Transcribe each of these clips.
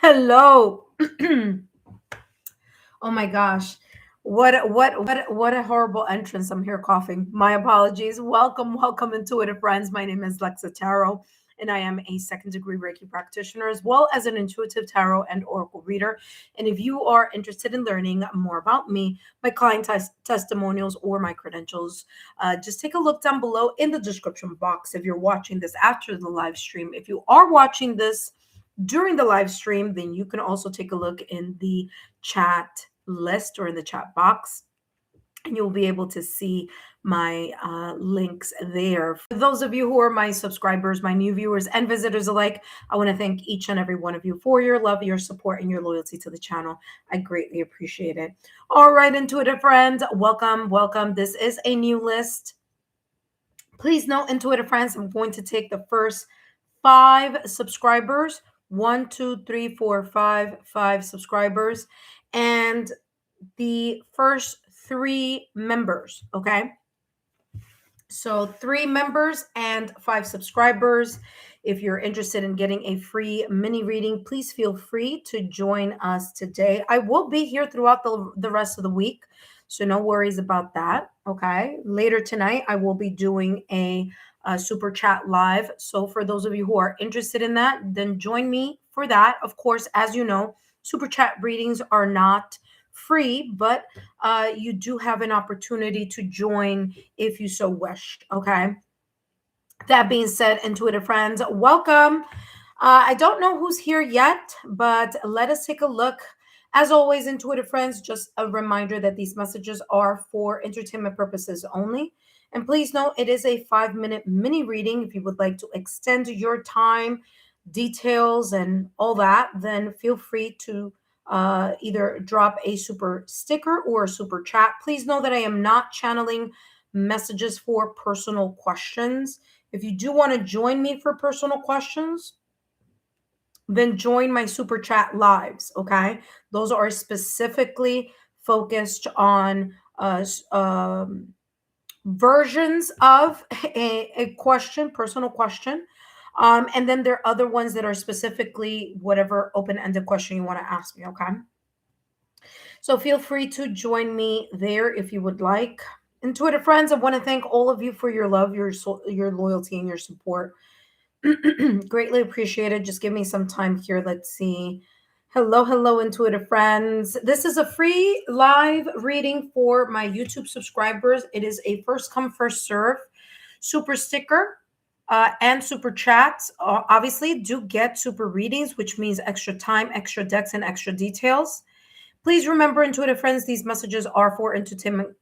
Hello. Oh my gosh. What a horrible entrance. I'm here coughing. My apologies. Welcome, intuitive friends. My name is Lexa Tarot, and I am a second degree Reiki practitioner as well as an intuitive tarot and oracle reader. And if you are interested in learning more about me, my client testimonials, or my credentials, just take a look down below in the description box if you're watching this after the live stream. If you are watching this during the live stream, then you can also take a look in the chat list or in the chat box, and you'll be able to see my links there. For those of you who are my subscribers, my new viewers and visitors alike, I want to thank each and every one of you for your love, your support, and your loyalty to the channel. I greatly appreciate it. All right, intuitive friends, welcome. This is a new list. Please note, intuitive friends, I'm going to take the first 5 subscribers. 1, 2, 3, 4, 5 subscribers, and the first 3 members. Okay, so 3 members and 5 subscribers. If you're interested in getting a free mini reading, please feel free to join us today. I will be here throughout the rest of the week, so no worries about that. Okay, later tonight I will be doing a super chat live. So for those of you who are interested in that, then join me for that. Of course, as you know, super chat readings are not free, but you do have an opportunity to join if you so wish. Okay, that being said, intuitive friends, welcome. I don't know who's here yet, but let us take a look. As always, intuitive friends, just a reminder that these messages are for entertainment purposes only. And please note, it is a 5-minute mini reading. If you would like to extend your time, details, and all that, then feel free to either drop a super sticker or a super chat. Please know that I am not channeling messages for personal questions. If you do want to join me for personal questions, then join my super chat lives. Okay, those are specifically focused on versions of a question, personal question. And then there are other ones that are specifically whatever open-ended question you want to ask me. Okay, so feel free to join me there if you would like. Intuitive friends, I want to thank all of you for your love, your loyalty, and your support. Greatly appreciated. Just give me some time here. Let's see. Hello, intuitive friends. This is a free live reading for my YouTube subscribers. It is a first come, first serve. Super sticker and super chats obviously do get super readings, which means extra time, extra decks, and extra details. Please remember, intuitive friends, these messages are for entertainment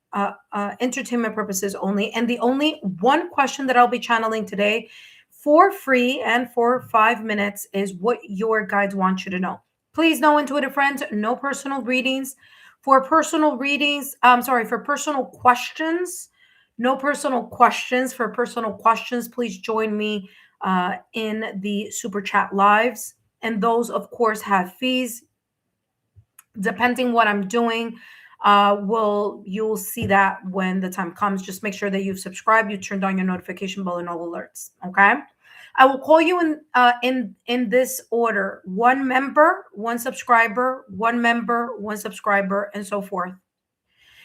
purposes only. And the only one question that I'll be channeling today for free and for 5 minutes is what your guides want you to know. Please know, intuitive friends, no personal readings. For personal questions, no personal questions. For personal questions, please join me in the super chat lives. And those, of course, have fees. Depending what I'm doing, you'll see that when the time comes. Just make sure that you've subscribed, you turned on your notification bell and all alerts. Okay, I will call you in this order: 1 member, 1 subscriber, 1 member, 1 subscriber, and so forth.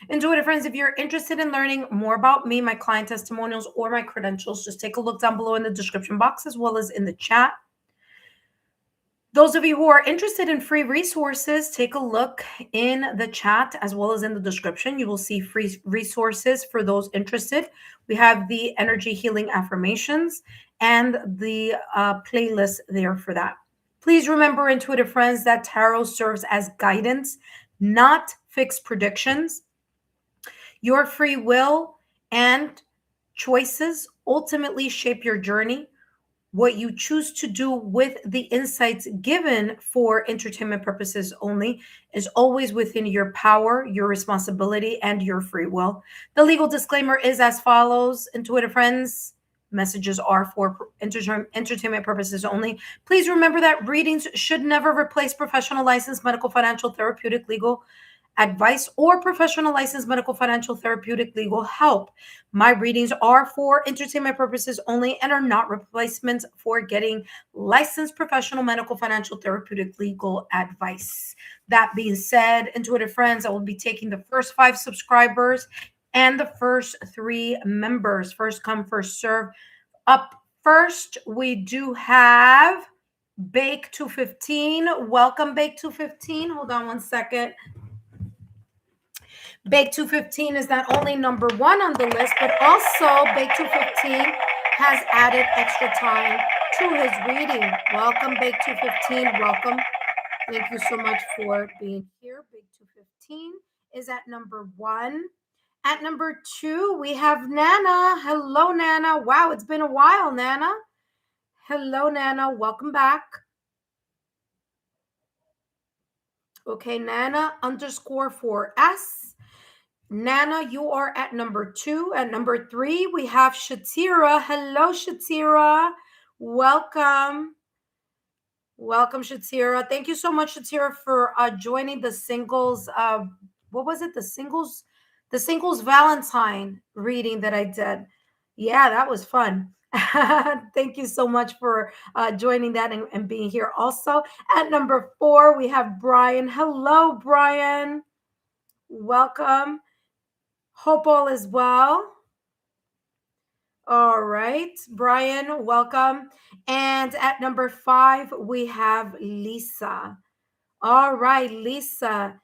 Intuitive friends, if you're interested in learning more about me, my client testimonials, or my credentials, just take a look down below in the description box as well as in the chat. Those of you who are interested in free resources, take a look in the chat as well as in the description. You will see free resources for those interested. We have the energy healing affirmations and the playlist there for that. Please remember, intuitive friends, that tarot serves as guidance, not fixed predictions. Your free will and choices ultimately shape your journey. What you choose to do with the insights given for entertainment purposes only is always within your power, your responsibility, and your free will. The legal disclaimer is as follows. Intuitive friends, messages are for entertainment purposes only. Please remember that readings should never replace professional license, medical, financial, therapeutic, legal, advice or professional licensed medical, financial, therapeutic, legal help. My readings are for entertainment purposes only and are not replacements for getting licensed professional medical, financial, therapeutic, legal advice. That being said, intuitive friends, I will be taking the first 5 subscribers and the first 3 members. First come, first serve. Up first, we do have Bake 215. Welcome, Bake 215. Hold on one second. Bake 215 is not only number 1 on the list, but also Bake 215 has added extra time to his reading. Welcome, Bake 215. Welcome. Thank you so much for being here. Bake 215 is at number 1. At number 2, we have Nana. Hello, Nana. Wow, it's been a while, Nana. Hello, Nana. Welcome back. Okay, Nana _4S. Nana, you are at number 2. At number 3, we have Shatira. Hello, Shatira. Welcome. Welcome, Shatira. Thank you so much, Shatira, for joining the singles. What was it? The singles Valentine reading that I did. Yeah, that was fun. Thank you so much for joining that and being here. Also, at number 4, we have Brian. Hello, Brian. Welcome. Hope all is well. All right, Brian, welcome. And at number 5, we have Lisa. All right, Lisa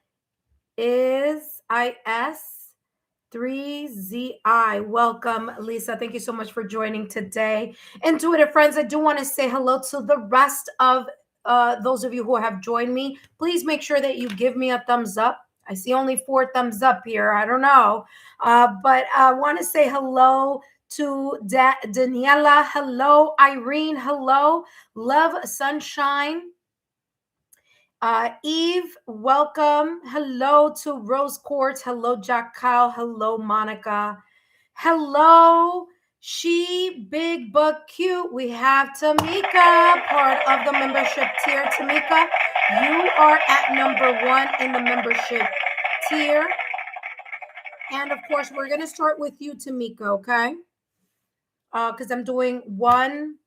is IS3ZI. Welcome, Lisa. Thank you so much for joining today. Intuitive friends, I do want to say hello to the rest of those of you who have joined me. Please make sure that you give me a thumbs up. I see only 4 thumbs up here. I don't know. But I want to say hello to Daniela. Hello, Irene. Hello, Love Sunshine. Eve, welcome. Hello to Rose Quartz. Hello, Jack Kyle. Hello, Monica. Hello, She Big But Cute. We have Tamika, part of the membership tier. Tamika, you are at number 1 in the membership tier. And of course, we're going to start with you, Tamika, okay? Because I'm doing one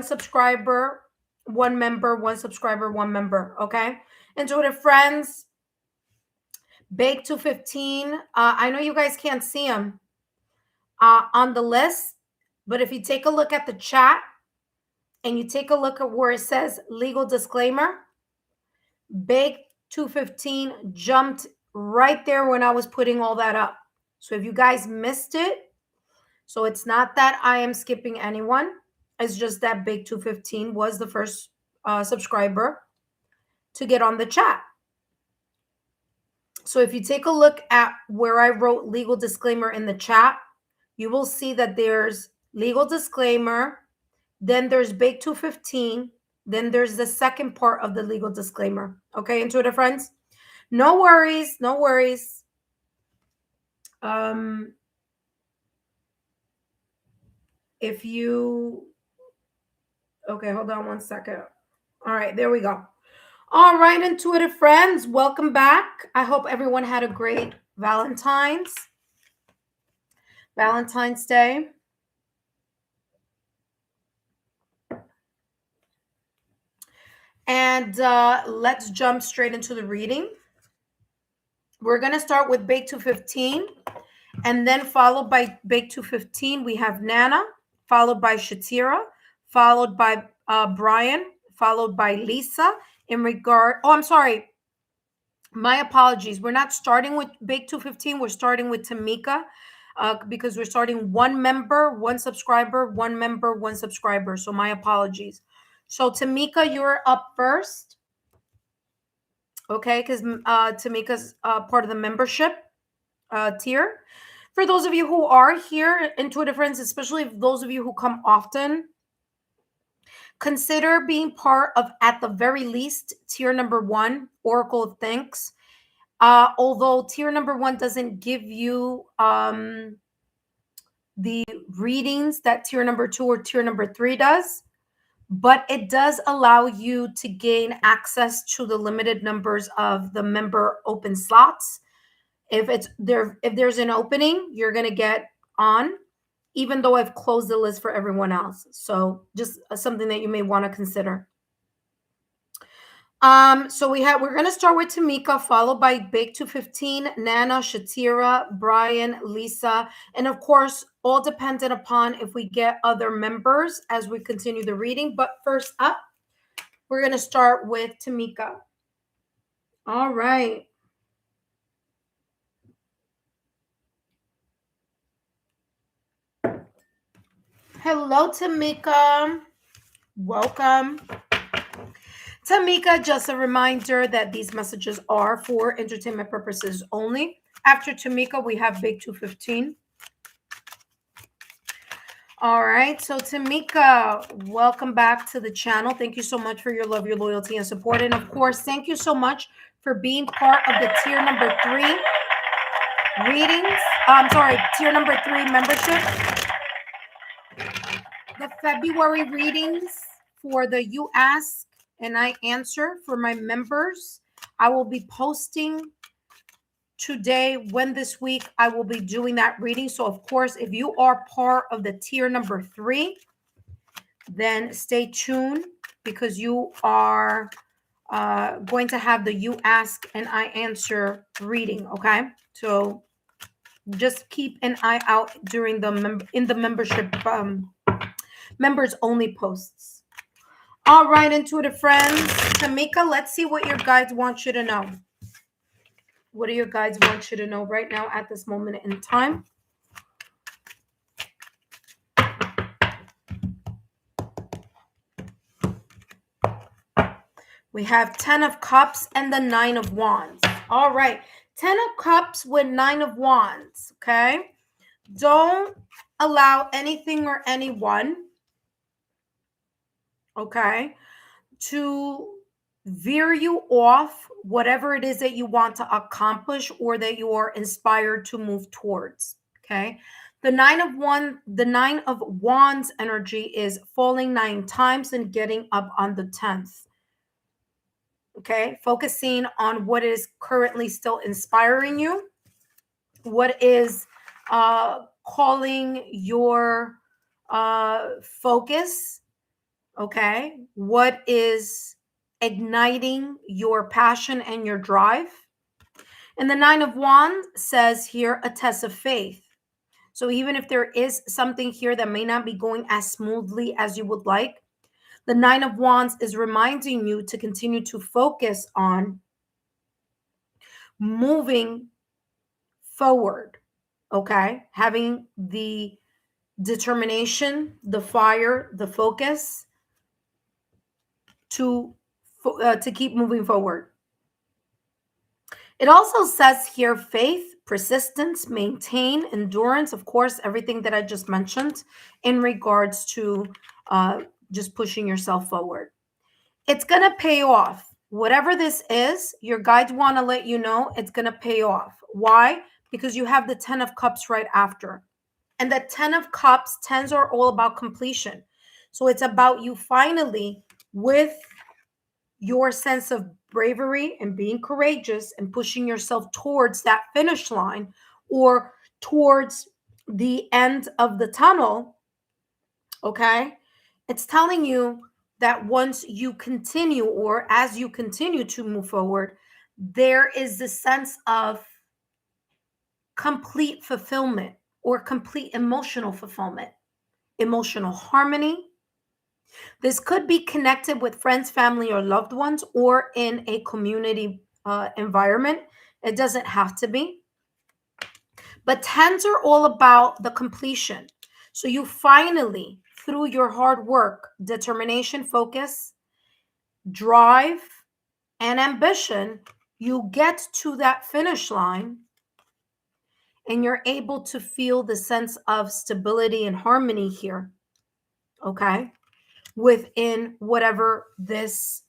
subscriber, 1 member, 1 subscriber, 1 member, okay? Intuitive friends, Bake 215. I know you guys can't see them on the list, but if you take a look at the chat and you take a look at where it says legal disclaimer, Bake 215 jumped right there when I was putting all that up. So if you guys missed it, so it's not that I am skipping anyone. It's just that Bake 215 was the first subscriber to get on the chat. So if you take a look at where I wrote legal disclaimer in the chat, you will see that there's legal disclaimer, then there's Bake 215, then there's the second part of the legal disclaimer. Okay, intuitive friends? No worries, no worries. If you... Okay, hold on one second. All right, there we go. All right, intuitive friends, welcome back. I hope everyone had a great Valentine's Day. And let's jump straight into the reading. We're going to start with Bake 215, and then followed by Bake 215, we have Nana, followed by Shatira, followed by Brian, followed by Lisa. I'm sorry. My apologies. We're not starting with Bake 215. We're starting with Tamika because we're starting 1 member, 1 subscriber, 1 member, 1 subscriber. So my apologies. So Tamika, you're up first. Okay, because Tamika's part of the membership tier. For those of you who are here, intuitive friends, especially those of you who come often, consider being part of, at the very least, tier number 1, Oracle of Thanks. Although tier number 1 doesn't give you the readings that tier number 2 or tier number 3 does, but it does allow you to gain access to the limited numbers of the member open slots. If there's an opening, you're going to get on, even though I've closed the list for everyone else. So just something that you may want to consider. So we're going to start with Tamika, followed by Bake 215, Nana, Shatira, Brian, Lisa, and of course, all dependent upon if we get other members as we continue the reading. But first up, we're going to start with Tamika. All right. Hello, Tamika. Welcome. Tamika, just a reminder that these messages are for entertainment purposes only. After Tamika, we have Big 215. All right, so Tamika, welcome back to the channel. Thank you so much for your love, your loyalty, and support. And of course, thank you so much for being part of the tier number 3 readings. Tier number 3 membership. The February readings for the You Ask and I Answer for my members, I will be posting today. When this week I will be doing that reading. So of course, if you are part of the tier number 3, then stay tuned, because you are going to have the You Ask and I Answer reading. Okay, so just keep an eye out during the membership members only posts. All right, intuitive friends, Tamika, let's see what your guides want you to know. What do your guides want you to know right now at this moment in time? We have 10 of Cups and the 9 of Wands. All right, 10 of Cups with 9 of Wands, okay? Don't allow anything or anyone, okay, to veer you off whatever it is that you want to accomplish or that you are inspired to move towards, okay? The 9 of Wands energy is falling 9 times and getting up on the 10th. Okay, focusing on what is currently still inspiring you, what is calling your focus, okay, what is igniting your passion and your drive. And the 9 of Wands says here, a test of faith. So even if there is something here that may not be going as smoothly as you would like, the 9 of Wands is reminding you to continue to focus on moving forward, okay? Having the determination, the fire, the focus to keep moving forward. It also says here, faith, persistence, maintain, endurance, of course, everything that I just mentioned in regards to just pushing yourself forward. It's going to pay off. Whatever this is, your guides want to let you know it's going to pay off. Why? Because you have the 10 of Cups right after. And the 10 of Cups, 10s are all about completion. So it's about you finally, with your sense of bravery and being courageous and pushing yourself towards that finish line or towards the end of the tunnel, okay? It's telling you that once you continue, or as you continue to move forward, there is the sense of complete fulfillment or complete emotional fulfillment, emotional harmony. This could be connected with friends, family, or loved ones, or in a community environment. It doesn't have to be. But 10s are all about the completion. So you finally, through your hard work, determination, focus, drive, and ambition, you get to that finish line and you're able to feel the sense of stability and harmony here, okay, within whatever this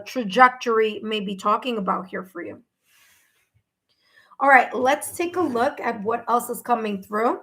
trajectory may be talking about here for you. All right, let's take a look at what else is coming through.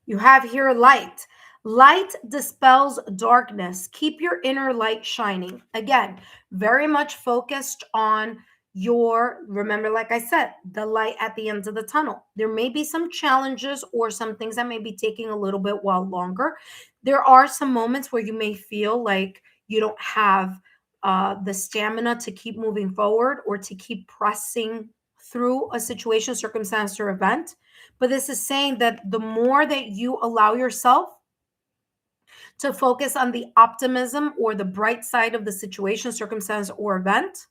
You have here light. Light dispels darkness. Keep your inner light shining. Again, very much focused on your, remember, like I said, the light at the end of the tunnel. There may be some challenges or some things that may be taking a little bit while longer. There are some moments where you may feel like you don't have the stamina to keep moving forward or to keep pressing through a situation, circumstance, or event. But this is saying that the more that you allow yourself to focus on the optimism or the bright side of the situation, circumstance, or event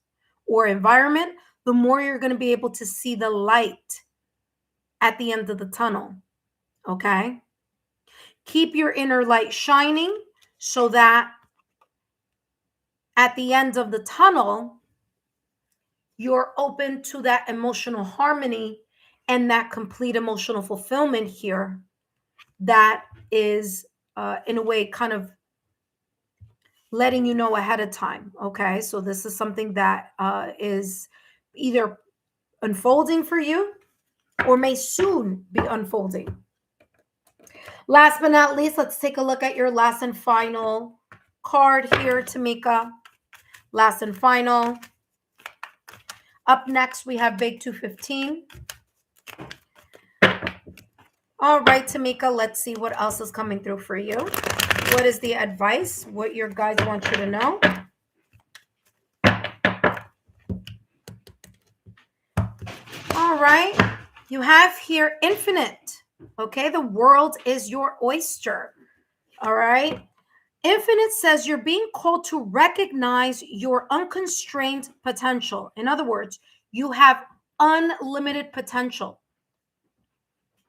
or environment, the more you're going to be able to see the light at the end of the tunnel. Okay? Keep your inner light shining so that at the end of the tunnel, you're open to that emotional harmony and that complete emotional fulfillment here that is in a way kind of letting you know ahead of time. Okay, so this is something that is either unfolding for you or may soon be unfolding. Last but not least, let's take a look at your last and final card here, Tamika. Last and final. Up next, we have Big 215. All right, Tamika, let's see what else is coming through for you. What is the advice? What your guides want you to know? All right. You have here infinite. Okay, the world is your oyster. All right. Infinite says you're being called to recognize your unconstrained potential. In other words, you have unlimited potential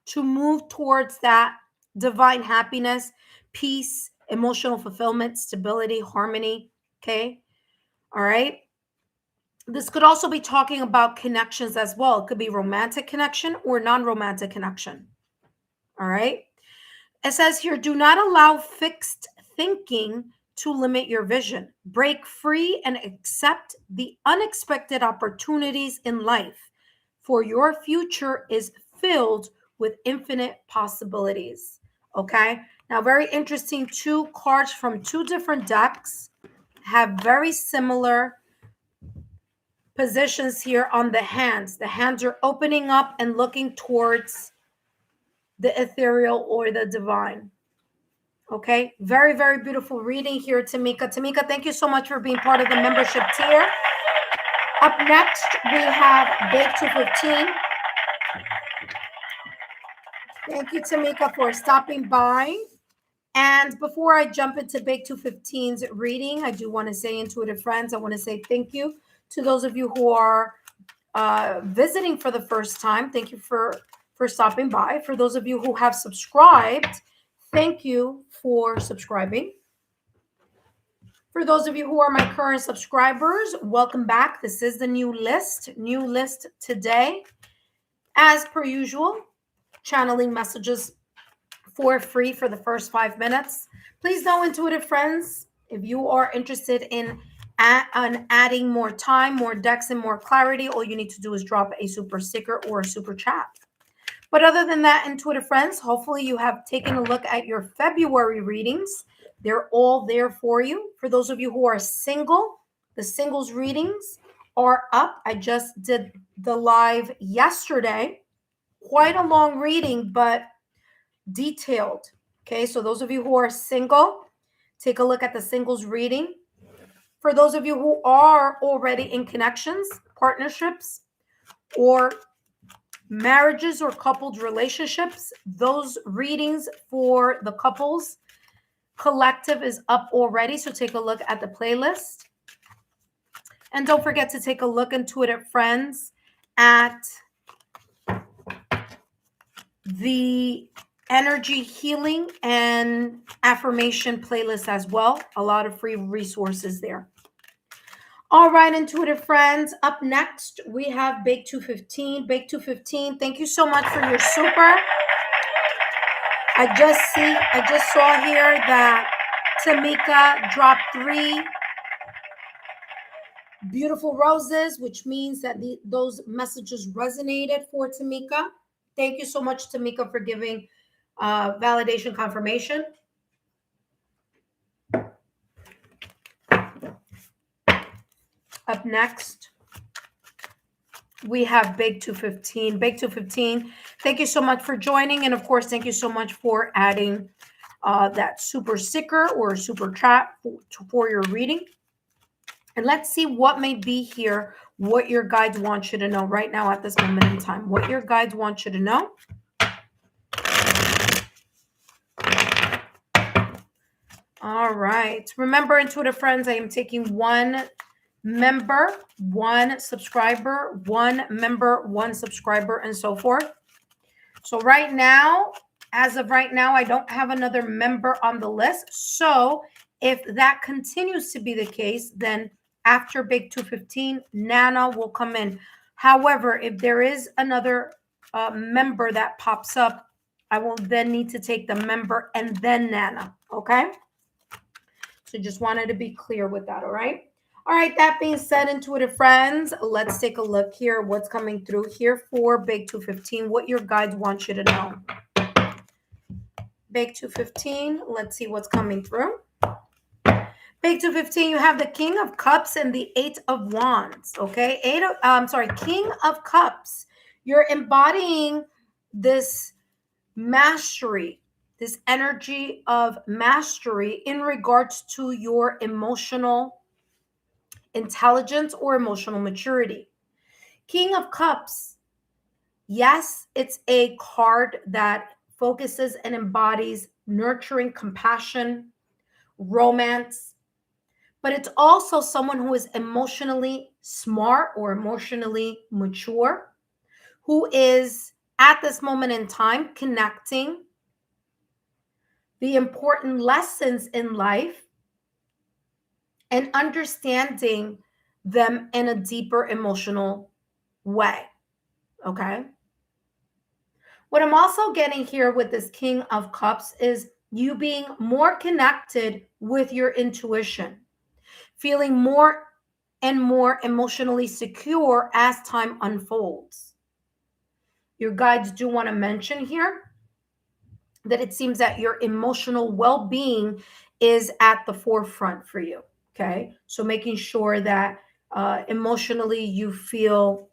to move towards that divine happiness, peace, emotional fulfillment, stability, harmony. Okay. All right. This could also be talking about connections as well. It could be romantic connection or non-romantic connection. All right. It says here, do not allow fixed thinking to limit your vision. Break free and accept the unexpected opportunities in life, for your future is filled with infinite possibilities. Okay. Now, very interesting. Two cards from two different decks have very similar positions here on the hands. The hands are opening up and looking towards the ethereal or the divine. Okay, very, very beautiful reading here, Tamika. Tamika, thank you so much for being part of the membership tier. Up next, we have Big 215. Thank you, Tamika, for stopping by. And before I jump into Big 215's reading, I do want to say, intuitive friends, I want to say thank you to those of you who are visiting for the first time. Thank you for stopping by. For those of you who have subscribed, thank you for subscribing. For those of you who are my current subscribers, welcome back. This is the new list today. As per usual, channeling messages for free for the first 5 minutes. Please know, intuitive friends, if you are interested in adding more time, more decks, and more clarity, all you need to do is drop a super sticker or a super chat. But other than that, intuitive friends, hopefully you have taken a look at your February readings. They're all there for you. For those of you who are single, the singles readings are up. I just did the live yesterday. Quite a long reading, but detailed. Okay, so those of you who are single, take a look at the singles reading. For those of you who are already in connections, partnerships, or marriages or coupled relationships, those readings for the couples collective is up already. So take a look at the playlist. And don't forget to take a look, intuitive friends, at the energy healing and affirmation playlist as well. A lot of free resources there. All right, intuitive friends, up next, we have Big 215. Big 215, thank you so much for your super. I just saw here that Tamika dropped 3 beautiful roses, which means that those messages resonated for Tamika. Thank you so much, Tamika, for giving validation confirmation. Up next, we have Big 215. Big 215, thank you so much for joining. And of course, thank you so much for adding that super sticker or super chat for your reading. And let's see what may be here, what your guides want you to know right now at this moment in time. What your guides want you to know. All right. Remember, intuitive friends, I am taking one member, one subscriber, one member, one subscriber, and so forth. So right now, as of right now, I don't have another member on the list. So if that continues to be the case, then after Big 215, Nana will come in. However, if there is another member that pops up, I will then need to take the member and then Nana, okay? So just wanted to be clear with that, all right? All right, that being said, intuitive friends, let's take a look here. What's coming through here for Big 215, what your guides want you to know. Big 215, let's see what's coming through. Big 215, you have the King of Cups and the Eight of Wands, okay? King of Cups. You're embodying this mastery, this energy of mastery in regards to your emotional intelligence or emotional maturity. King of Cups, yes, it's a card that focuses and embodies nurturing, compassion, romance, but it's also someone who is emotionally smart or emotionally mature, who is at this moment in time connecting the important lessons in life and understanding them in a deeper emotional way. Okay. What I'm also getting here with this King of Cups is you being more connected with your intuition, feeling more and more emotionally secure as time unfolds. Your guides do want to mention here that it seems that your emotional well-being is at the forefront for you. Okay. So making sure that emotionally you feel,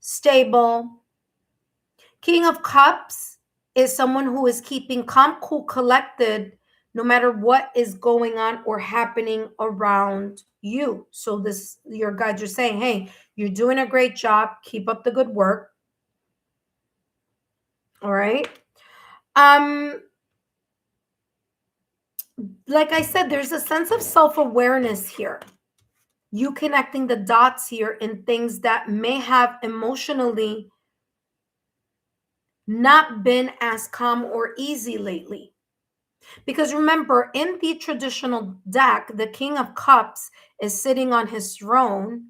stable. King of Cups is someone who is keeping calm, cool, collected, no matter what is going on or happening around you. So your guides are saying, hey, you're doing a great job. Keep up the good work. All right. Like I said, there's a sense of self-awareness here. You connecting the dots here in things that may have emotionally not been as calm or easy lately. Because remember, in the traditional deck, the King of Cups is sitting on his throne,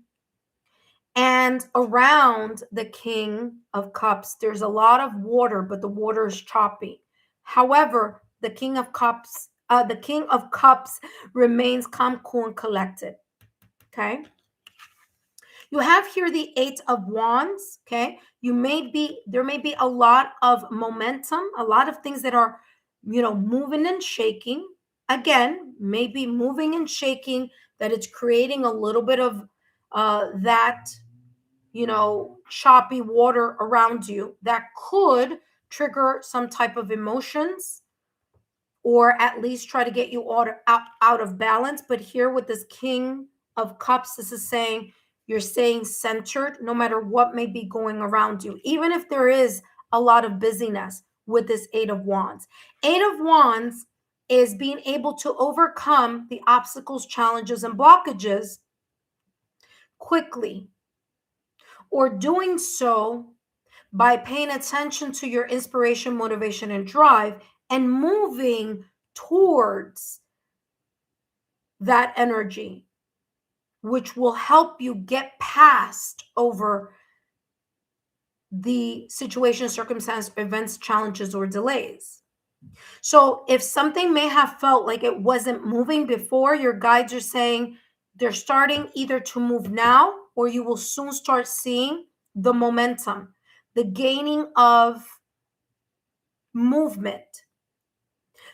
and around the King of Cups, there's a lot of water, but the water is choppy. However, the King of Cups remains calm, cool, and collected. Okay. You have here the Eight of Wands. Okay. There may be a lot of momentum, a lot of things that are, moving and shaking. Again, maybe moving and shaking, that it's creating a little bit of that, choppy water around you that could trigger some type of emotions or at least try to get you out of balance. But here with this King of Cups, this is saying you're staying centered no matter what may be going around you, even if there is a lot of busyness with this Eight of Wands. Eight of Wands is being able to overcome the obstacles, challenges, and blockages quickly, or doing so by paying attention to your inspiration, motivation, and drive and moving towards that energy, which will help you get past over the situation, circumstance, events, challenges, or delays. So if something may have felt like it wasn't moving before, your guides are saying they're starting either to move now, or you will soon start seeing the momentum, the gaining of movement.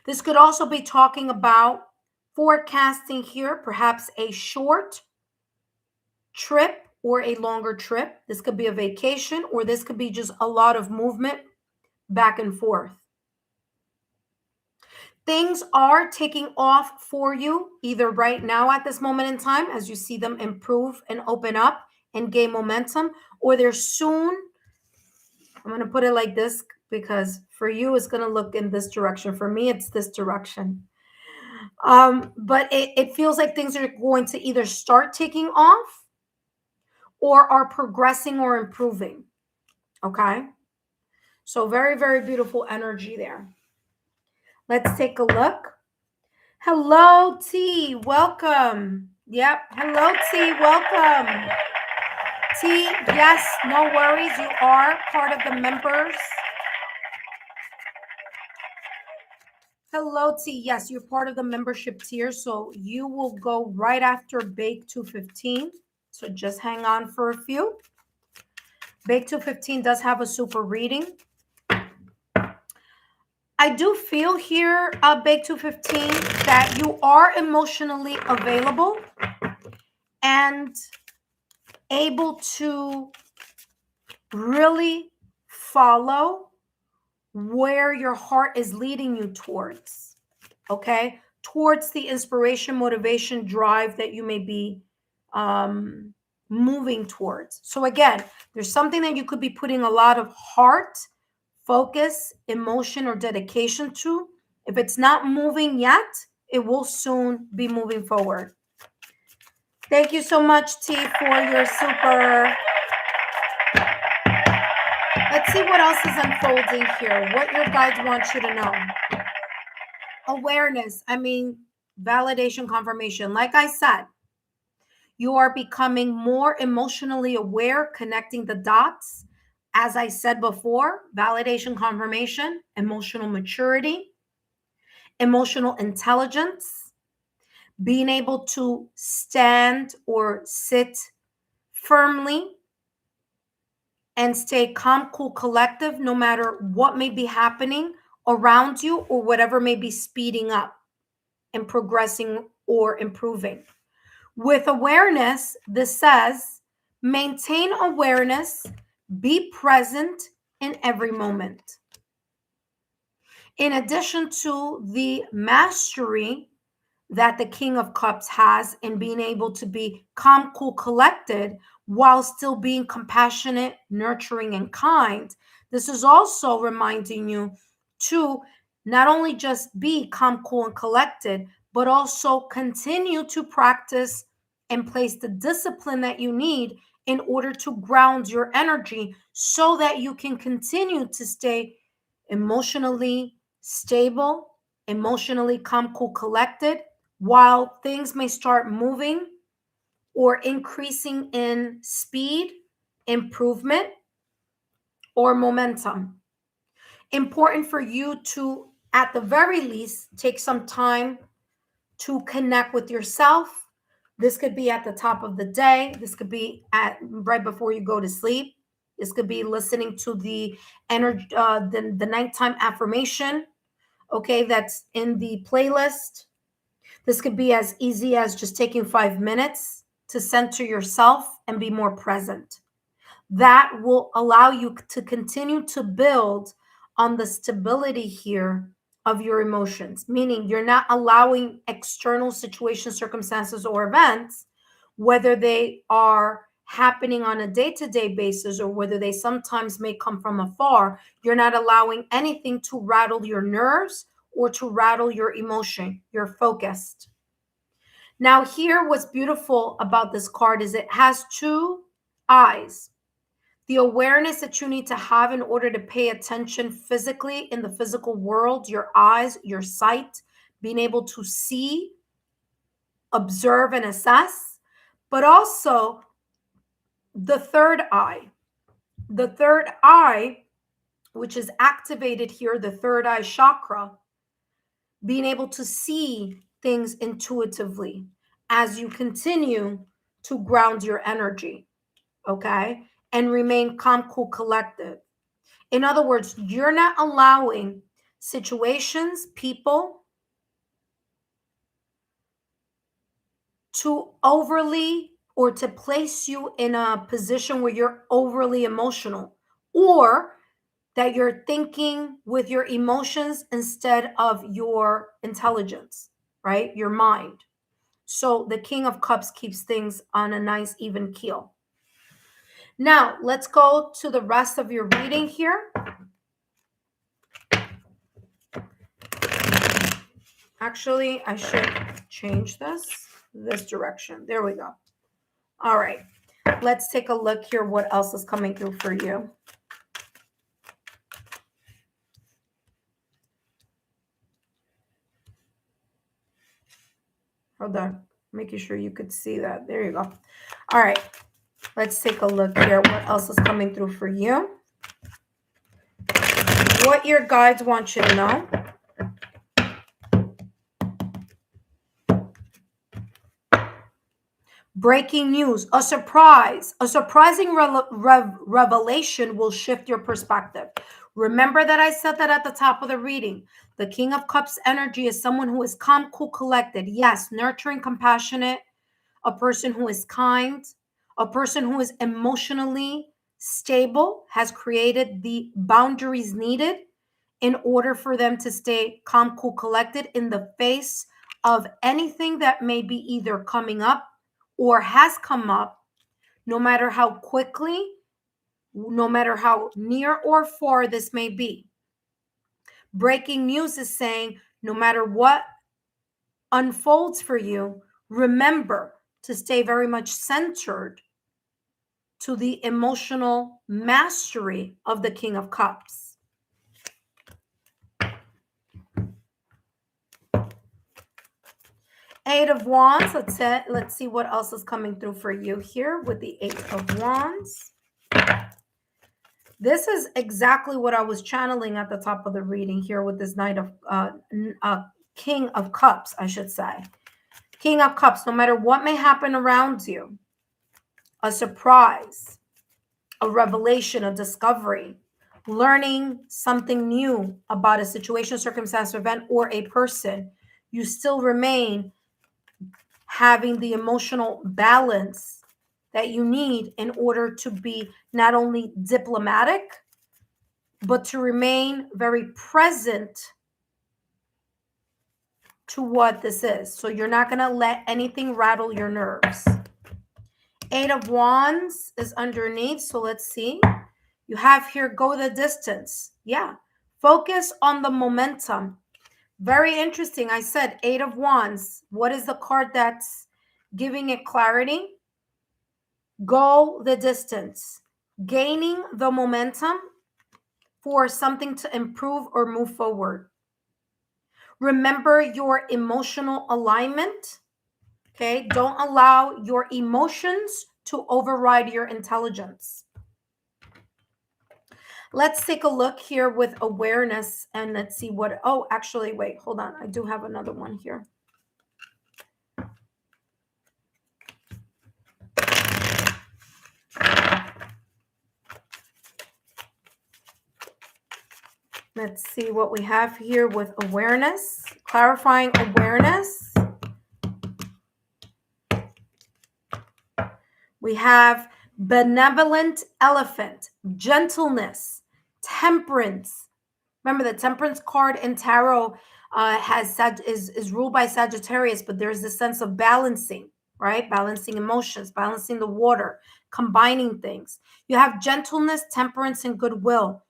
This could also be talking about forecasting here, perhaps a short trip or a longer trip. This could be a vacation, or this could be just a lot of movement back and forth. Things are taking off for you either right now at this moment in time as you see them improve and open up and gain momentum, or they're soon. I'm going to put it like this because for you it's going to look in this direction. For me, it's this direction. But it feels like things are going to either start taking off or are progressing or improving. Okay. So very, very beautiful energy there. Let's take a look. Hello, T. Welcome. Yep. Hello, T. Welcome. T, yes, no worries. You are part of the members. Hello, T. Yes, you're part of the membership tier. So you will go right after Bake 215. So just hang on for a few. Bake 215 does have a super reading. I do feel here, Bake 215, that you are emotionally available and able to really follow where your heart is leading you towards, okay? Towards the inspiration, motivation, drive that you may be moving towards. So again, there's something that you could be putting a lot of heart, focus, emotion, or dedication to. If it's not moving yet, it will soon be moving forward. Thank you so much, T, for your super. Let's see what else is unfolding here. What your guides want you to know. Awareness. I mean, validation, confirmation. Like I said, you are becoming more emotionally aware, connecting the dots. As I said before, validation, confirmation, emotional maturity, emotional intelligence, being able to stand or sit firmly and stay calm, cool, collective, no matter what may be happening around you or whatever may be speeding up and progressing or improving. With awareness, this says, maintain awareness, be present in every moment. In addition to the mastery that the King of Cups has in being able to be calm, cool, collected while still being compassionate, nurturing, and kind, this is also reminding you to not only just be calm, cool, and collected, but also continue to practice and place the discipline that you need in order to ground your energy so that you can continue to stay emotionally stable, emotionally calm, cool, collected, while things may start moving or increasing in speed, improvement, or momentum. Important for you to, at the very least, take some time to connect with yourself. This could be at the top of the day. This could be at right before you go to sleep. This could be listening to the energy, the nighttime affirmation. Okay, that's in the playlist. This could be as easy as just taking 5 minutes to center yourself and be more present. That will allow you to continue to build on the stability here of your emotions, meaning you're not allowing external situations, circumstances, or events, whether they are happening on a day-to-day basis or whether they sometimes may come from afar. You're not allowing anything to rattle your nerves or to rattle your emotion. You're focused. Now, here, what's beautiful about this card is it has two eyes. The awareness that you need to have in order to pay attention physically in the physical world, your eyes, your sight, being able to see, observe, and assess, but also the third eye. The third eye, which is activated here, the third eye chakra, being able to see things intuitively as you continue to ground your energy, okay? And remain calm, cool, collected. In other words, you're not allowing situations, people, to overly or to place you in a position where you're overly emotional, or that you're thinking with your emotions instead of your intelligence, right? Your mind. So the King of Cups keeps things on a nice, even keel. Now, let's go to the rest of your reading here. Actually, I should change this direction. There we go. All right. Let's take a look here. What else is coming through for you? Hold on. Making sure you could see that. There you go. All right. Let's take a look here. What else is coming through for you? What your guides want you to know. Breaking news, a surprising revelation will shift your perspective. Remember that I said that at the top of the reading. The King of Cups energy is someone who is calm, cool, collected. Yes, nurturing, compassionate, a person who is kind, a person who is emotionally stable, has created the boundaries needed in order for them to stay calm, cool, collected in the face of anything that may be either coming up or has come up, no matter how quickly, no matter how near or far this may be. Breaking news is saying no matter what unfolds for you, remember to stay very much centered to the emotional mastery of the King of Cups. Eight of Wands. Let's see what else is coming through for you here with the Eight of Wands. This is exactly what I was channeling at the top of the reading here with this Knight of King of Cups, I should say. King of Cups, no matter what may happen around you, a surprise, a revelation, a discovery, learning something new about a situation, circumstance, event, or a person, you still remain having the emotional balance that you need in order to be not only diplomatic, but to remain very present to what this is. So you're not going to let anything rattle your nerves. Eight of Wands is underneath. So let's see. You have here, go the distance. Yeah. Focus on the momentum. Very interesting. I said Eight of Wands. What is the card that's giving it clarity? Go the distance. Gaining the momentum for something to improve or move forward. Remember your emotional alignment. Okay. Don't allow your emotions to override your intelligence. Let's take a look here with awareness and let's see what, oh, actually, wait, hold on. I do have another one here. Let's see what we have here with awareness, clarifying awareness. We have benevolent elephant, gentleness, temperance. Remember the temperance card in tarot is ruled by Sagittarius, but there's this sense of balancing, right? Balancing emotions, balancing the water, combining things. You have gentleness, temperance, and goodwill.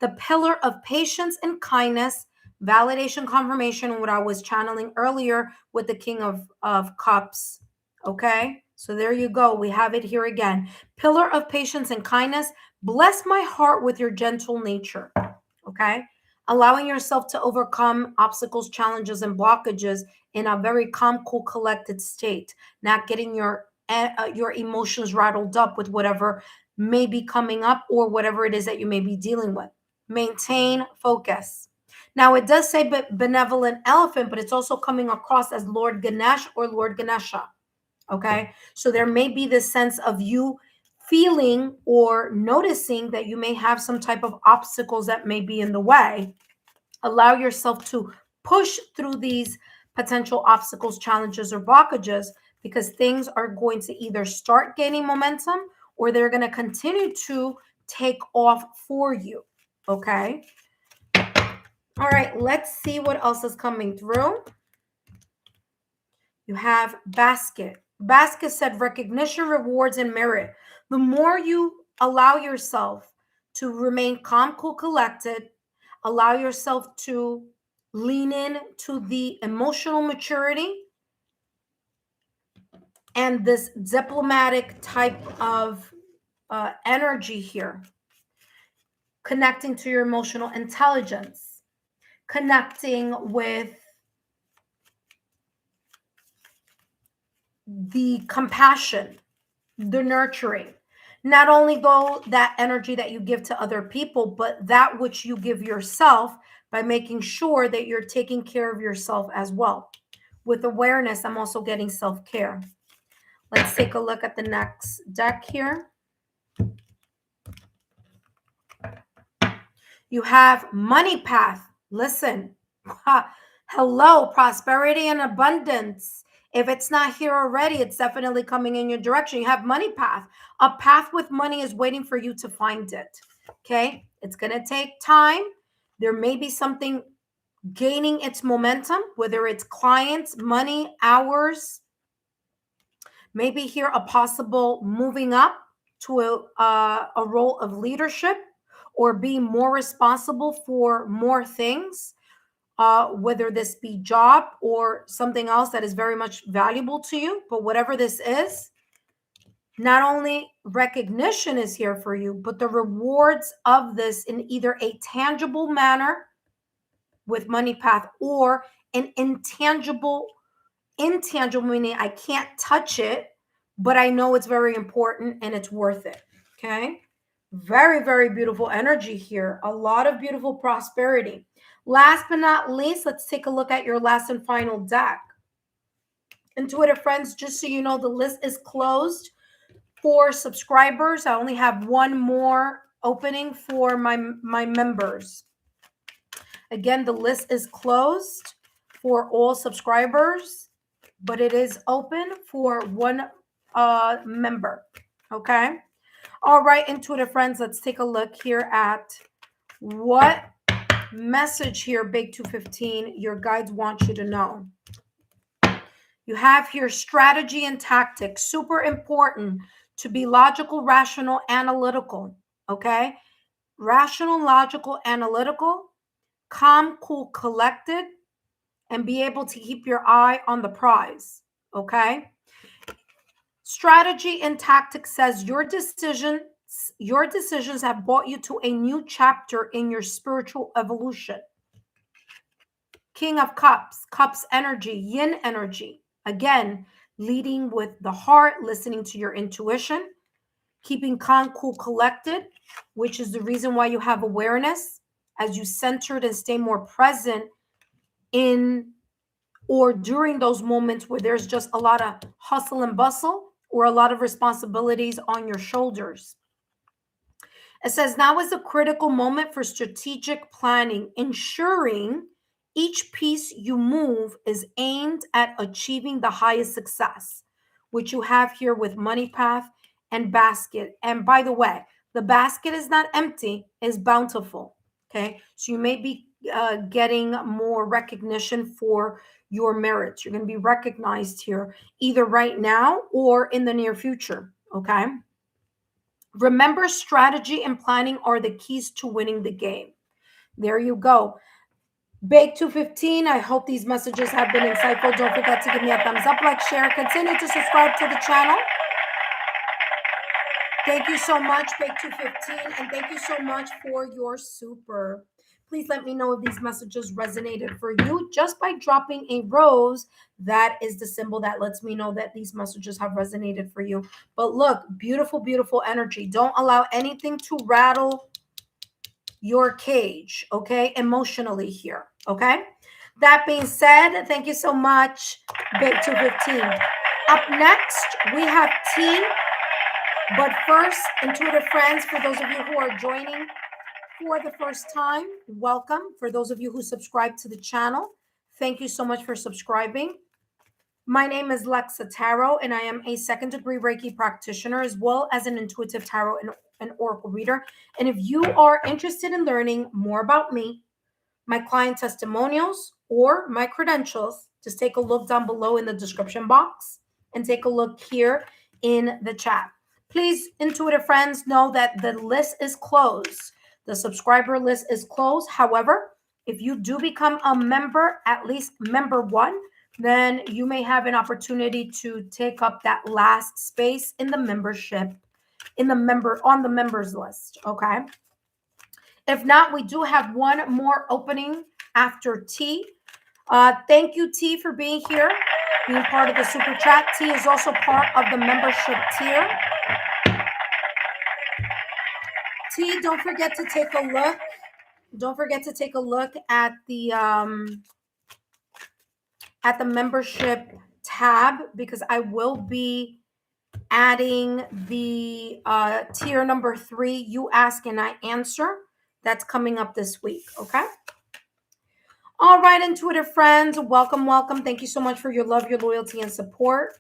The pillar of patience and kindness, validation, confirmation, what I was channeling earlier with the King of Cups. Okay, so there you go. We have it here again. Pillar of patience and kindness. Bless my heart with your gentle nature. Okay, allowing yourself to overcome obstacles, challenges, and blockages in a very calm, cool, collected state. Not getting your emotions rattled up with whatever may be coming up or whatever it is that you may be dealing with. Maintain focus. Now, it does say benevolent elephant, but it's also coming across as Lord Ganesh or Lord Ganesha. Okay, so there may be this sense of you feeling or noticing that you may have some type of obstacles that may be in the way Allow yourself to push through these potential obstacles, challenges, or blockages, because things are going to either start gaining momentum or they're going to continue to take off for you. Okay. All right. Let's see what else is coming through. You have basket. Basket said recognition, rewards, and merit. The more you allow yourself to remain calm, cool, collected, allow yourself to lean in to the emotional maturity and this diplomatic type of energy here, connecting to your emotional intelligence, connecting with the compassion, the nurturing, not only though that energy that you give to other people, but that which you give yourself by making sure that you're taking care of yourself as well. With awareness, I'm also getting self-care. Let's take a look at the next deck here. You have money path. Listen, hello, prosperity and abundance. If it's not here already, it's definitely coming in your direction. You have money path. A path with money is waiting for you to find it. Okay. It's going to take time. There may be something gaining its momentum, whether it's clients, money, hours, maybe here a possible moving up to a role of leadership or being more responsible for more things, whether this be job or something else that is very much valuable to you. But whatever this is, not only recognition is here for you, but the rewards of this in either a tangible manner with money path or an intangible meaning I can't touch it, but I know it's very important and it's worth it. Okay. Very, very beautiful energy here. A lot of beautiful prosperity. Last but not least, let's take a look at your last and final deck. Intuitive friends, just so you know, the list is closed for subscribers. I only have one more opening for my members. Again, the list is closed for all subscribers, but it is open for one member. Okay. All right, intuitive friends, let's take a look here at what message here, Big 215, your guides want you to know. You have here strategy and tactics. Super important to be logical, rational, analytical. Okay. Rational, logical, analytical, calm, cool, collected, and be able to keep your eye on the prize. Okay. Strategy and tactics says your decisions have brought you to a new chapter in your spiritual evolution. King of Cups, Cups energy, Yin energy. Again, leading with the heart, listening to your intuition, keeping calm, cool, collected, which is the reason why you have awareness as you centered and stay more present in or during those moments where there's just a lot of hustle and bustle or a lot of responsibilities on your shoulders. It says now is a critical moment for strategic planning, ensuring each piece you move is aimed at achieving the highest success, which you have here with money path and basket. And by the way, the basket is not empty, it's bountiful. Okay. So you may be getting more recognition for your merits. You're going to be recognized here either right now or in the near future. Okay. Remember, strategy and planning are the keys to winning the game. There you go. Big 215, I hope these messages have been insightful. Don't forget to give me a thumbs up, like, share, continue to subscribe to the channel. Thank you so much, Big 215, and thank you so much for your super. Please let me know if these messages resonated for you just by dropping a rose. That is the symbol that lets me know that these messages have resonated for you. But look, beautiful, beautiful energy. Don't allow anything to rattle your cage, okay, emotionally here, okay? That being said, thank you so much, Big 215. Up next, we have tea. But first, intuitive friends, for those of you who are joining for the first time, welcome. For those of you who subscribe to the channel, thank you so much for subscribing. My name is Lexa Tarot, and I am a second degree Reiki practitioner as well as an intuitive tarot and oracle reader. And if you are interested in learning more about me, my client testimonials, or my credentials, just take a look down below in the description box and take a look here in the chat. Please, intuitive friends, know that the list is closed. The subscriber list is closed. However, if you do become a member, at least member 1, then you may have an opportunity to take up that last space in the membership, on the members list. Okay. If not, we do have one more opening after T. Thank you, T, for being here, being part of the super chat. T is also part of the membership tier. T, don't forget to take a look. Don't forget to take a look at the membership tab, because I will be adding the tier number 3, you ask and I answer. That's coming up this week. Okay. All right, intuitive friends, welcome, welcome. Thank you so much for your love, your loyalty, and support.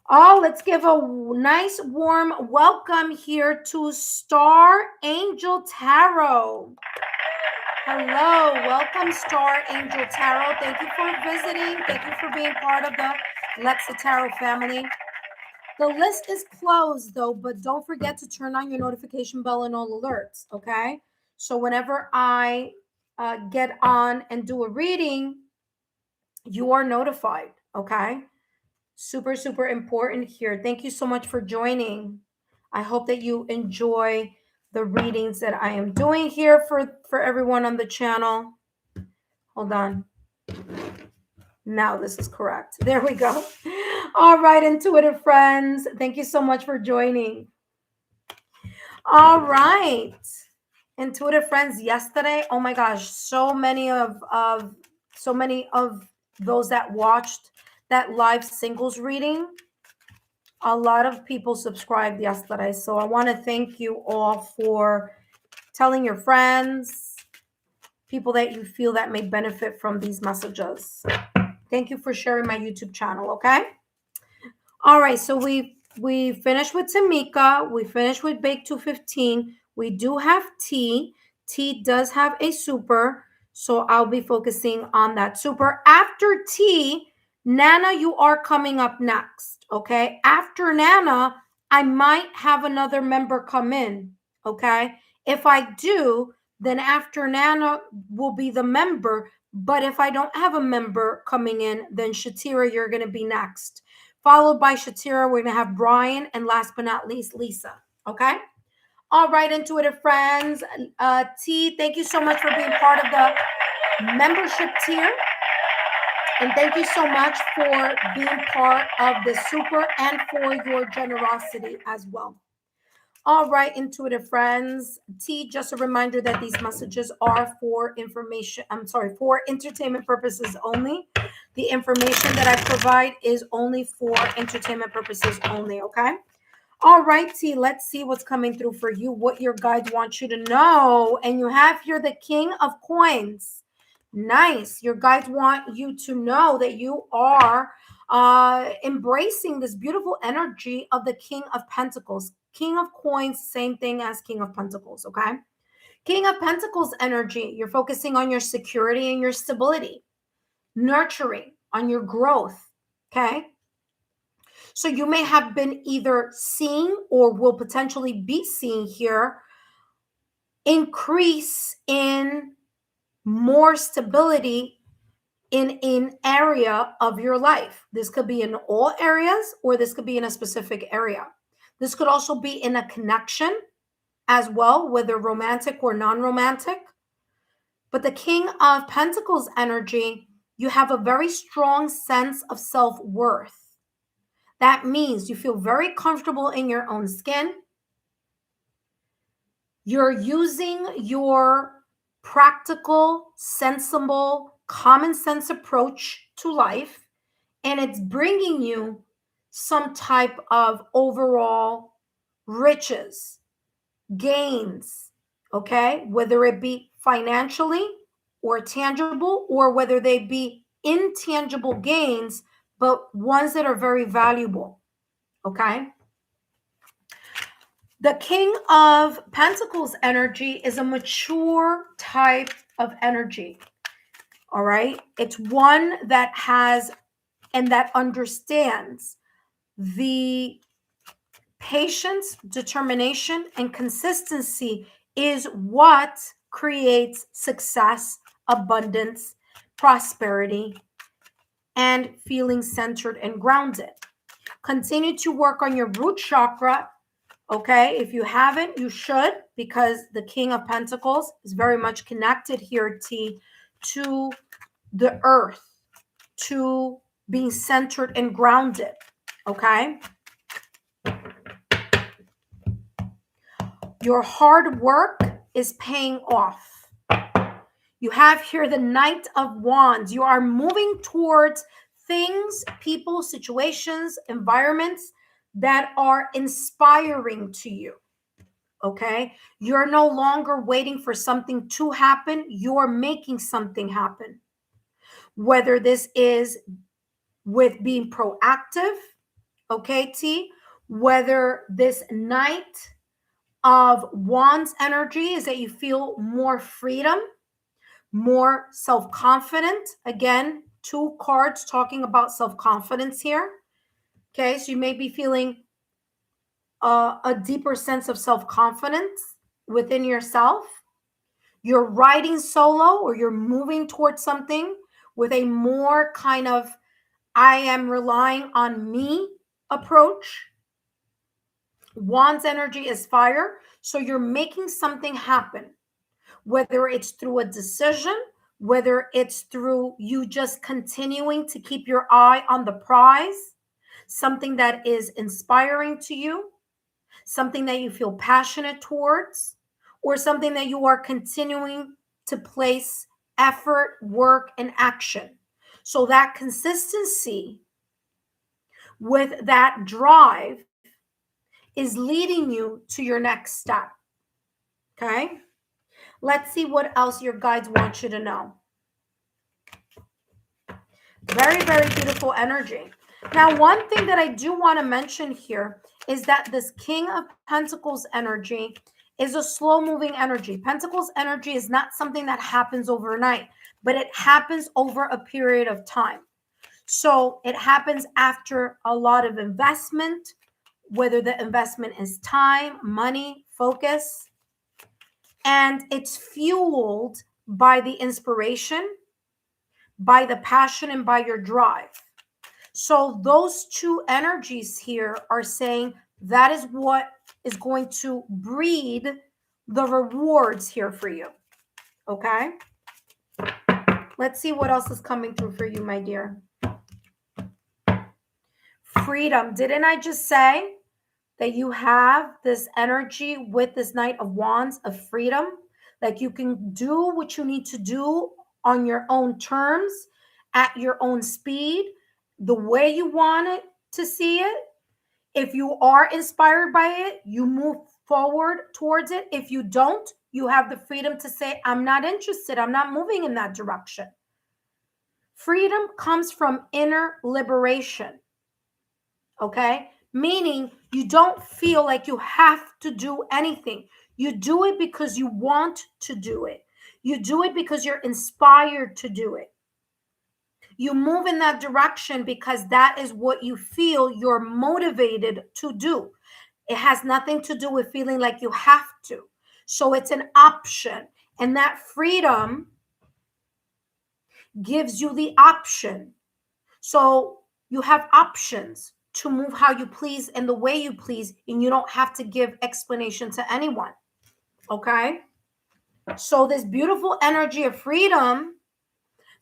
Oh, let's give a nice warm welcome here to Star Angel Tarot. Hello, welcome, Star Angel Tarot. Thank you for visiting. Thank you for being part of the Lexa Tarot family. The list is closed, though, but don't forget to turn on your notification bell and all alerts, okay? So whenever I get on and do a reading, you are notified, okay? Super, super important here. Thank you so much for joining. I hope that you enjoy the readings that I am doing here for everyone on the channel. Hold on. Now this is correct. There we go. All right, intuitive friends. Thank you so much for joining. All right. Intuitive friends, yesterday, oh my gosh, so many of those that watched that live singles reading, a lot of people subscribed yesterday. So I want to thank you all for telling your friends, people that you feel that may benefit from these messages. Thank you for sharing my YouTube channel, okay? All right, so we finished with Tamika. We finished with Bake 215. We do have T. T does have a super, so I'll be focusing on that super. After T, Nana, you are coming up next, okay? After Nana, I might have another member come in, okay? If I do, then after Nana will be the member. But if I don't have a member coming in, then Shatira, you're going to be next. Followed by Shatira, we're going to have Brian, and last but not least, Lisa. Okay? All right, intuitive friends. T, thank you so much for being part of the membership tier. And thank you so much for being part of the super and for your generosity as well. All right, intuitive friends. T, just a reminder that these messages are for for entertainment purposes only. The information that I provide is only for entertainment purposes only, okay? All right, T, let's see what's coming through for you, what your guides want you to know. And you have here the King of Coins. Nice. Your guides want you to know that you are embracing this beautiful energy of the King of Pentacles. King of Coins, same thing as King of Pentacles, okay? King of Pentacles energy, you're focusing on your security and your stability, nurturing, on your growth, okay? So you may have been either seeing or will potentially be seeing here increase in more stability in an area of your life. This could be in all areas, or this could be in a specific area. This could also be in a connection as well, whether romantic or non-romantic. But the King of Pentacles energy, you have a very strong sense of self-worth. That means you feel very comfortable in your own skin. You're using your practical, sensible, common sense approach to life, and it's bringing you some type of overall riches gains, okay? Whether it be financially or tangible, or whether they be intangible gains, but ones that are very valuable, okay? The King of Pentacles energy is a mature type of energy, all right? It's one that has and that understands the patience, determination, and consistency is what creates success, abundance, prosperity, and feeling centered and grounded. Continue to work on your root chakra. Okay, if you haven't, you should, because the King of Pentacles is very much connected here, T, to the earth, to being centered and grounded. Okay. Your hard work is paying off. You have here the Knight of Wands. You are moving towards things, people, situations, environments that are inspiring to you. Okay? You're no longer waiting for something to happen. You're making something happen. Whether this is with being proactive, okay, T, whether this Knight of Wands energy is that you feel more freedom, more self-confident. Again, 2 cards talking about self-confidence here. Okay, so you may be feeling a deeper sense of self-confidence within yourself. You're riding solo, or you're moving towards something with a more kind of I am relying on me approach. Wands energy is fire, so you're making something happen, whether it's through a decision, whether it's through you just continuing to keep your eye on the prize, something that is inspiring to you, something that you feel passionate towards, or something that you are continuing to place effort, work, and action. So that consistency with that drive is leading you to your next step. Okay? Let's see what else your guides want you to know. Very, very beautiful energy. Now, one thing that I do want to mention here is that this King of Pentacles energy is a slow-moving energy. Pentacles energy is not something that happens overnight, but it happens over a period of time. So it happens after a lot of investment, whether the investment is time, money, focus, and it's fueled by the inspiration, by the passion, and by your drive. So those 2 energies here are saying that is what is going to breed the rewards here for you. Okay? Let's see what else is coming through for you, my dear. Freedom. Didn't I just say that you have this energy with this Knight of Wands of freedom? Like you can do what you need to do on your own terms, at your own speed, the way you want it to see it. If you are inspired by it, you move forward towards it. If you don't, you have the freedom to say, I'm not interested. I'm not moving in that direction. Freedom comes from inner liberation. Okay? Meaning you don't feel like you have to do anything. You do it because you want to do it. You do it because you're inspired to do it. You move in that direction because that is what you feel you're motivated to do. It has nothing to do with feeling like you have to. So it's an option. And that freedom gives you the option. So you have options to move how you please and the way you please, and you don't have to give explanation to anyone. Okay? So this beautiful energy of freedom,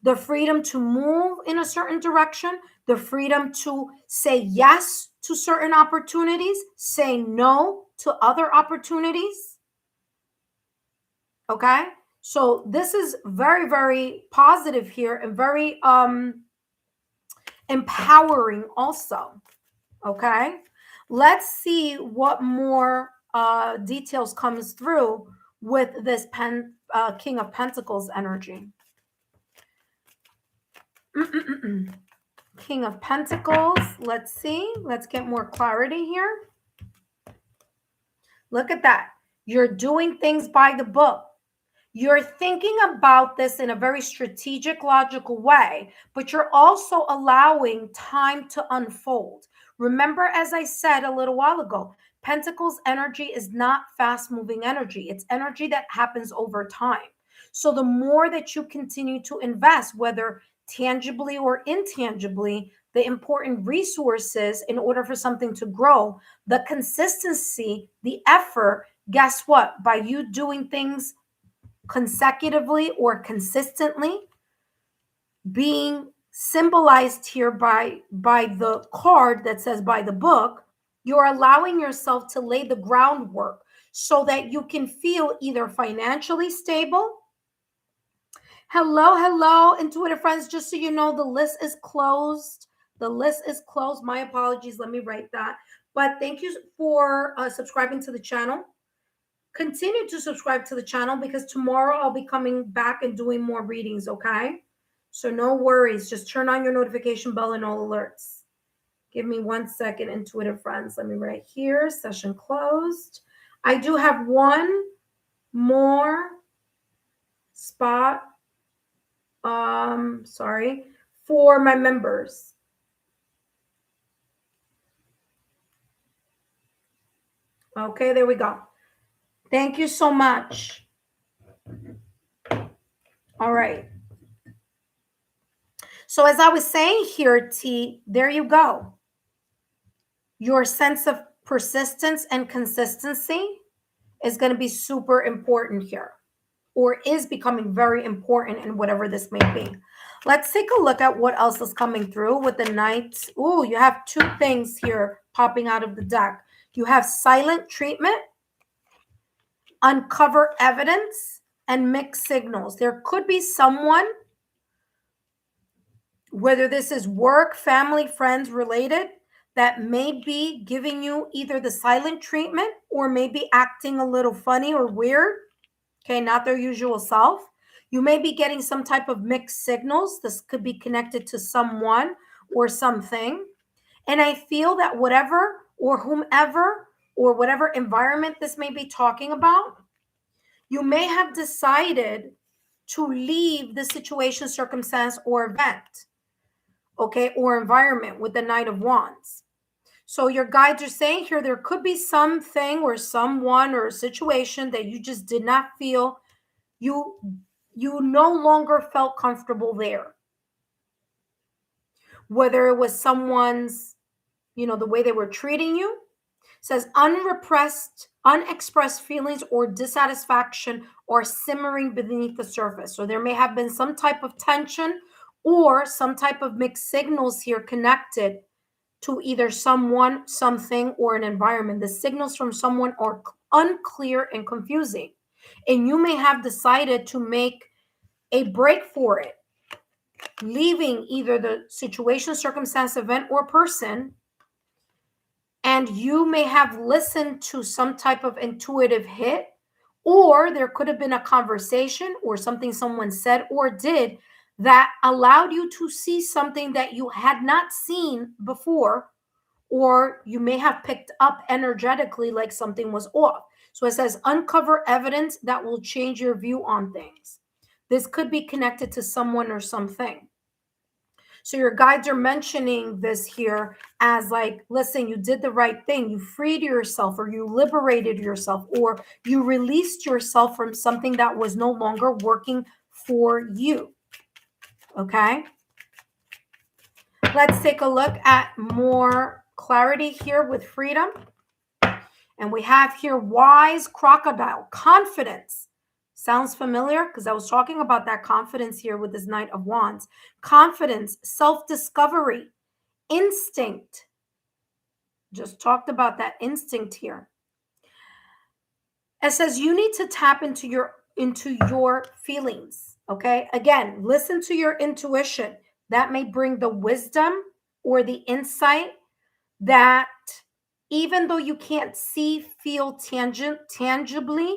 the freedom to move in a certain direction, the freedom to say yes to certain opportunities, say no to other opportunities. Okay? So this is very, very positive here and very empowering also. Okay? Let's see what more details comes through with this King of Pentacles energy. King of Pentacles. Let's see. Let's get more clarity here. Look at that. You're doing things by the book. You're thinking about this in a very strategic, logical way, but you're also allowing time to unfold. Remember, as I said a little while ago, Pentacles energy is not fast-moving energy. It's energy that happens over time. So the more that you continue to invest, whether tangibly or intangibly, the important resources in order for something to grow, the consistency, the effort, guess what? By you doing things consecutively or consistently, being symbolized here by the card that says by the book, you're allowing yourself to lay the groundwork so that you can feel either financially stable. Hello, intuitive friends. Just so you know, the list is closed. The list is closed. My apologies. Let me write that. But thank you for subscribing to the channel. Continue to subscribe to the channel because tomorrow I'll be coming back and doing more readings, okay? So no worries. Just turn on your notification bell and all alerts. Give me 1 second, intuitive friends. Let me write here. Session closed. I do have one more spot, for my members. Okay, there we go. Thank you so much. All right. So as I was saying here, T, there you go. Your sense of persistence and consistency is going to be super important here, or is becoming very important in whatever this may be. Let's take a look at what else is coming through with the Knight. Ooh, you have two things here popping out of the deck. You have silent treatment, uncover evidence, and mixed signals. There could be someone, whether this is work, family, friends related, that may be giving you either the silent treatment or maybe acting a little funny or weird. Okay, not their usual self. You may be getting some type of mixed signals. This could be connected to someone or something. And I feel that whatever or whomever or whatever environment this may be talking about, you may have decided to leave the situation, circumstance, or event, okay, or environment with the Knight of Wands. So your guides are saying here, there could be something or someone or a situation that you just did not feel, you no longer felt comfortable there. Whether it was someone's, the way they were treating you. It says unrepressed, unexpressed feelings or dissatisfaction are simmering beneath the surface. So there may have been some type of tension or some type of mixed signals here connected to either someone, something, or an environment. The signals from someone are unclear and confusing. And you may have decided to make a break for it, leaving either the situation, circumstance, event, or person. And you may have listened to some type of intuitive hit, or there could have been a conversation or something someone said or did that allowed you to see something that you had not seen before, or you may have picked up energetically like something was off. So it says uncover evidence that will change your view on things. This could be connected to someone or something. So your guides are mentioning this here as like, listen, you did the right thing. You freed yourself, or you liberated yourself, or you released yourself from something that was no longer working for you. Okay. Let's take a look at more clarity here with freedom. And we have here wise crocodile, confidence. Sounds familiar because I was talking about that confidence here with this Knight of Wands. Confidence, self-discovery, instinct. Just talked about that instinct here. It says you need to tap into your feelings, okay? Again, listen to your intuition. That may bring the wisdom or the insight that even though you can't see, feel tangibly,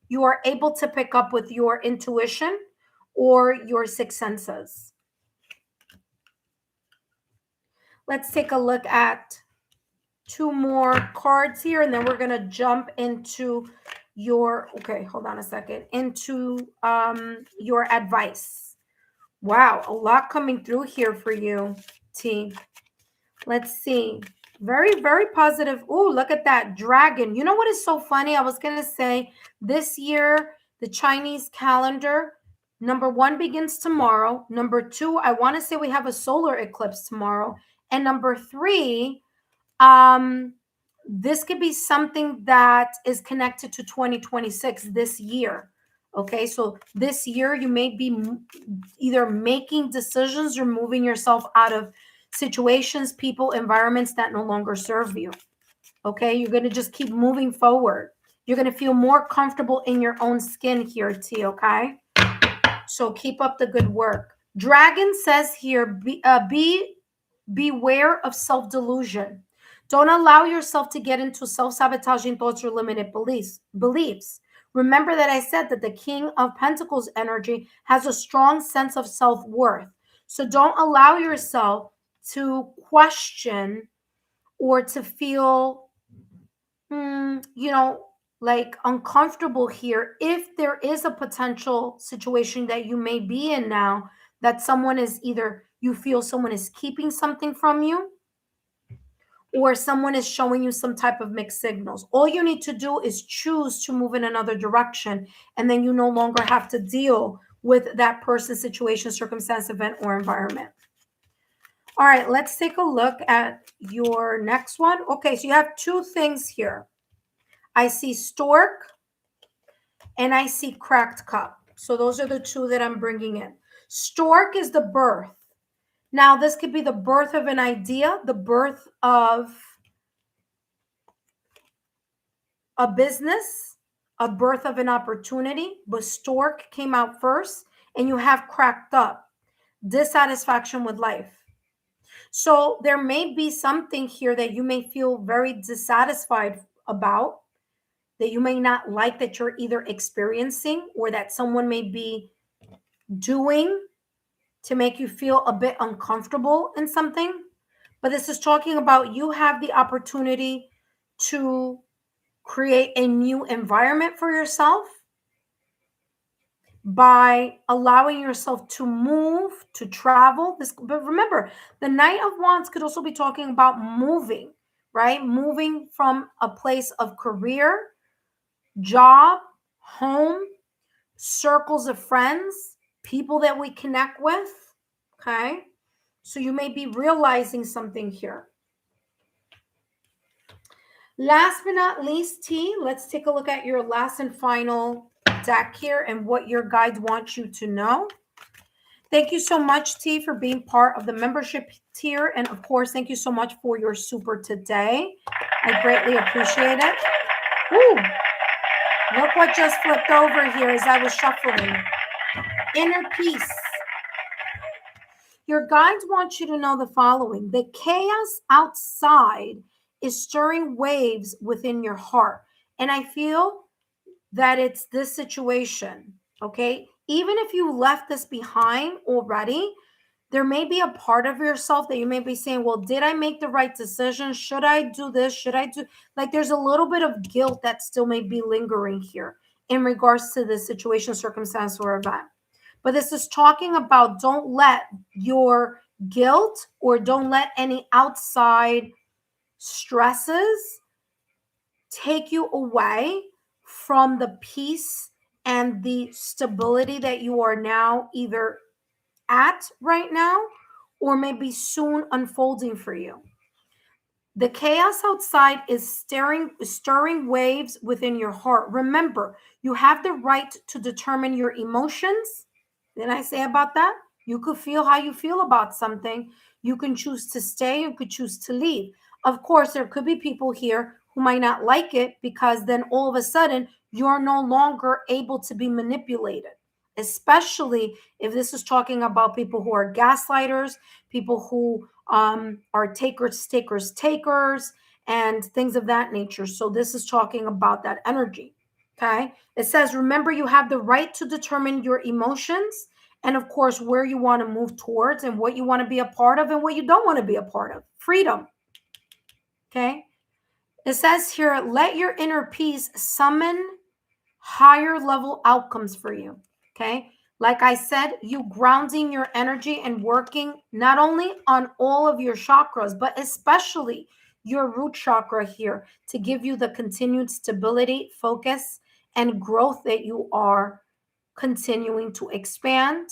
you are able to pick up with your intuition or your sixth senses. Let's take a look at two more cards here, and then we're going to jump into your, okay, hold on a second, into your advice. Wow, a lot coming through here for you, T. Let's see. Very, very positive. Oh, look at that dragon. You know what is so funny? I was going to say this year, the Chinese calendar, number 1 begins tomorrow. Number 2, I want to say we have a solar eclipse tomorrow. And number 3, this could be something that is connected to 2026 this year. Okay, so this year you may be either making decisions or moving yourself out of situations, people, environments that no longer serve you. Okay, you're going to just keep moving forward. You're going to feel more comfortable in your own skin here, T. Okay, so keep up the good work. Dragon says here, beware of self-delusion. Don't allow yourself to get into self-sabotaging thoughts or limited beliefs. Remember that I said that the King of Pentacles energy has a strong sense of self-worth. So don't allow yourself to question or to feel, like uncomfortable here if there is a potential situation that you may be in now that someone is either you feel someone is keeping something from you or someone is showing you some type of mixed signals. All you need to do is choose to move in another direction, and then you no longer have to deal with that person, situation, circumstance, event, or environment. All right, let's take a look at your next one. Okay, so you have two things here. I see stork and I see cracked cup. So those are the two that I'm bringing in. Stork is the birth. Now, this could be the birth of an idea, the birth of a business, a birth of an opportunity, but stork came out first, and you have cracked up, dissatisfaction with life. So there may be something here that you may feel very dissatisfied about, that you may not like, that you're either experiencing or that someone may be doing to make you feel a bit uncomfortable in something. But this is talking about you have the opportunity to create a new environment for yourself by allowing yourself to move, to travel. But remember, the Knight of Wands could also be talking about moving, right? Moving from a place of career, job, home, circles of friends, people that we connect with. Okay, so you may be realizing something here. Last but not least, T, let's take a look at your last and final deck here and what your guides want you to know. Thank you so much, T, for being part of the membership tier. And of course, thank you so much for your super today. I greatly appreciate it. Ooh, look what just flipped over here as I was shuffling. Inner peace. Your guides want you to know the following. The chaos outside is stirring waves within your heart. And I feel that it's this situation, okay? Even if you left this behind already, there may be a part of yourself that you may be saying, well, did I make the right decision? Should I do this? Should I do, like, there's a little bit of guilt that still may be lingering here in regards to the situation, circumstance, or event. But this is talking about don't let your guilt or don't let any outside stresses take you away from the peace and the stability that you are now either at right now or maybe soon unfolding for you. The chaos outside is stirring waves within your heart. Remember, you have the right to determine your emotions. Did I say about that? You could feel how you feel about something. You can choose to stay. You could choose to leave. Of course, there could be people here who might not like it because then all of a sudden you're no longer able to be manipulated, especially if this is talking about people who are gaslighters, people who are takers, and things of that nature. So this is talking about that energy. Okay. It says, remember, you have the right to determine your emotions and, of course, where you want to move towards and what you want to be a part of and what you don't want to be a part of. Freedom. Okay. It says here, let your inner peace summon higher level outcomes for you. Okay. Like I said, you grounding your energy and working not only on all of your chakras, but especially your root chakra here to give you the continued stability, focus, and growth that you are continuing to expand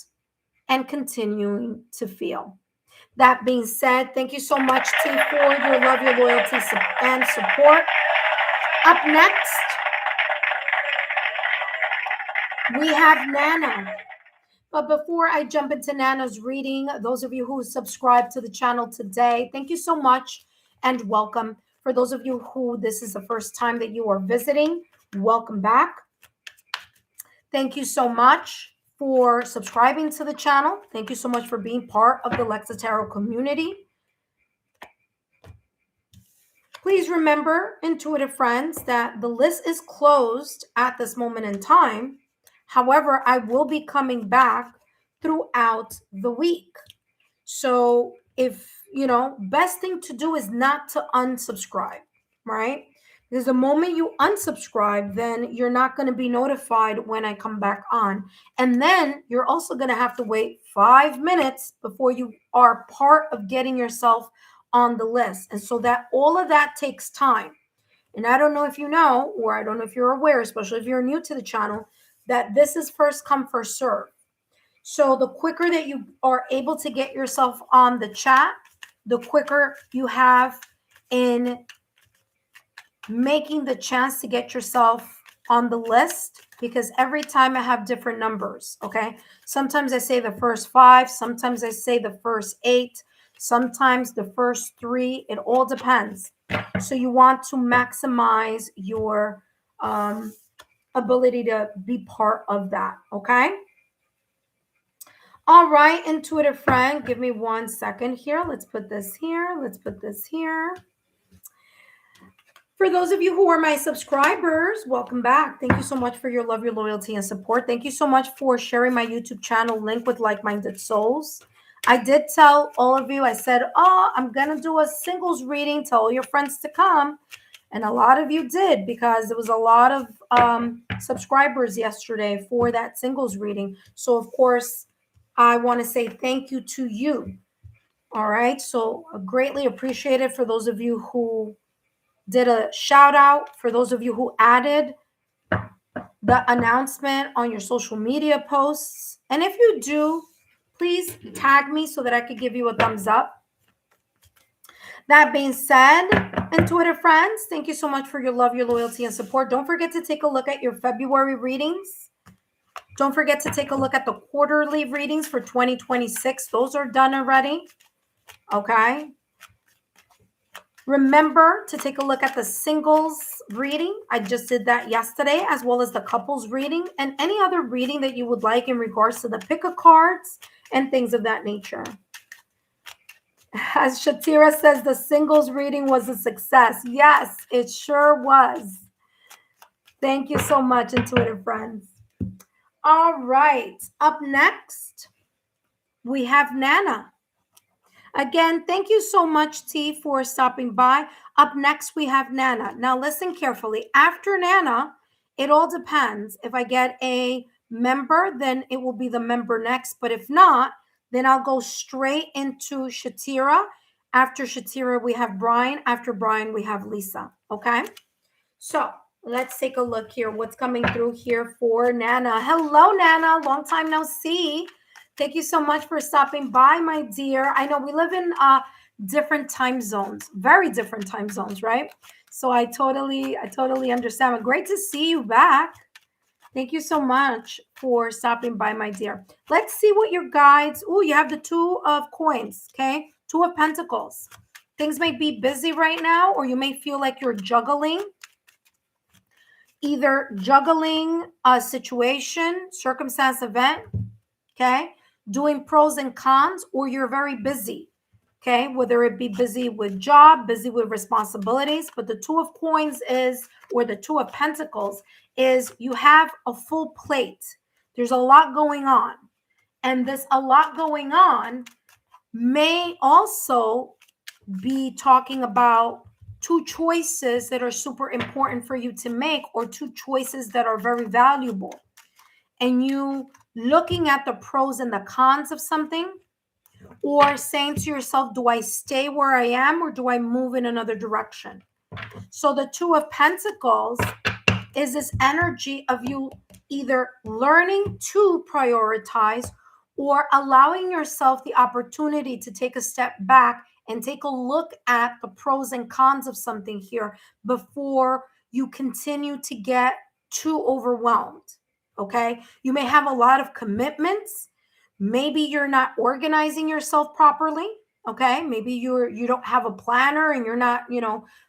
and continuing to feel. That being said, thank you so much, T, for your love, your loyalty, and support. Up next, we have Nana. But before I jump into Nana's reading, those of you who subscribe to the channel today, thank you so much and welcome. For those of you who this is the first time that you are visiting, welcome back. Thank you so much for subscribing to the channel. Thank you so much for being part of the Lexa Tarot community. Please remember, intuitive friends, that the list is closed at this moment in time. However, I will be coming back throughout the week. So if, best thing to do is not to unsubscribe, right? Because the moment you unsubscribe, then you're not going to be notified when I come back on. And then you're also going to have to wait 5 minutes before you are part of getting yourself on the list. And so that all of that takes time. And I don't know if you know, or I don't know if you're aware, especially if you're new to the channel, that this is first come, first serve. So the quicker that you are able to get yourself on the chat, the quicker you have in making the chance to get yourself on the list, because every time I have different numbers, okay? Sometimes I say the first 5, sometimes I say the first 8, sometimes the first 3. It all depends. So you want to maximize your ability to be part of that, okay? All right, intuitive friend, give me 1 second here. Let's put this here. Let's put this here. For those of you who are my subscribers, welcome back. Thank you so much for your love, your loyalty, and support. Thank you so much for sharing my YouTube channel link with like-minded souls. I did tell all of you, I said, I'm going to do a singles reading. Tell all your friends to come. And a lot of you did, because there was a lot of subscribers yesterday for that singles reading. So, of course, I want to say thank you to you. All right. So greatly appreciated for those of you who did a shout out, for those of you who added the announcement on your social media posts. And if you do, please tag me so that I could give you a thumbs up. That being said, intuitive friends, thank you so much for your love, your loyalty, and support. Don't forget to take a look at your February readings. Don't forget to take a look at the quarterly readings for 2026. Those are done already. Okay. Remember to take a look at the singles reading. I just did that yesterday, as well as the couples reading and any other reading that you would like in regards to the pick of cards and things of that nature. As Shatira says, the singles reading was a success. Yes, it sure was. Thank you so much, intuitive friends. All right. Up next, we have Nana. Again, thank you so much, T, for stopping by. Up next, we have Nana. Now, listen carefully. After Nana, it all depends. If I get a member, then it will be the member next. But if not, then I'll go straight into Shatira. After Shatira, we have Brian. After Brian, we have Lisa. Okay? So let's take a look here. What's coming through here for Nana? Hello, Nana. Long time no see. Thank you so much for stopping by, my dear. I know we live in different time zones, very different time zones, right? So I totally understand. But great to see you back. Thank you so much for stopping by, my dear. Let's see what your guides. Oh, you have the 2 of coins, okay? 2 of pentacles. Things may be busy right now, or you may feel like you're juggling. Either juggling a situation, circumstance, event, okay? Doing pros and cons, or you're very busy. Okay, whether it be busy with job, busy with responsibilities, but the Two of Coins is, or the Two of Pentacles is, you have a full plate. There's a lot going on. And this a lot going on may also be talking about two choices that are super important for you to make, or two choices that are very valuable. And you looking at the pros and the cons of something, or saying to yourself, do I stay where I am or do I move in another direction? So the Two of Pentacles is this energy of you either learning to prioritize or allowing yourself the opportunity to take a step back and take a look at the pros and cons of something here before you continue to get too overwhelmed. Okay, you may have a lot of commitments. Maybe you're not organizing yourself properly. Okay, maybe you don't have a planner and you're not,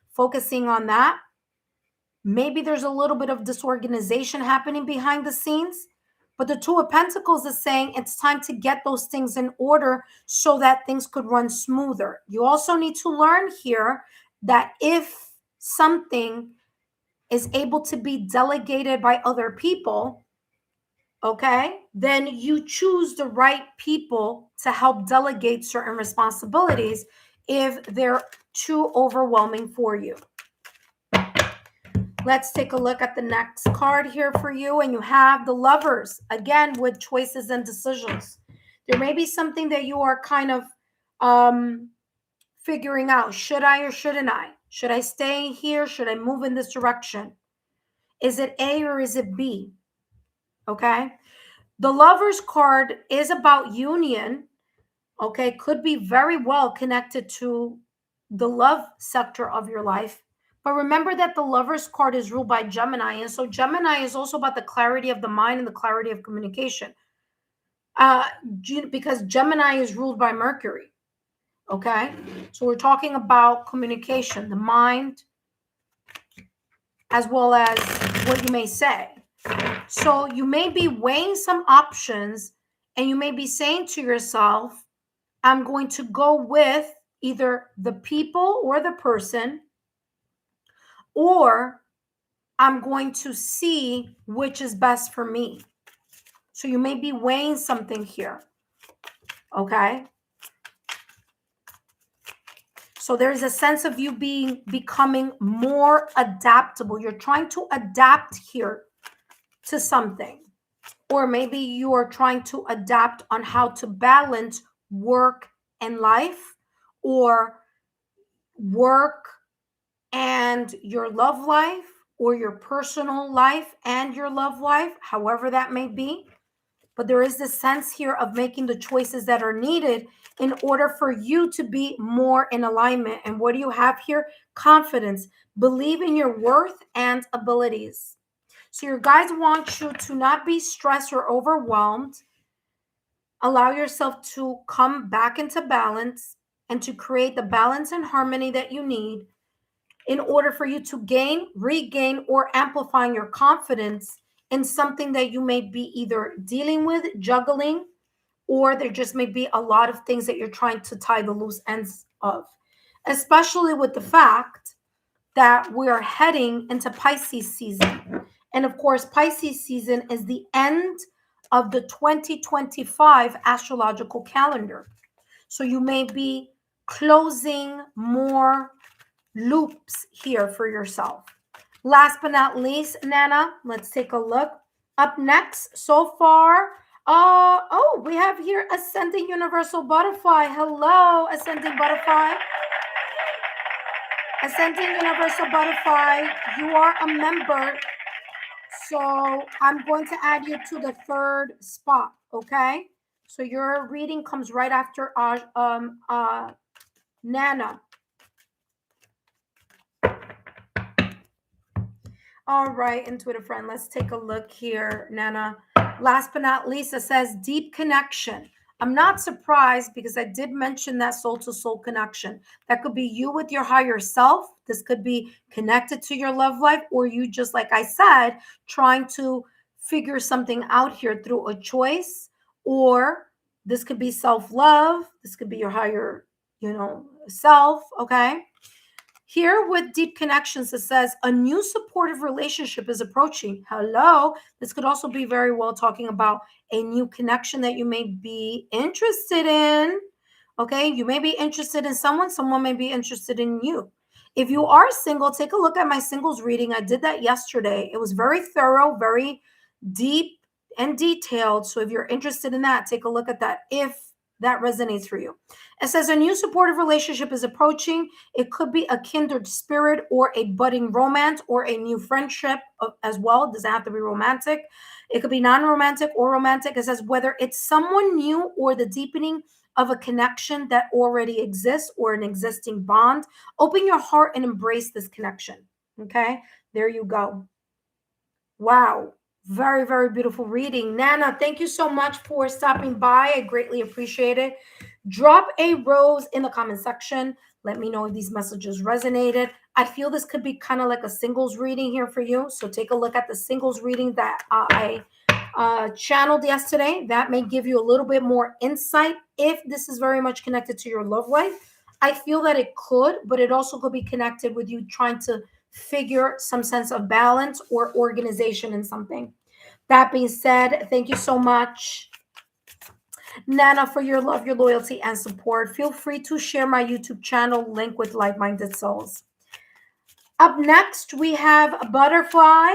focusing on that. Maybe there's a little bit of disorganization happening behind the scenes. But the Two of Pentacles is saying it's time to get those things in order so that things could run smoother. You also need to learn here that if something is able to be delegated by other people, okay, then you choose the right people to help delegate certain responsibilities if they're too overwhelming for you. Let's take a look at the next card here for you. And you have the Lovers, again, with choices and decisions. There may be something that you are kind of figuring out. Should I or shouldn't I? Should I stay here? Should I move in this direction? Is it A or is it B? Okay. The Lovers card is about union. Okay. Could be very well connected to the love sector of your life. But remember that the Lovers card is ruled by Gemini. And so Gemini is also about the clarity of the mind and the clarity of communication. Because Gemini is ruled by Mercury. Okay. So we're talking about communication, the mind, as well as what you may say. So you may be weighing some options and you may be saying to yourself, I'm going to go with either the people or the person, or I'm going to see which is best for me. So you may be weighing something here. Okay. So there's a sense of you becoming more adaptable. You're trying to adapt here to something. Or maybe you are trying to adapt on how to balance work and life, or work and your love life, or your personal life and your love life, however that may be. But there is this sense here of making the choices that are needed in order for you to be more in alignment. And what do you have here? Confidence. Believe in your worth and abilities. So your guides want you to not be stressed or overwhelmed. Allow yourself to come back into balance and to create the balance and harmony that you need in order for you to gain, regain, or amplifying your confidence in something that you may be either dealing with, juggling, or there just may be a lot of things that you're trying to tie the loose ends of, especially with the fact that we are heading into Pisces season. And of course, Pisces season is the end of the 2025 astrological calendar. So you may be closing more loops here for yourself. Last but not least, Nana, let's take a look. Up next, so far, we have here Ascending Universal Butterfly. Hello, Ascending Butterfly. Ascending Universal Butterfly, you are a member. So I'm going to add you to the third spot, okay? So your reading comes right after Nana. All right, intuitive friend, let's take a look here, Nana. Last but not least, it says deep connection. I'm not surprised because I did mention that soul-to-soul connection. That could be you with your higher self. This could be connected to your love life, or you just, like I said, trying to figure something out here through a choice, or this could be self-love. This could be your higher self, okay? Here with deep connections, it says a new supportive relationship is approaching. Hello. This could also be very well talking about a new connection that you may be interested in. Okay. You may be interested in someone may be interested in you. If you are single, take a look at my singles reading. I did that yesterday. It was very thorough, very deep and detailed. So if you're interested in that, take a look at that if that resonates for you. It says a new supportive relationship is approaching. It could be a kindred spirit or a budding romance or a new friendship as well. It doesn't have to be romantic. It could be non-romantic or romantic. It says whether it's someone new or the deepening of a connection that already exists or an existing bond. Open your heart and embrace this connection. Okay, there you go. Wow. Very, very beautiful reading. Nana, thank you so much for stopping by. I greatly appreciate it. Drop a rose in the comment section. Let me know if these messages resonated. I feel this could be kind of like a singles reading here for you. So take a look at the singles reading that I channeled yesterday. That may give you a little bit more insight if this is very much connected to your love life. I feel that it could, but it also could be connected with you trying to figure some sense of balance or organization in something. That being said, thank you so much, Nana, for your love, your loyalty, and support. Feel free to share my YouTube channel link with like-minded souls. Up next, we have Butterfly,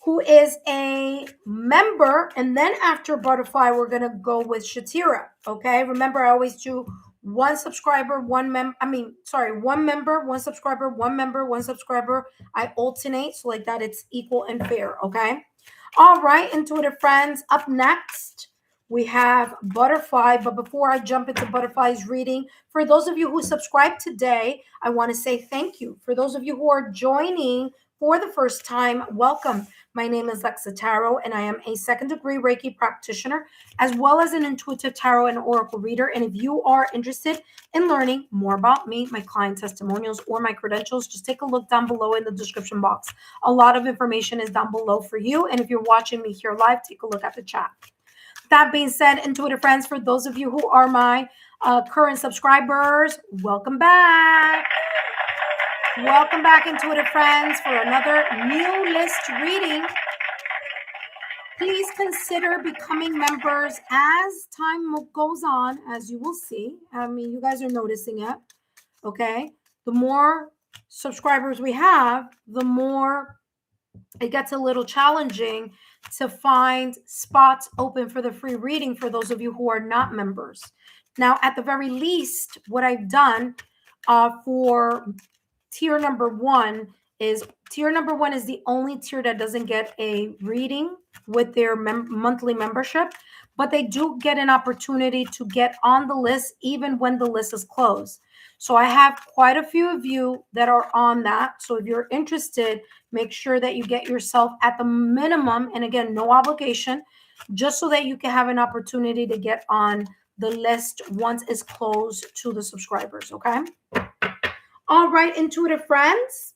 who is a member. And then after Butterfly, we're going to go with Shatira. Okay. Remember, I always do one subscriber, one member, one subscriber, one member, one subscriber. I alternate. So like that, it's equal and fair. Okay. All right. Intuitive friends. Up next, we have Butterfly. But before I jump into Butterfly's reading, for those of you who subscribed today, I want to say thank you. For those of you who are joining for the first time, welcome. My name is Lexa Tarot, and I am a second-degree Reiki practitioner, as well as an intuitive tarot and oracle reader. And if you are interested in learning more about me, my client testimonials, or my credentials, just take a look down below in the description box. A lot of information is down below for you. And if you're watching me here live, take a look at the chat. That being said, intuitive friends, for those of you who are my current subscribers, welcome back. Welcome back, intuitive friends, for another new list reading. Please consider becoming members as time goes on, as you will see. I mean, you guys are noticing it, okay? The more subscribers we have, the more it gets a little challenging to find spots open for the free reading for those of you who are not members. Now, at the very least, what I've done for tier number one is the only tier that doesn't get a reading with their monthly membership, but they do get an opportunity to get on the list even when the list is closed. So I have quite a few of you that are on that. So if you're interested, make sure that you get yourself at the minimum, and again, no obligation, just so that you can have an opportunity to get on the list once it's closed to the subscribers, okay? All right, intuitive friends.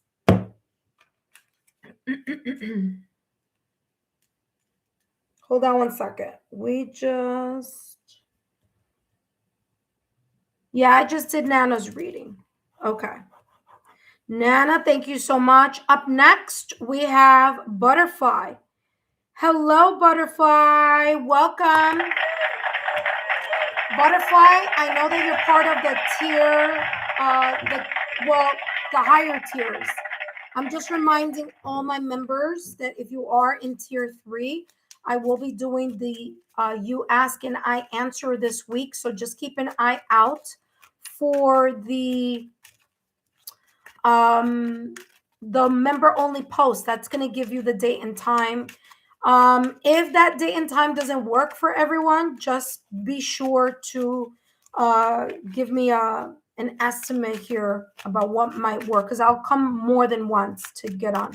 Hold on one second. I just did Nana's reading. Okay. Nana, thank you so much. Up next, we have Butterfly. Hello, Butterfly. Welcome. Butterfly, I know that you're part of the tier, the higher tiers. I'm just reminding all my members that if you are in tier 3, I will be doing the you ask and I answer this week. So just keep an eye out for the member only post. That's going to give you the date and time. If that date and time doesn't work for everyone, just be sure to give me an estimate here about what might work, because I'll come more than once to get on.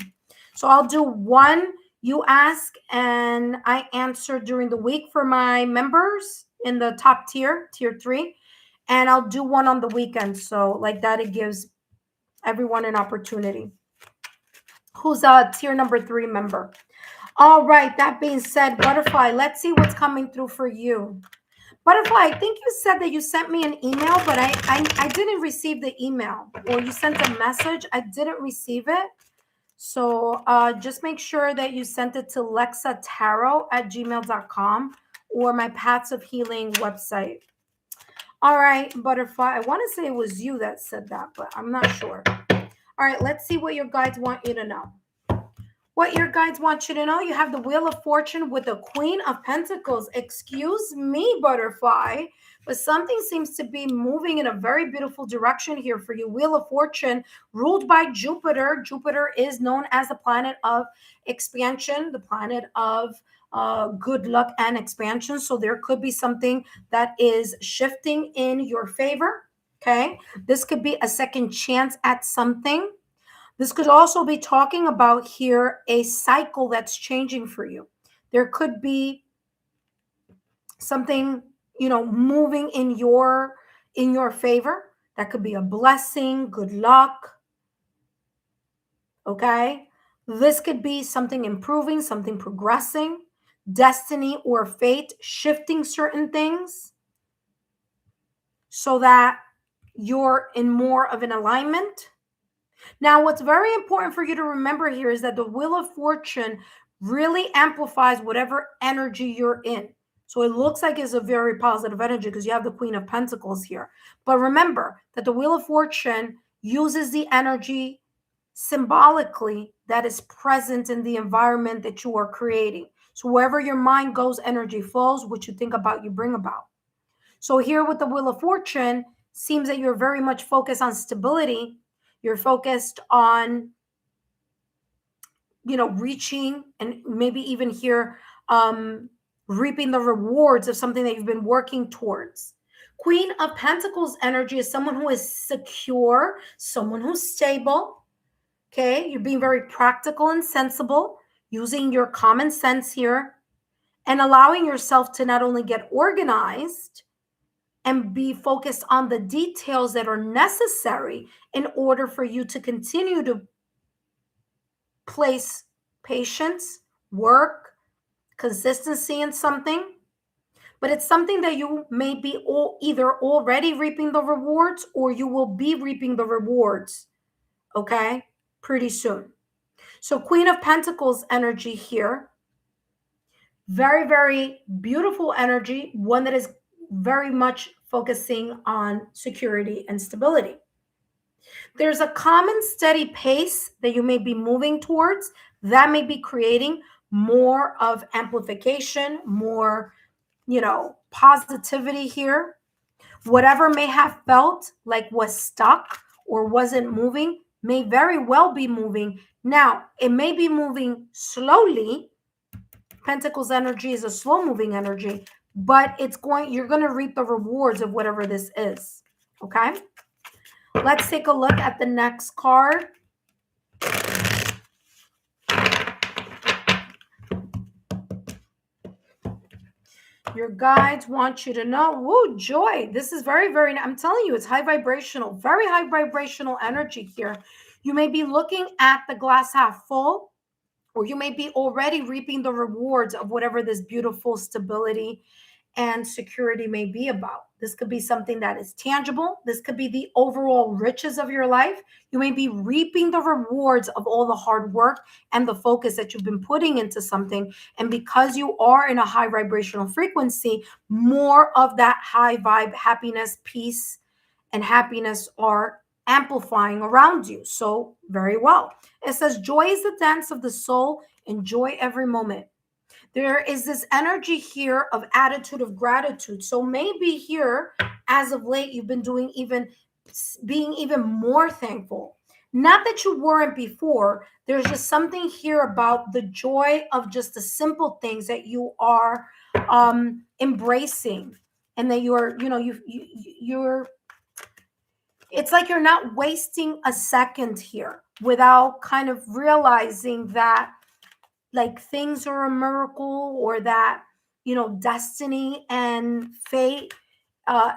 So I'll do one you ask and I answer during the week for my members in the top tier 3, and I'll do one on the weekend. So like that, it gives everyone an opportunity who's a tier number 3 member. All right, that being said, Butterfly, let's see what's coming through for you. Butterfly, I think you said that you sent me an email, but I didn't receive the email. Or you sent a message. I didn't receive it. So just make sure that you sent it to lexatarot@gmail.com or my Paths of Healing website. All right, Butterfly. I want to say it was you that said that, but I'm not sure. All right, let's see what your guides want you to know. What your guides want you to know, you have the Wheel of Fortune with the Queen of Pentacles. Excuse me, Butterfly, but something seems to be moving in a very beautiful direction here for you. Wheel of Fortune ruled by Jupiter. Jupiter is known as the planet of expansion, the planet of good luck and expansion. So there could be something that is shifting in your favor. Okay. This could be a second chance at something. This could also be talking about here a cycle that's changing for you. There could be something, moving in your favor. That could be a blessing, good luck. Okay? This could be something improving, something progressing, destiny or fate shifting certain things so that you're in more of an alignment. Now, what's very important for you to remember here is that the Wheel of Fortune really amplifies whatever energy you're in. So it looks like it's a very positive energy because you have the Queen of Pentacles here. But remember that the Wheel of Fortune uses the energy symbolically that is present in the environment that you are creating. So wherever your mind goes, energy flows. What you think about, you bring about. So here with the Wheel of Fortune, seems that you're very much focused on stability. You're focused on, reaching and maybe even here reaping the rewards of something that you've been working towards. Queen of Pentacles energy is someone who is secure, someone who's stable. Okay, you're being very practical and sensible, using your common sense here and allowing yourself to not only get organized and be focused on the details that are necessary in order for you to continue to place patience, work, consistency in something. But it's something that you may be either already reaping the rewards or you will be reaping the rewards, okay, pretty soon. So Queen of Pentacles energy here, very, very beautiful energy, one that is very much focusing on security and stability. There's a common steady pace that you may be moving towards that may be creating more of amplification, more, positivity here. Whatever may have felt like was stuck or wasn't moving may very well be moving. Now, it may be moving slowly. Pentacles energy is a slow moving energy, but you're going to reap the rewards of whatever this is. Okay. Let's take a look at the next card. Your guides want you to know, woo, joy. This is very, very, I'm telling you, it's high vibrational, very high vibrational energy here. You may be looking at the glass half full, or you may be already reaping the rewards of whatever this beautiful stability and security may be about. This could be something that is tangible. This could be the overall riches of your life. You may be reaping the rewards of all the hard work and the focus that you've been putting into something. And because you are in a high vibrational frequency, more of that high vibe, happiness, peace, and happiness are amplifying around you. So very well. It says, joy is the dance of the soul. Enjoy every moment. There is this energy here of attitude of gratitude. So maybe here, as of late, you've been being even more thankful. Not that you weren't before. There's just something here about the joy of just the simple things that you are embracing, and that you're, you're. It's like you're not wasting a second here without kind of realizing that like things are a miracle, or that, destiny and fate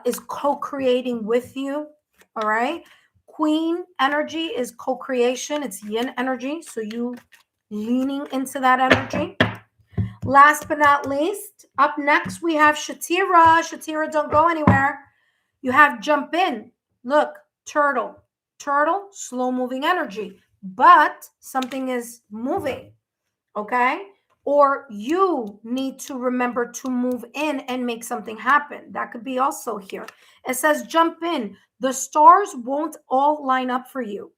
is co-creating with you. All right. Queen energy is co-creation. It's yin energy. So you leaning into that energy. Last but not least, up next we have Shatira. Shatira, don't go anywhere. You have jump in. Look, turtle. Turtle, slow moving energy, but something is moving, okay? Or you need to remember to move in and make something happen. That could be also here. It says jump in. The stars won't all line up for you.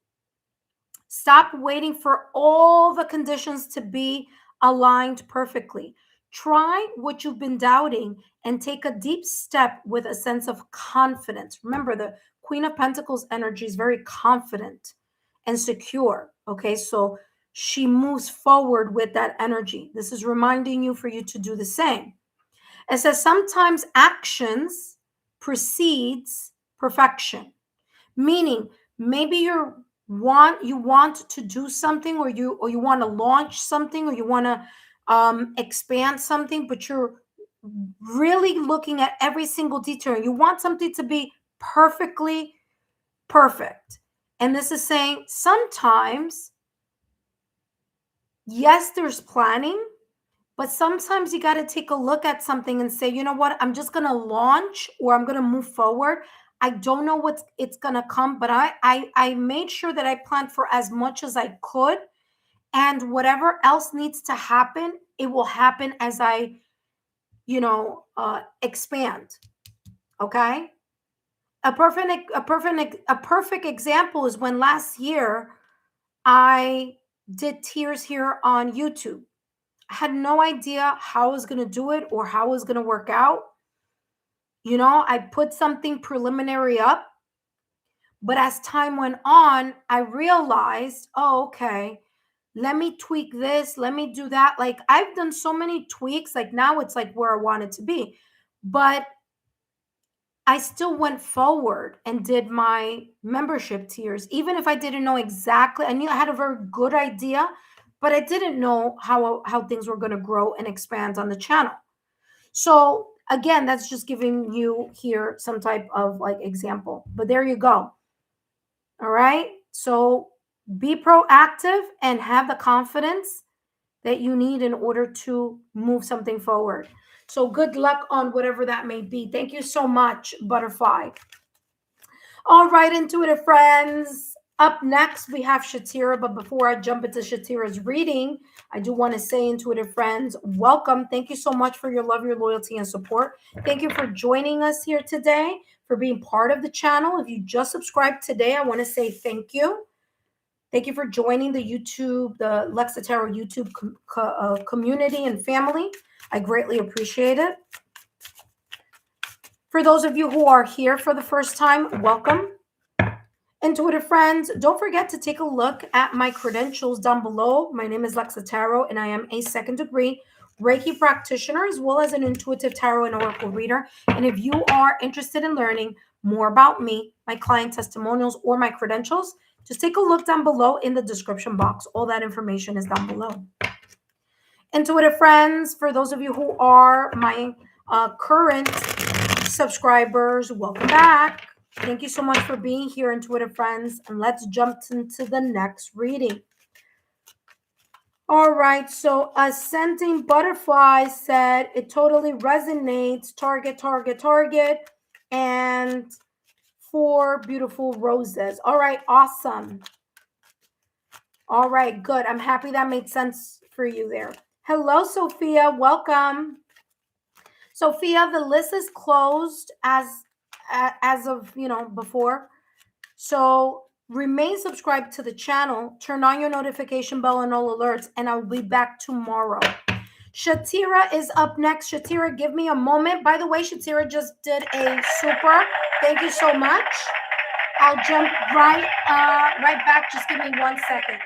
Stop waiting for all the conditions to be aligned perfectly. Try what you've been doubting and take a deep step with a sense of confidence. Remember, the Queen of Pentacles energy is very confident and secure. Okay, so she moves forward with that energy. This is reminding you for you to do the same. It says sometimes actions precedes perfection, meaning maybe you want to do something, or you want to launch something, or you want to expand something, but you're really looking at every single detail. You want something to be perfectly perfect. And this is saying sometimes, yes, there's planning, but sometimes you got to take a look at something and say, you know what, I'm just going to launch, or I'm going to move forward. I don't know what's it's going to come, but I made sure that I planned for as much as I could, and whatever else needs to happen, it will happen as I, expand. Okay? A perfect example is when last year I did tiers here on YouTube. I had no idea how I was going to do it or how it was going to work out. I put something preliminary up, but as time went on, I realized, oh, okay, let me tweak this, let me do that. Like, I've done so many tweaks, like now it's like where I want it to be. But I still went forward and did my membership tiers, even if I didn't know exactly. I knew I had a very good idea, but I didn't know how things were going to grow and expand on the channel. So again, that's just giving you here some type of like example. But there you go. All right. So be proactive and have the confidence that you need in order to move something forward. So good luck on whatever that may be. Thank you so much, Butterfly. All right, intuitive friends. Up next, we have Shatira. But before I jump into Shatira's reading, I do want to say, intuitive friends, welcome. Thank you so much for your love, your loyalty, and support. Thank you for joining us here today, for being part of the channel. If you just subscribed today, I want to say thank you. Thank you for joining the Lexa Tarot YouTube community and family. I greatly appreciate it. For those of you who are here for the first time, welcome. Intuitive friends, don't forget to take a look at my credentials down below. My name is Lexa Tarot, and I am a second degree Reiki practitioner, as well as an intuitive tarot and oracle reader. And if you are interested in learning more about me, my client testimonials, or my credentials, just take a look down below in the description box. All that information is down below. Intuitive friends, for those of you who are my current subscribers, welcome back. Thank you so much for being here, intuitive friends. And let's jump into the next reading. All right, so Ascending Butterfly said it totally resonates. Target, target, target. And 4 beautiful roses. All right, awesome. All right, good. I'm happy that made sense for you there. Hello, Sophia. Welcome. Sophia, the list is closed as of, before. So remain subscribed to the channel, turn on your notification bell and all alerts, and I'll be back tomorrow. Shatira is up next. Shatira, give me a moment. By the way, Shatira just did a super. Thank you so much. I'll jump right back. Just give me 1 second.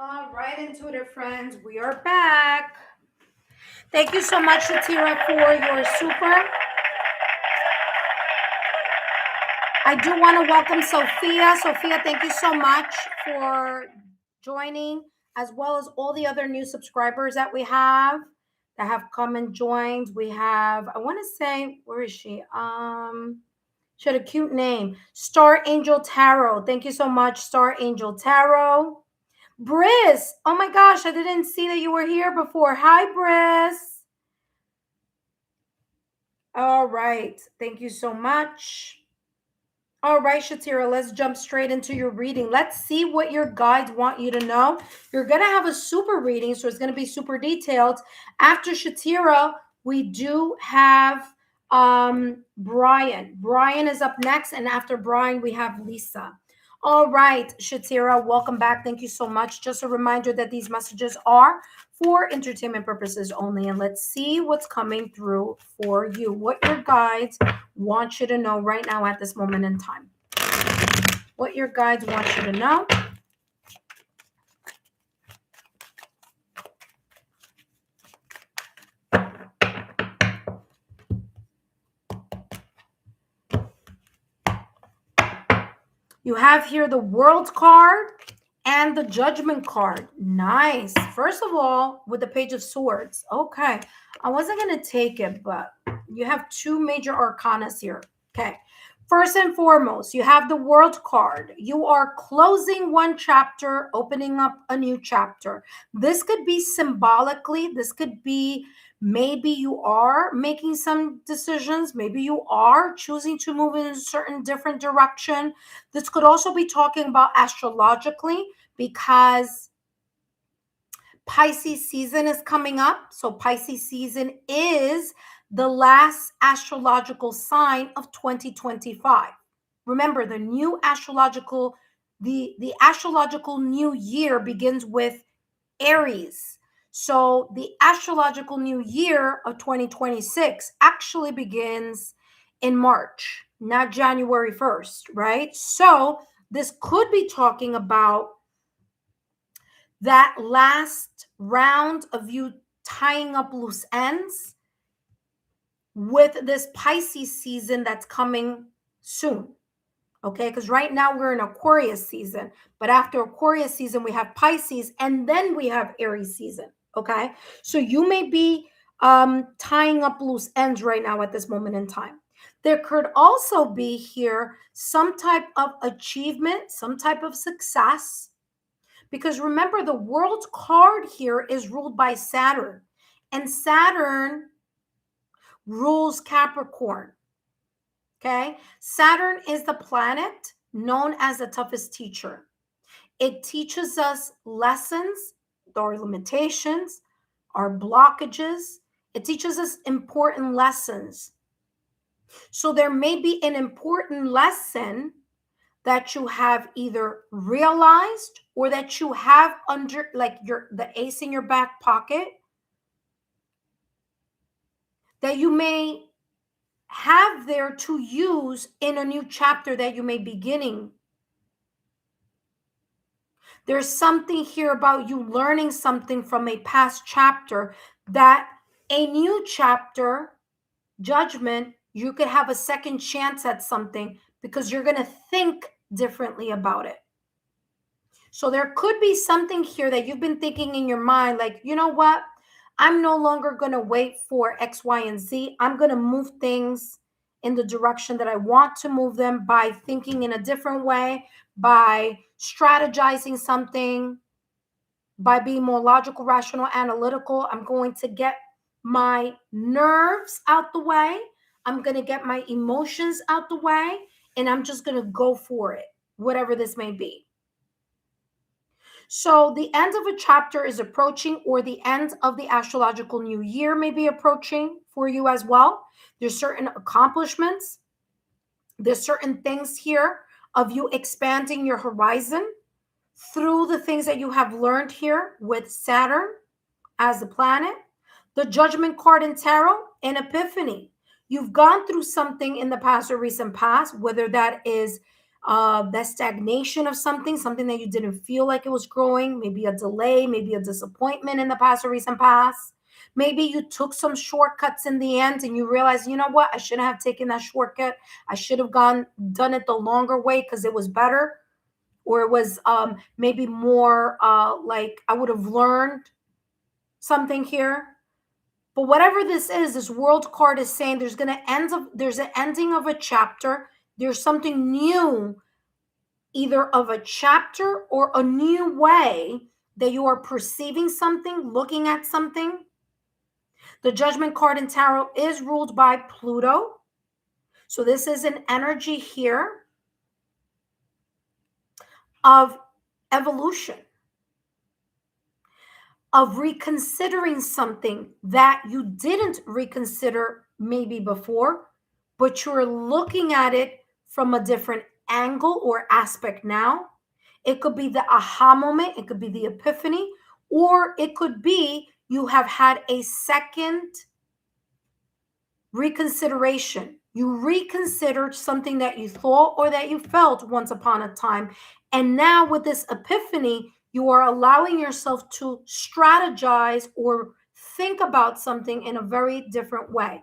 All right, intuitive friends, we are back. Thank you so much, Shatira, for your super. I do want to welcome Sophia. Sophia, thank you so much for joining, as well as all the other new subscribers that we have that have come and joined. We have, I want to say, where is she? She had a cute name. Star Angel Tarot. Thank you so much, Star Angel Tarot. Briss, oh my gosh, I didn't see that you were here before. Hi, Briss. All right, thank you so much. All right, Shatira, let's jump straight into your reading. Let's see what your guides want you to know. You're going to have a super reading, so it's going to be super detailed. After Shatira, we do have Brian. Brian is up next, and after Brian, we have Lisa. All right, Shatira, welcome back. Thank you so much. Just a reminder that these messages are for entertainment purposes only, and let's see what's coming through for you. What your guides want you to know right now at this moment in time. What your guides want you to know. You have here the World card and the Judgment card. Nice. First of all, with the Page of Swords. Okay. I wasn't going to take it, but you have two major arcanas here. Okay. First and foremost, you have the World card. You are closing one chapter, opening up a new chapter. This could be symbolically, this could be maybe you are making some decisions. Maybe you are choosing to move in a certain different direction. This could also be talking about astrologically because Pisces season is coming up. So Pisces season is the last astrological sign of 2025. Remember, the new astrological, the astrological new year begins with Aries. So the astrological new year of 2026 actually begins in March, not January 1st, right? So this could be talking about that last round of you tying up loose ends with this Pisces season that's coming soon. Okay, because right now we're in Aquarius season, but after Aquarius season, we have Pisces, and then we have Aries season. Okay, so you may be tying up loose ends right now at this moment in time. There could also be here some type of achievement, some type of success, because remember, the World card here is ruled by Saturn, and Saturn rules Capricorn. Okay, Saturn is the planet known as the toughest teacher. It teaches us lessons, our limitations, our blockages. It teaches us important lessons. So there may be an important lesson that you have either realized or that you have under, like, the ace in your back pocket, that you may have there to use in a new chapter that you may be beginning. There's something here about you learning something from a past chapter, that a new chapter, Judgment, you could have a second chance at something because you're going to think differently about it. So there could be something here that you've been thinking in your mind, like, you know what? I'm no longer going to wait for X, Y, and Z. I'm going to move things in the direction that I want to move them by thinking in a different way, by strategizing something, by being more logical, rational, analytical. I'm going to get my nerves out the way. I'm going to get my emotions out the way, and I'm just going to go for it, whatever this may be. So the end of a chapter is approaching, or the end of the astrological new year may be approaching for you as well. There's certain accomplishments. There's certain things here of you expanding your horizon through the things that you have learned here with Saturn as the planet. The Judgment card in Tarot, an epiphany. You've gone through something in the past or recent past, whether that is that stagnation of something that you didn't feel like it was growing, maybe a delay, maybe a disappointment in the past or recent past. Maybe you took some shortcuts in the end and you realized, you know what, I shouldn't have taken that shortcut. I should have done it the longer way because it was better, or it was maybe more like I would have learned something here. But whatever this is, this world card is saying there's an ending of a chapter. There's something new, either of a chapter or a new way that you are perceiving something, looking at something. The Judgment card in Tarot is ruled by Pluto. So this is an energy here of evolution, of reconsidering something that you didn't reconsider maybe before, but you're looking at it from a different angle or aspect now. It could be the aha moment, it could be the epiphany, or it could be you have had a second reconsideration. You reconsidered something that you thought or that you felt once upon a time. And now with this epiphany, you are allowing yourself to strategize or think about something in a very different way.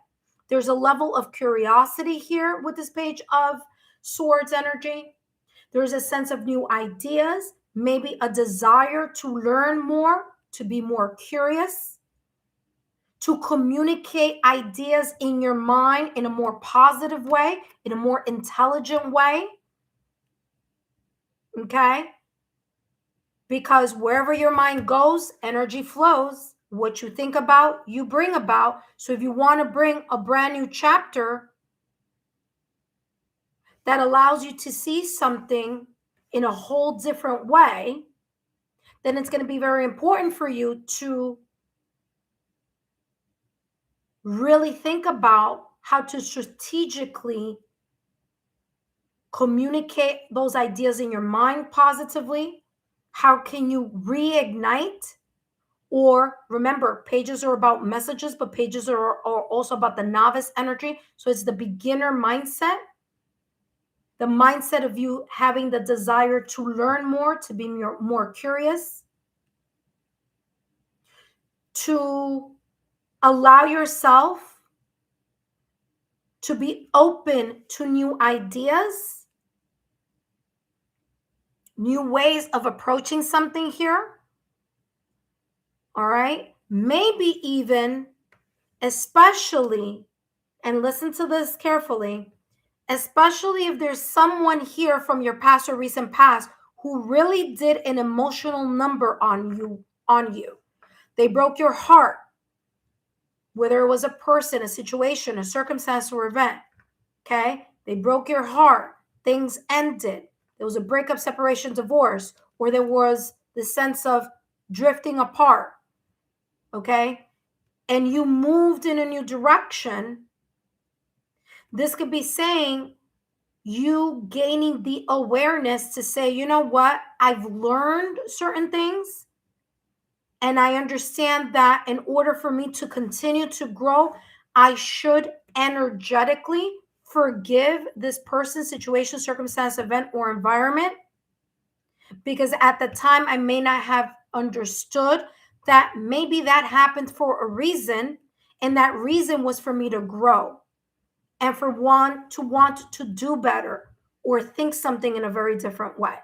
There's a level of curiosity here with this Page of Swords energy. There's a sense of new ideas, maybe a desire to learn more, to be more curious, to communicate ideas in your mind in a more positive way, in a more intelligent way. Okay? Because wherever your mind goes, energy flows. What you think about, you bring about. So if you want to bring a brand new chapter that allows you to see something in a whole different way, then it's going to be very important for you to really think about how to strategically communicate those ideas in your mind positively. How can you reignite? Or remember, pages are about messages, but pages are also about the novice energy. So it's the beginner mindset, the mindset of you having the desire to learn more, to be more curious, to allow yourself to be open to new ideas, new ways of approaching something here. All right. Maybe even, especially, and listen to this carefully, especially if there's someone here from your past or recent past who really did an emotional number on you. They broke your heart, whether it was a person, a situation, a circumstance, or event. Okay. They broke your heart. Things ended. There was a breakup, separation, divorce, or there was the sense of drifting apart. Okay. And you moved in a new direction. This could be saying you gaining the awareness to say, you know what, I've learned certain things. And I understand that in order for me to continue to grow, I should energetically forgive this person, situation, circumstance, event, or environment. Because at the time, I may not have understood that maybe that happened for a reason. And that reason was for me to grow and for one to want to do better or think something in a very different way.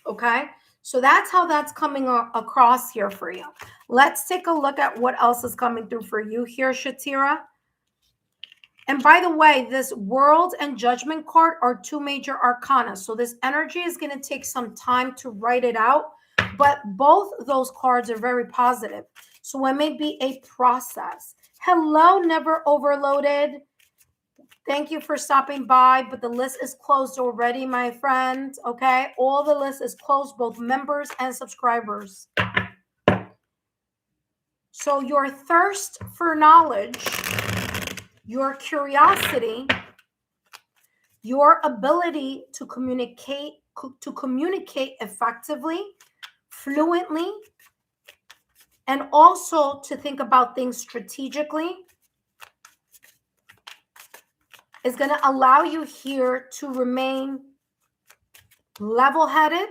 Okay? So that's how that's coming across here for you. Let's take a look at what else is coming through for you here, Shatira. And by the way, this World and Judgment card are two major arcana. So this energy is going to take some time to write it out. But both those cards are very positive. So it may be a process. Hello, Never Overloaded. Thank you for stopping by, but the list is closed already, my friend. Okay, all the list is closed, both members and subscribers. So your thirst for knowledge, your curiosity, your ability to communicate effectively, fluently, and also to think about things strategically is going to allow you here to remain level-headed,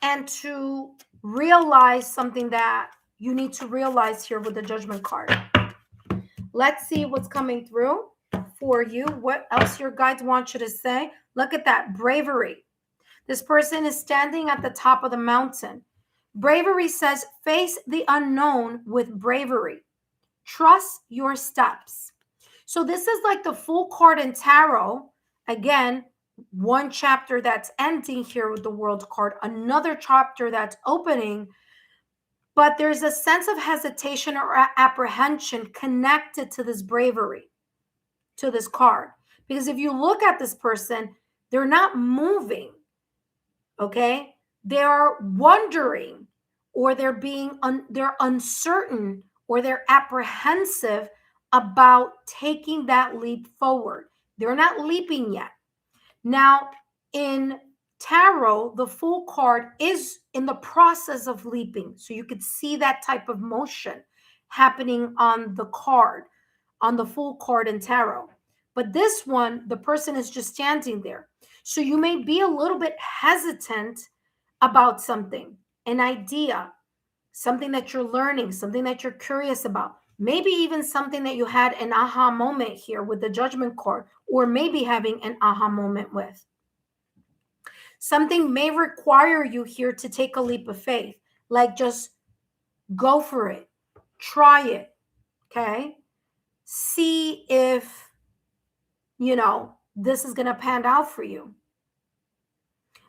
and to realize something that you need to realize here with the Judgment card. Let's see what's coming through for you. What else your guides want you to say? Look at that. Bravery. This person is standing at the top of the mountain. Bravery says, face the unknown with bravery. Trust your steps. So this is like the full card in tarot. Again, one chapter that's ending here with the World card, another chapter that's opening. But there's a sense of hesitation or apprehension connected to this bravery, to this card. Because if you look at this person, they're not moving, okay? They are wondering, or they're uncertain, or they're apprehensive about taking that leap forward. They're not leaping yet. Now, in tarot, the full card is in the process of leaping. So you could see that type of motion happening on the card, on the full card in tarot. But this one, the person is just standing there. So you may be a little bit hesitant about something, an idea, something that you're learning, something that you're curious about. Maybe even something that you had an aha moment here with the Judgment card, or maybe having an aha moment with. Something may require you here to take a leap of faith, like just go for it, try it, okay? See if, this is going to pan out for you.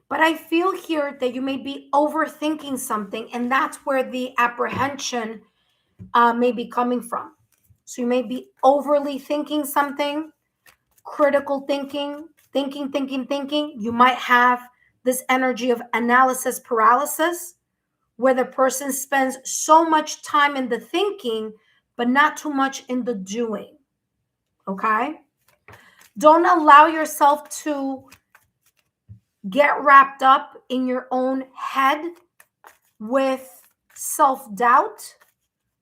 But I feel here that you may be overthinking something, and that's where the apprehension may be coming from. So you may be overly thinking something, critical thinking. You might have this energy of analysis paralysis, where the person spends so much time in the thinking, but not too much in the doing. Okay? Don't allow yourself to get wrapped up in your own head with self-doubt.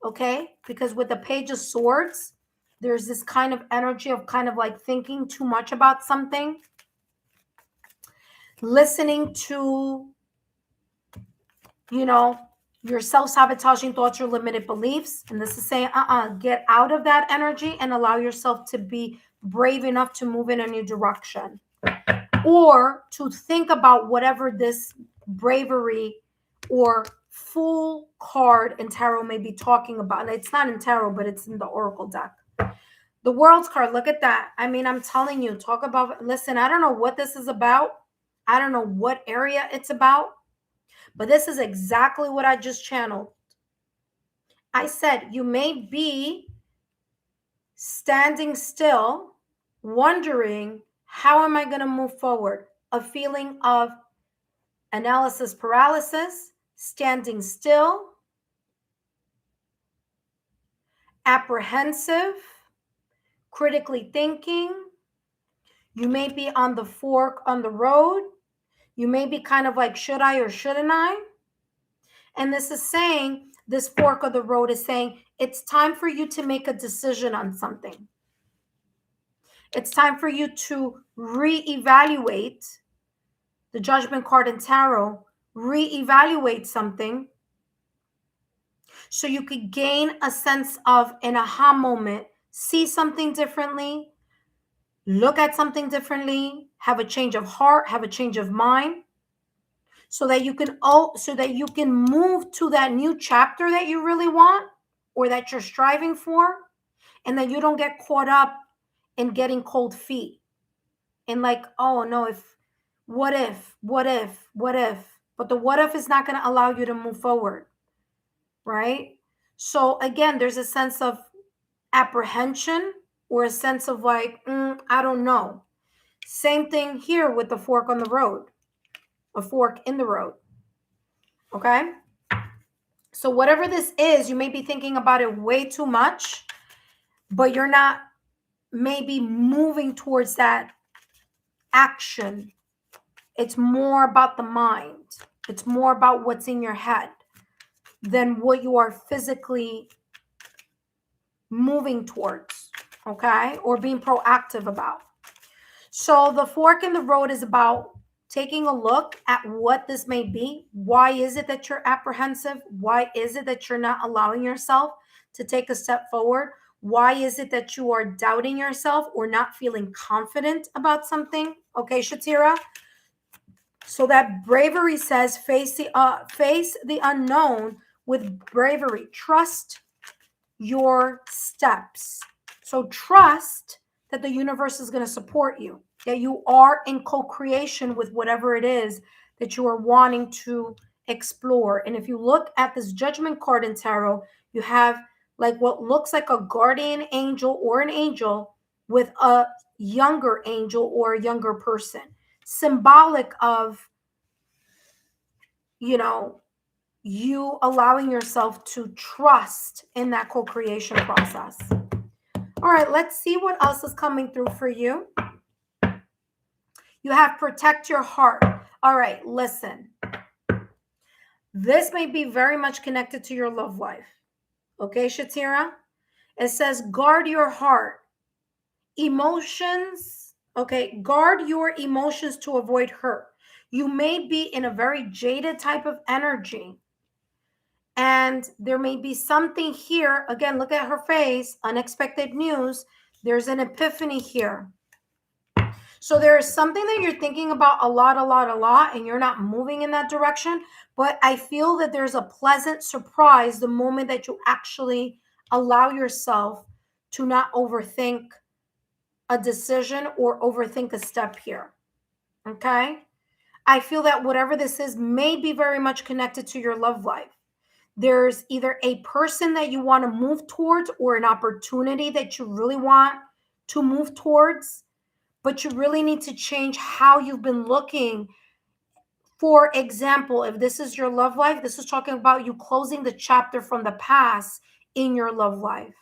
Okay? Because with the Page of Swords, there's this kind of energy of kind of like thinking too much about something. Listening to, your self-sabotaging thoughts, your limited beliefs. And this is saying, get out of that energy and allow yourself to be brave enough to move in a new direction. Or to think about whatever this bravery or full card in tarot may be talking about. And it's not in tarot, but it's in the Oracle deck. The World's card, look at that. I mean, I'm telling you, listen, I don't know what this is about. I don't know what area it's about, but this is exactly what I just channeled. I said, you may be standing still, wondering, how am I going to move forward? A feeling of analysis paralysis, standing still, apprehensive, critically thinking. You may be on the fork on the road. You may be kind of like, should I or shouldn't I? And this is saying, this fork of the road is saying, it's time for you to make a decision on something. It's time for you to reevaluate the Judgment card in tarot, reevaluate something so you could gain a sense of an aha moment, see something differently, look at something differently, have a change of heart, have a change of mind, so that you can move to that new chapter that you really want or that you're striving for, and that you don't get caught up in getting cold feet and like, oh no, what if? But the what if is not going to allow you to move forward, right? So again, there's a sense of apprehension or a sense of like, I don't know. Same thing here with the fork on the road, a fork in the road. Okay? So whatever this is, you may be thinking about it way too much, but you're not maybe moving towards that action. It's more about the mind. It's more about what's in your head than what you are physically moving towards, okay? Or being proactive about. So the fork in the road is about taking a look at what this may be. Why is it that you're apprehensive? Why is it that you're not allowing yourself to take a step forward? Why is it that you are doubting yourself or not feeling confident about something? Okay, Shatira. So that bravery says face the unknown with bravery. Trust your steps. So trust that the universe is going to support you, that you are in co-creation with whatever it is that you are wanting to explore. And if you look at this Judgment card in tarot, you have like what looks like a guardian angel or an angel with a younger angel or a younger person, symbolic of, you know, you allowing yourself to trust in that co-creation process. All right, let's see what else is coming through for you. You have protect your heart. All right, listen. This may be very much connected to your love life. Okay, Shatira? It says guard your heart. Emotions, okay, guard your emotions to avoid hurt. You may be in a very jaded type of energy. And there may be something here. Again, look at her face. Unexpected news. There's an epiphany here. So there is something that you're thinking about a lot, and you're not moving in that direction. But I feel that there's a pleasant surprise the moment that you actually allow yourself to not overthink a decision or overthink a step here. Okay? I feel that whatever this is may be very much connected to your love life. There's either a person that you want to move towards or an opportunity that you really want to move towards, but you really need to change how you've been looking. For example, if this is your love life, this is talking about you closing the chapter from the past in your love life.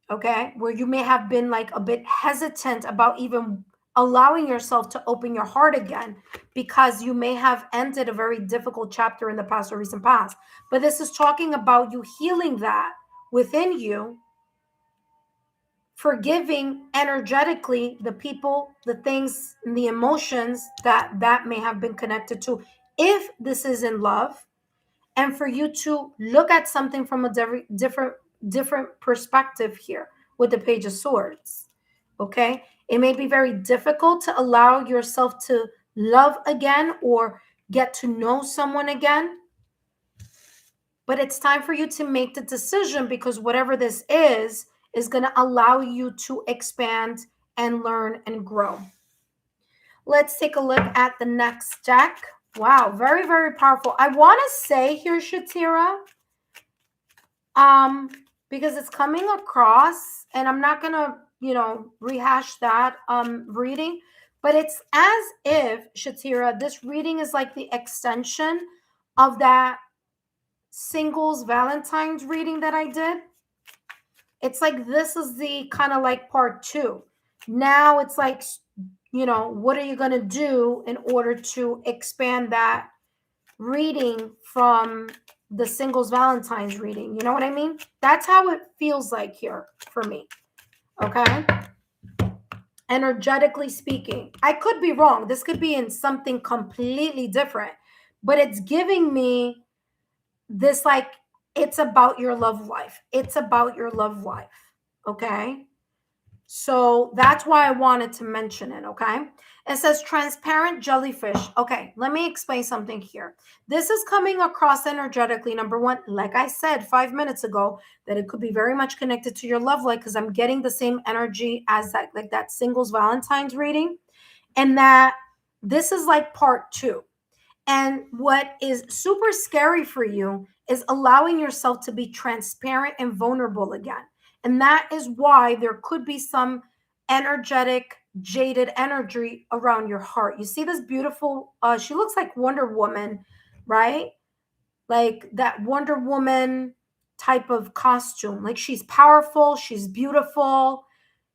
Okay? Where you may have been like a bit hesitant about even allowing yourself to open your heart again because you may have ended a very difficult chapter in the past or recent past. But this is talking about you healing that within you, forgiving energetically the people, the things, and the emotions that may have been connected to, if this is in love, and for you to look at something from a different perspective here with the Page of Swords. Okay, it may be very difficult to allow yourself to love again or get to know someone again, but it's time for you to make the decision, because whatever this is going to allow you to expand and learn and grow. Let's take a look at the next deck. Wow, very, very powerful. I want to say here, Shatira, because it's coming across, and I'm not gonna, rehash that reading, but it's as if, Shatira, this reading is like the extension of that singles Valentine's reading that I did. It's like this is the kind of like part 2. Now it's like, what are you going to do in order to expand that reading from the singles Valentine's reading? You know what I mean? That's how it feels like here for me. Okay? Energetically speaking. I could be wrong. This could be in something completely different, but it's giving me this like, it's about your love life. It's about your love life. Okay? So that's why I wanted to mention it, okay? It says transparent jellyfish. Okay, let me explain something here. This is coming across energetically. Number one, like I said 5 minutes ago, that it could be very much connected to your love life, because I'm getting the same energy as that, like that singles Valentine's reading, and that this is like part 2. And what is super scary for you is allowing yourself to be transparent and vulnerable again. And that is why there could be some energetic, jaded energy around your heart. You see this beautiful, she looks like Wonder Woman, right? Like that Wonder Woman type of costume. Like she's powerful, she's beautiful,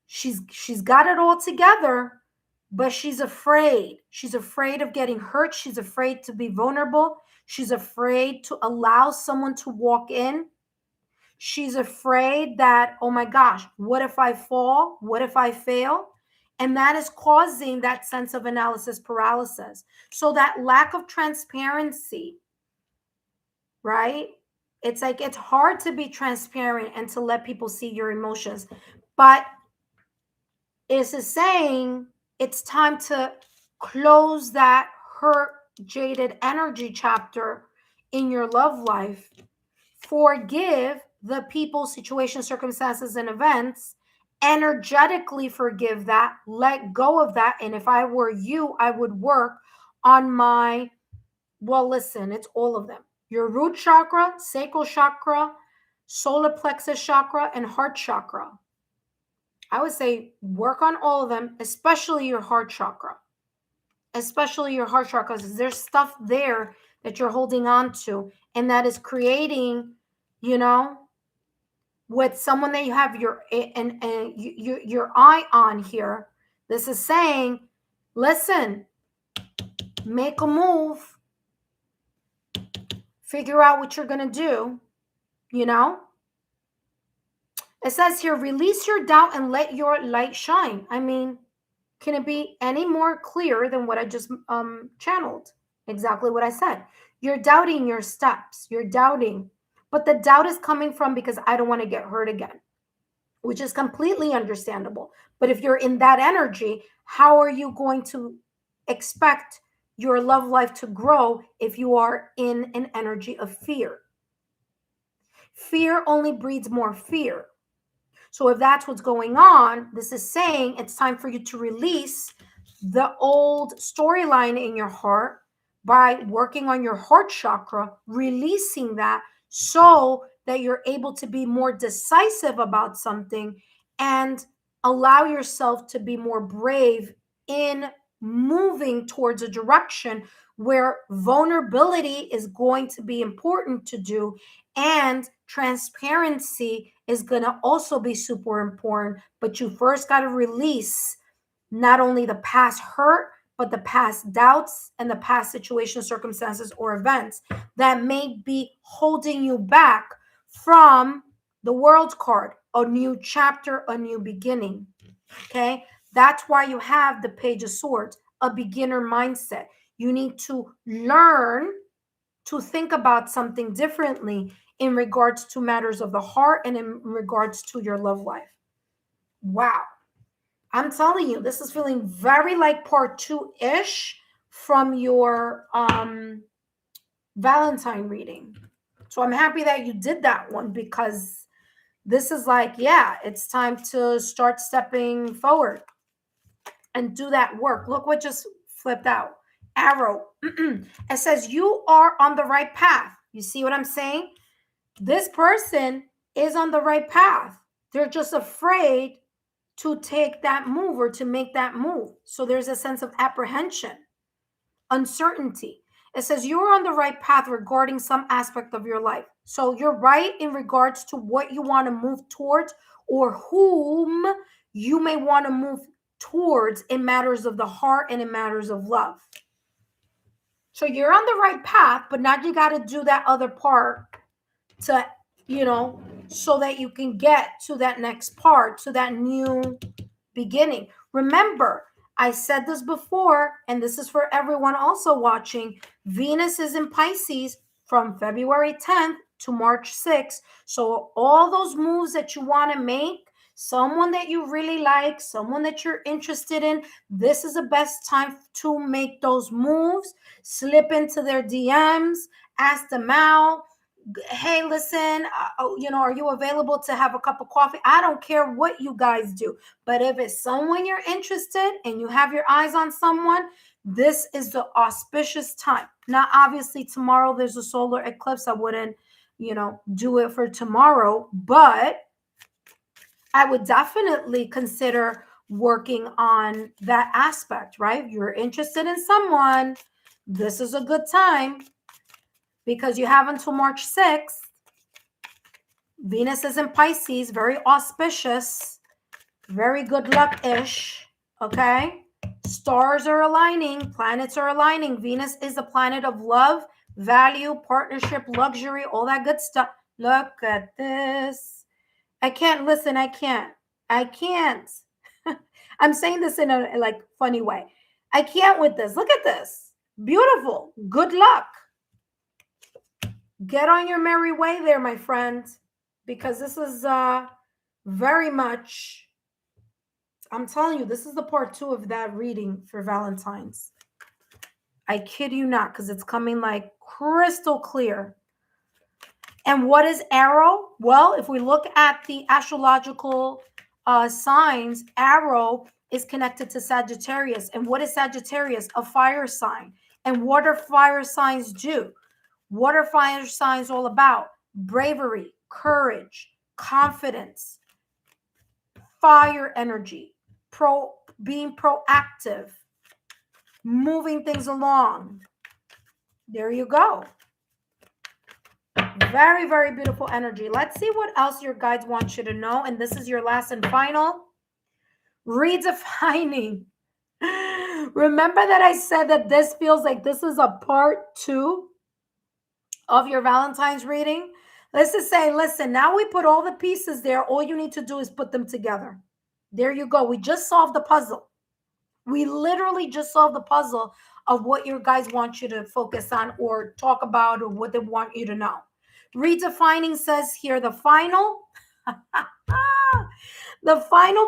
she's got it all together, but she's afraid. She's afraid of getting hurt. She's afraid to be vulnerable. She's afraid to allow someone to walk in. She's afraid that, oh my gosh, what if I fall? What if I fail? And that is causing that sense of analysis paralysis. So that lack of transparency, right? It's like it's hard to be transparent and to let people see your emotions. But it's saying it's time to close that hurt, jaded energy chapter in your love life. Forgive the people, situations, circumstances, and events. Energetically forgive that, let go of that. And if I were you, I would work on my, well, listen, it's all of them. Your root chakra, sacral chakra, solar plexus chakra, and heart chakra. I would say work on all of them, especially your heart chakra. Especially your heart chakra, because there's stuff there that you're holding on to, and that is creating, with someone that you have your eye on here. This is saying, listen, make a move, figure out what you're going to do, It says here, release your doubt and let your light shine. I mean, can it be any more clear than what I just channeled? Exactly what I said. You're doubting your steps. You're doubting. But the doubt is coming from because I don't want to get hurt again, which is completely understandable. But if you're in that energy, how are you going to expect your love life to grow if you are in an energy of fear? Fear only breeds more fear. So if that's what's going on, this is saying it's time for you to release the old storyline in your heart by working on your heart chakra, releasing that so that you're able to be more decisive about something and allow yourself to be more brave in moving towards a direction where vulnerability is going to be important to do, and transparency is going to also be super important. But you first got to release not only the past hurt, but the past doubts and the past situations, circumstances, or events that may be holding you back from the World card, a new chapter, a new beginning. Okay, that's why you have the Page of Swords, a beginner mindset. You need to learn to think about something differently in regards to matters of the heart and in regards to your love life. Wow. I'm telling you, this is feeling very like part 2-ish from your Valentine reading. So I'm happy that you did that one, because this is like, yeah, it's time to start stepping forward and do that work. Look what just flipped out. Arrow. It says you are on the right path. You see what I'm saying? This person is on the right path. They're just afraid to take that move or to make that move. So there's a sense of apprehension, uncertainty. It says you're on the right path regarding some aspect of your life. So you're right in regards to what you want to move towards or whom you may want to move towards in matters of the heart and in matters of love. So you're on the right path, but now you got to do that other part to, so that you can get to that next part, to that new beginning. Remember, I said this before, and this is for everyone also watching. Venus is in Pisces from February 10th to March 6th. So all those moves that you want to make, someone that you really like, someone that you're interested in, this is the best time to make those moves. Slip into their DMs, ask them out. Hey, listen, are you available to have a cup of coffee? I don't care what you guys do, but if it's someone you're interested and you have your eyes on someone, this is the auspicious time. Now, obviously, tomorrow there's a solar eclipse. I wouldn't, do it for tomorrow, but I would definitely consider working on that aspect, right? You're interested in someone. This is a good time, because you have until March 6th. Venus is in Pisces, very auspicious, very good luck-ish, okay? Stars are aligning, planets are aligning. Venus is the planet of love, value, partnership, luxury, all that good stuff. Look at this. I can't. I'm saying this in a like funny way. I can't with this. Look at this. Beautiful. Good luck. Get on your merry way there, my friend, because this is very much, I'm telling you, this is the part 2 of that reading for Valentine's. I kid you not, because it's coming like crystal clear. And what is arrow? Well, if we look at the astrological signs, arrow is connected to Sagittarius. And what is Sagittarius? A fire sign. And what do fire signs do? What are fire signs all about? Bravery, courage, confidence, fire energy, being proactive, moving things along. There you go. Very, very beautiful energy. Let's see what else your guides want you to know. And this is your last and final. Redefining. Remember that I said that this feels like this is a part 2 of your Valentine's reading? This is saying, listen, now we put all the pieces there. All you need to do is put them together. There you go. We just solved the puzzle. We literally just solved the puzzle of what your guys want you to focus on or talk about or what they want you to know. Redefining says here the final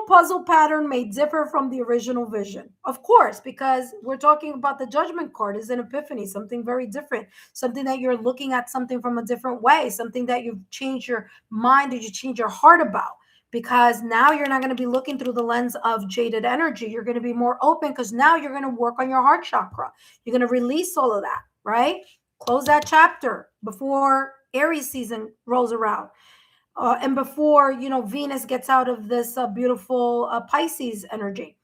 puzzle pattern may differ from the original vision. Of course, because we're talking about the judgment card is an epiphany, something very different, something that you're looking at something from a different way, something that you've changed your mind or you change your heart about. Because now you're not going to be looking through the lens of jaded energy. You're going to be more open because now you're going to work on your heart chakra. You're going to release all of that, right? Close that chapter before Aries season rolls around. And before, Venus gets out of this beautiful Pisces energy.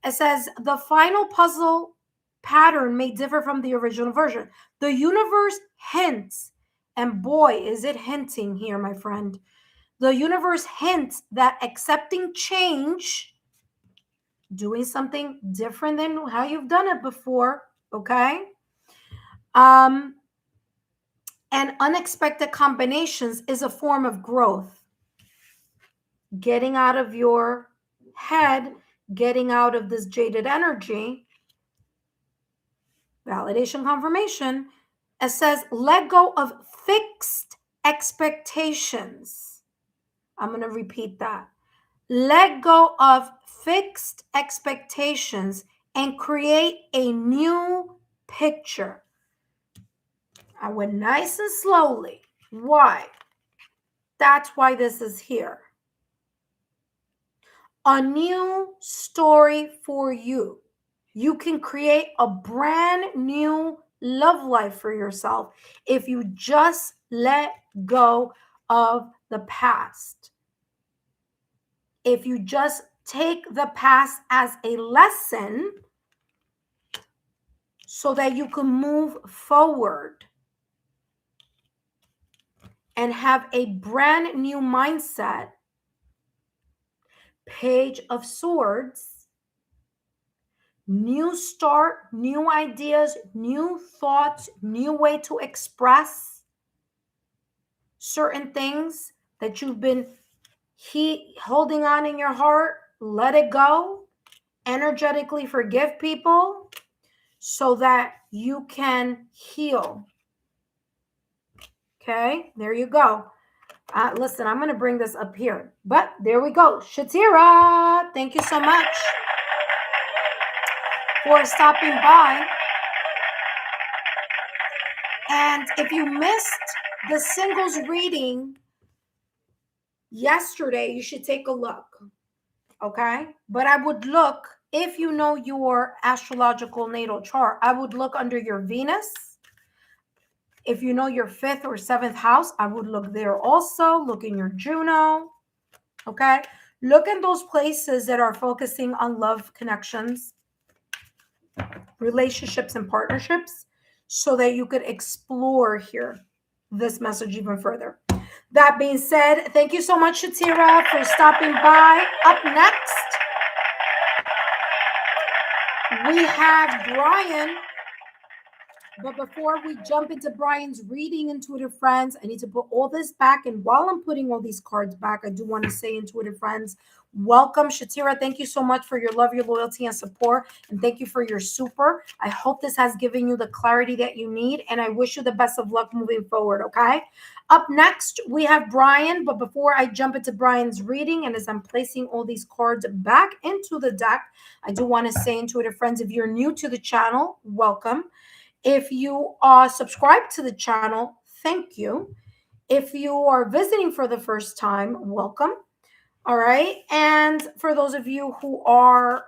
It says the final puzzle pattern may differ from the original version. The universe hints, and boy, is it hinting here, my friend. The universe hints that accepting change, doing something different than how you've done it before, okay? And unexpected combinations is a form of growth. Getting out of your head, getting out of this jaded energy, validation, confirmation. It says, let go of fixed expectations. I'm going to repeat that. Let go of fixed expectations and create a new picture. I went nice and slowly. Why? That's why this is here. A new story for you. You can create a brand new love life for yourself if you just let go of the past. If you just take the past as a lesson so that you can move forward and have a brand new mindset. Page of Swords, new start, new ideas, new thoughts, new way to express certain things that you've been holding on in your heart. Let it go. Energetically forgive people so that you can heal. Okay, there you go. Listen, I'm going to bring this up here. But there we go. Shatira, thank you so much for stopping by. And if you missed the singles reading yesterday, you should take a look. Okay? But I would look, if you know your astrological natal chart, I would look under your Venus. If you know your 5th or 7th house, I would look there also. Look in your Juno. Okay? Look in those places that are focusing on love connections, relationships, and partnerships so that you could explore here this message even further. That being said, thank you so much, Shatira, for stopping by. Up next, we have Brian. But before we jump into Brian's reading, intuitive friends, I need to put all this back. And while I'm putting all these cards back, I do want to say, intuitive friends, welcome. Shatira, thank you so much for your love, your loyalty, and support. And thank you for your super. I hope this has given you the clarity that you need. And I wish you the best of luck moving forward, okay? Up next, we have Brian. But before I jump into Brian's reading, and as I'm placing all these cards back into the deck, I do want to say, intuitive friends, if you're new to the channel, welcome. If you are subscribed to the channel, thank you. If you are visiting for the first time, welcome. All right. And for those of you who are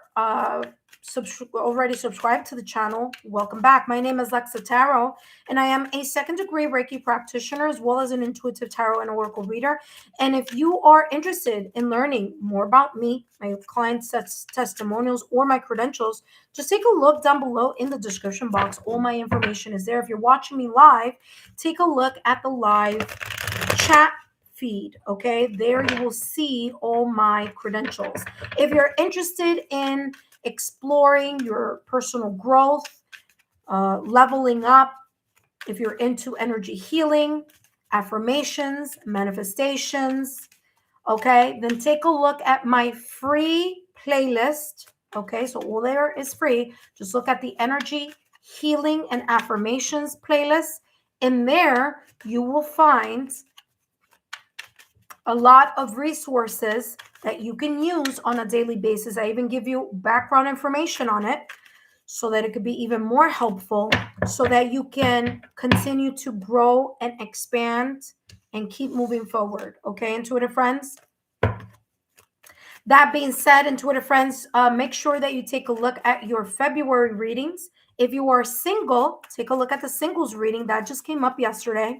already subscribed to the channel, welcome back. My name is Lexa Tarot, and I am a second-degree Reiki practitioner as well as an intuitive tarot and oracle reader. And if you are interested in learning more about me, my clients' testimonials, or my credentials, just take a look down below in the description box. All my information is there. If you're watching me live, take a look at the live chat feed. Okay, there you will see all my credentials. If you're interested in exploring your personal growth, leveling up, if you're into energy healing, affirmations, manifestations, okay, then take a look at my free playlist. Okay, so all there is free. Just look at the energy healing and affirmations playlist. In there, you will find a lot of resources that you can use on a daily basis. I even give you background information on it so that it could be even more helpful, so that you can continue to grow and expand and keep moving forward. Okay, intuitive friends? That being said, intuitive friends, make sure that you take a look at your February readings. If you are single, take a look at the singles reading that just came up yesterday.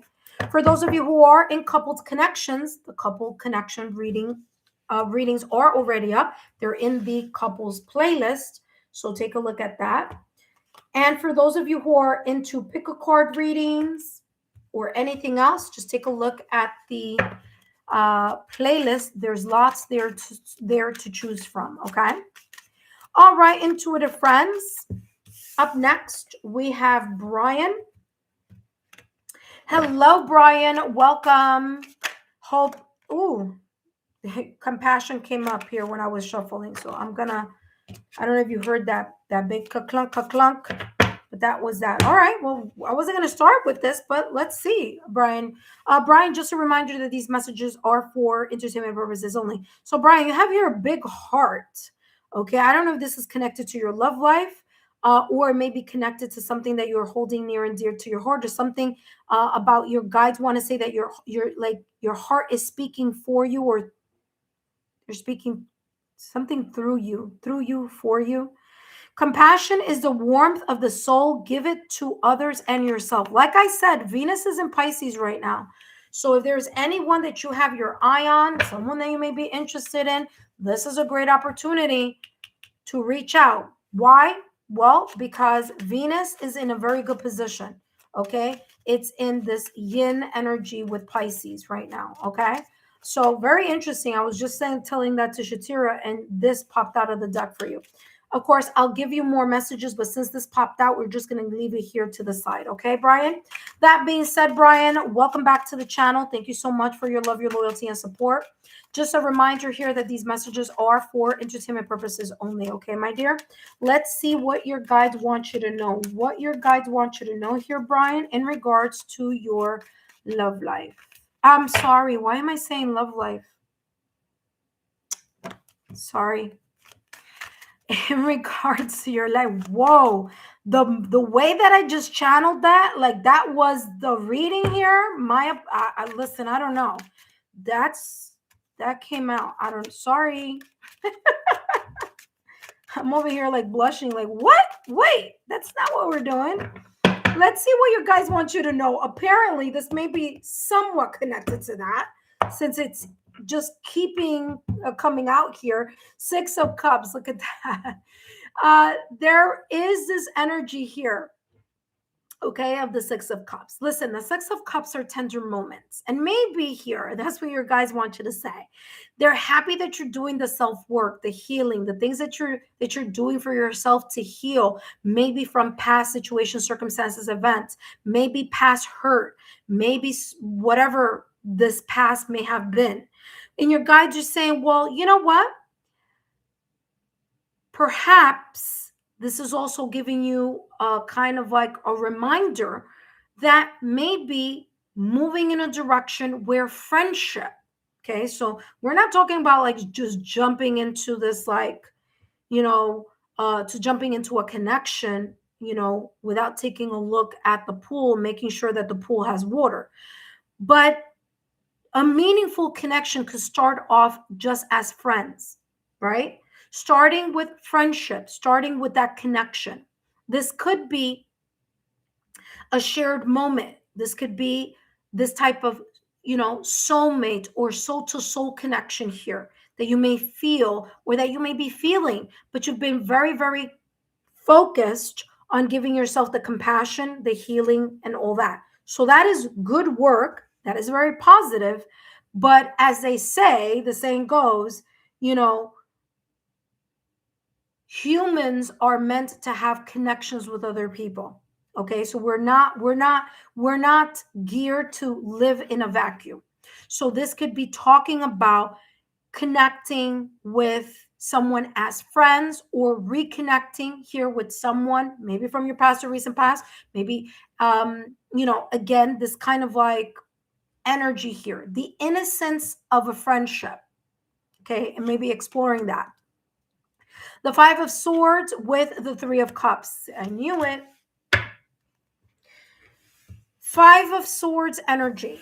For those of you who are in coupled connections, the couple connection readings are already up. They're in the couples playlist, so take a look at that. And for those of you who are into pick a card readings or anything else, just take a look at the playlist. There's lots there to choose from. Okay. All right, intuitive friends. Up next, we have Brian. Hello, Brian. Welcome. Hope. Ooh, compassion came up here when I was shuffling. So I don't know if you heard that big clunk, but that was that. All right. Well, I wasn't going to start with this, but let's see, Brian. Brian, just a reminder that these messages are for entertainment purposes only. So, Brian, you have your big heart. Okay. I don't know if this is connected to your love life. Or maybe connected to something that you're holding near and dear to your heart, or something about your guides want to say that your heart is speaking for you, or you're speaking something through you, for you. Compassion is the warmth of the soul. Give it to others and yourself. Like I said, Venus is in Pisces right now. So if there's anyone that you have your eye on, someone that you may be interested in, this is a great opportunity to reach out. Why? Well, because Venus is in a very good position. Okay. It's in this yin energy with Pisces right now. Okay. So very interesting. I was just telling that to Shatira, and this popped out of the deck for you. Of course, I'll give you more messages, but since this popped out, we're just going to leave it here to the side. Okay, Brian? That being said, Brian, welcome back to the channel. Thank you so much for your love, your loyalty, and support. Just a reminder here that these messages are for entertainment purposes only. Okay, my dear? Let's see what your guides want you to know. What your guides want you to know here, Brian, in regards to your love life. I'm sorry. Why am I saying love life? Sorry. In regards to your life. Whoa, the way that I just channeled that, like that was the reading here. Listen, I don't know. That came out. Sorry. I'm over here like blushing, like what? Wait, that's not what we're doing. Let's see what your guys want you to know. Apparently, this may be somewhat connected to that, since it's just keeping coming out here. 6 of Cups. Look at that. There is this energy here Okay, of the Six of Cups. Listen, the Six of Cups are tender moments. And maybe here, that's what your guys want you to say. They're happy that you're doing the self-work, the healing, the things that you're doing for yourself to heal, maybe from past situations, circumstances, events, maybe past hurt, maybe whatever this past may have been. And your guides are saying, well, you know what? Perhaps this is also giving you a kind of like a reminder that maybe moving in a direction where friendship, okay, so we're not talking about like just jumping into this, like, you know, to jumping into a connection, without taking a look at the pool, making sure that the pool has water. But a meaningful connection could start off just as friends, right? Starting with friendship, starting with that connection. This could be a shared moment. This could be this type of, soulmate or soul to soul connection here that you may feel or that you may be feeling, but you've been very, very focused on giving yourself the compassion, the healing, and all that. So that is good work. That is very positive. But as they say, the saying goes, humans are meant to have connections with other people. Okay, so we're not geared to live in a vacuum. So this could be talking about connecting with someone as friends, or reconnecting here with someone maybe from your past or recent past, maybe again, this kind of like energy here, the innocence of a friendship. Okay, and maybe exploring that. The Five of Swords with the Three of Cups. I knew it. Five of Swords energy.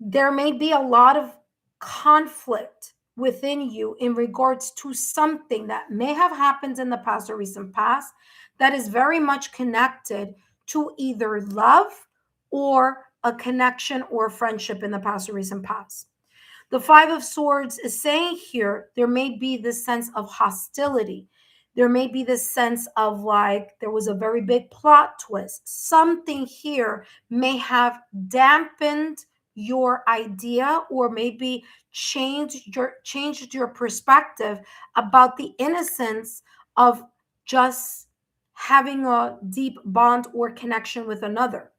There may be a lot of conflict within you in regards to something that may have happened in the past or recent past that is very much connected to either love or a connection or friendship in the past or recent past. The Five of Swords is saying here there may be this sense of hostility. There may be this sense of like there was a very big plot twist. Something here may have dampened your idea, or maybe changed your perspective about the innocence of just having a deep bond or connection with another,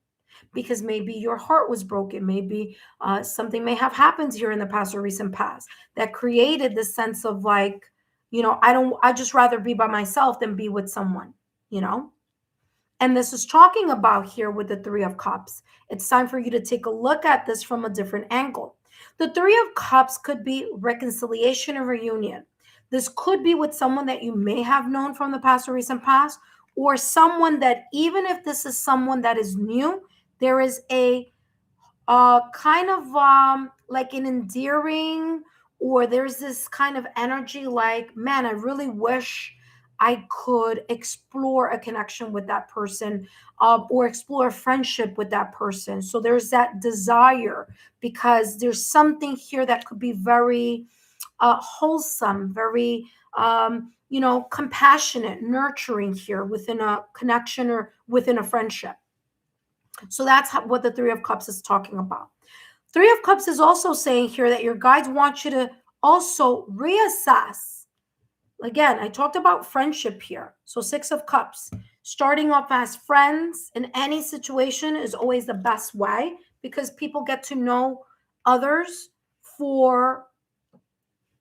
because maybe your heart was broken, maybe something may have happened here in the past or recent past that created this sense of like, I just rather be by myself than be with someone, you know and this is talking about here with the Three of Cups. It's time for you to take a look at this from a different angle. The Three of Cups could be reconciliation and reunion. This could be with someone that you may have known from the past or recent past, or someone that, even if this is someone that is new, there is a kind of like an endearing, or there's this kind of energy like, man, I really wish I could explore a connection with that person, or explore a friendship with that person. So there's that desire, because there's something here that could be very wholesome, very compassionate, nurturing here within a connection or within a friendship. So that's what the Three of Cups is talking about. Three of Cups is also saying here that your guides want you to also reassess. Again, I talked about friendship here. So Six of Cups, starting off as friends in any situation is always the best way, because people get to know others for,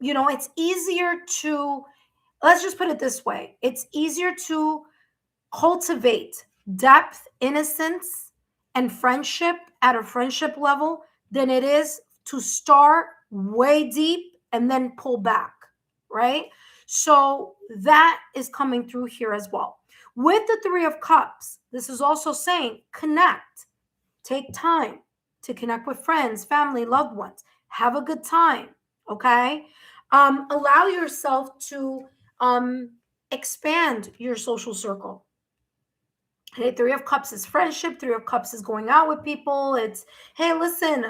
it's easier to, let's just put it this way. It's easier to cultivate depth, innocence, and friendship at a friendship level than it is to start way deep and then pull back, right? So that is coming through here as well. With the Three of Cups, this is also saying connect, take time to connect with friends, family, loved ones, have a good time, okay? Allow yourself to expand your social circle. Hey, Three of Cups is friendship. Three of Cups is going out with people. It's, hey, listen,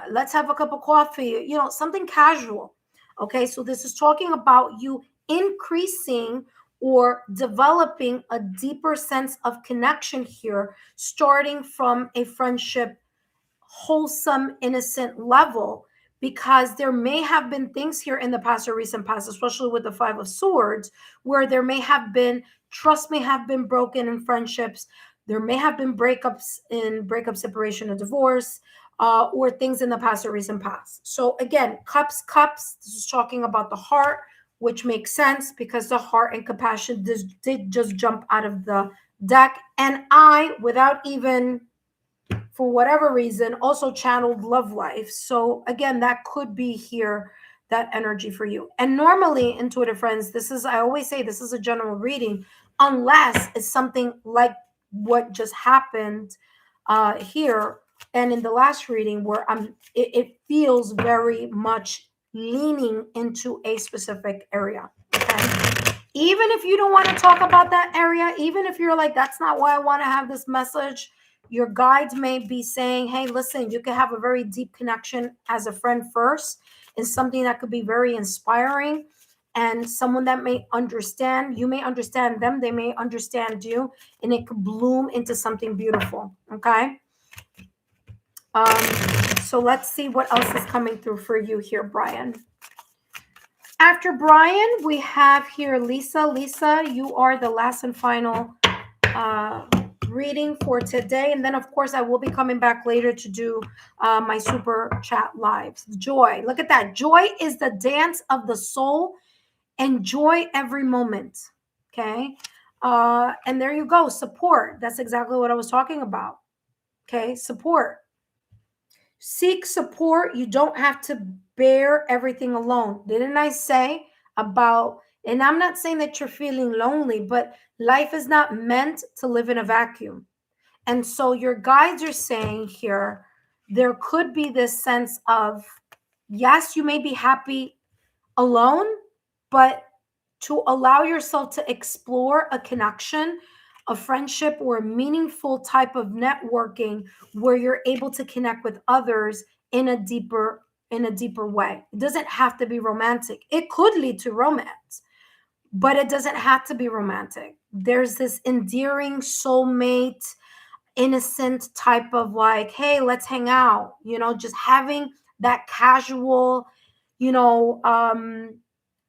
let's have a cup of coffee, something casual. Okay, so this is talking about you increasing or developing a deeper sense of connection here, starting from a friendship, wholesome, innocent level, because there may have been things here in the past or recent past, especially with the Five of Swords, where there may have been trust may have been broken in friendships. There may have been breakup, separation, or divorce, or things in the past or recent past. So again, cups. This is talking about the heart, which makes sense because the heart and compassion did just jump out of the deck. And I, without even, for whatever reason, also channeled love life. So again, that could be here, that energy for you. And normally, intuitive friends, I always say this is a general reading, unless it's something like what just happened here and in the last reading, where it feels very much leaning into a specific area. Okay. Even if you don't want to talk about that area, even if you're like, that's not why I want to have this message, your guides may be saying, hey, listen, you can have a very deep connection as a friend first, and something that could be very inspiring, and someone that may understand, you may understand them, they may understand you, and it could bloom into something beautiful. Okay. So let's see what else is coming through for you here, Brian. After Brian, we have here Lisa. Lisa, you are the last and final reading for today. And then, of course, I will be coming back later to do my super chat lives. Joy. Look at that. Joy is the dance of the soul. Enjoy every moment. Okay. And there you go. Support. That's exactly what I was talking about. Okay. Support. Seek support. You don't have to bear everything alone. Didn't I say about, and I'm not saying that you're feeling lonely, but life is not meant to live in a vacuum. And so your guides are saying here, there could be this sense of, yes, you may be happy alone, but to allow yourself to explore a connection, a friendship, or a meaningful type of networking where you're able to connect with others in a deeper way. It doesn't have to be romantic. It could lead to romance, but it doesn't have to be romantic. There's this endearing soulmate, innocent type of like, hey, let's hang out, just having that casual,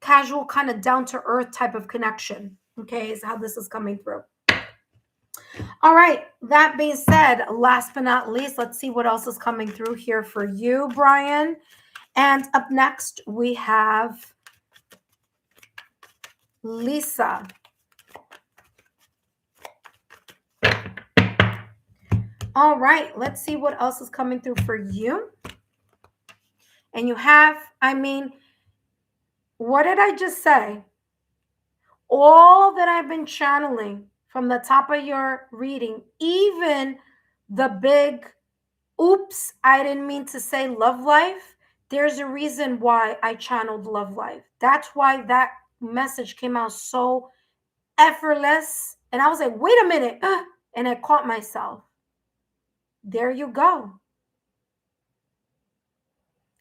casual kind of down to earth type of connection. Okay, is how this is coming through. All right, that being said, last but not least, let's see what else is coming through here for you, Brian. And up next, we have Lisa. All right, let's see what else is coming through for you. And you have, what did I just say? All that I've been channeling from the top of your reading, even the big, oops, I didn't mean to say love life. There's a reason why I channeled love life. That's why that message came out so effortless. And I was like, wait a minute. And I caught myself. There you go.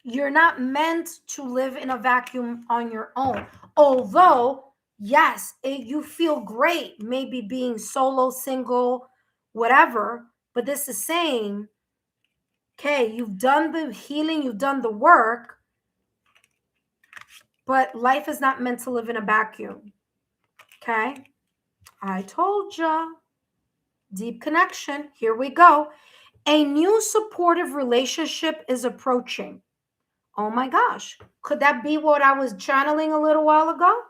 You're not meant to live in a vacuum on your own. Although, yes, you feel great maybe being solo, single, whatever. But this is saying, okay, you've done the healing, you've done the work, but life is not meant to live in a vacuum. Okay? I told ya. Deep connection. Here we go. A new supportive relationship is approaching. Oh my gosh. Could that be what I was channeling a little while ago?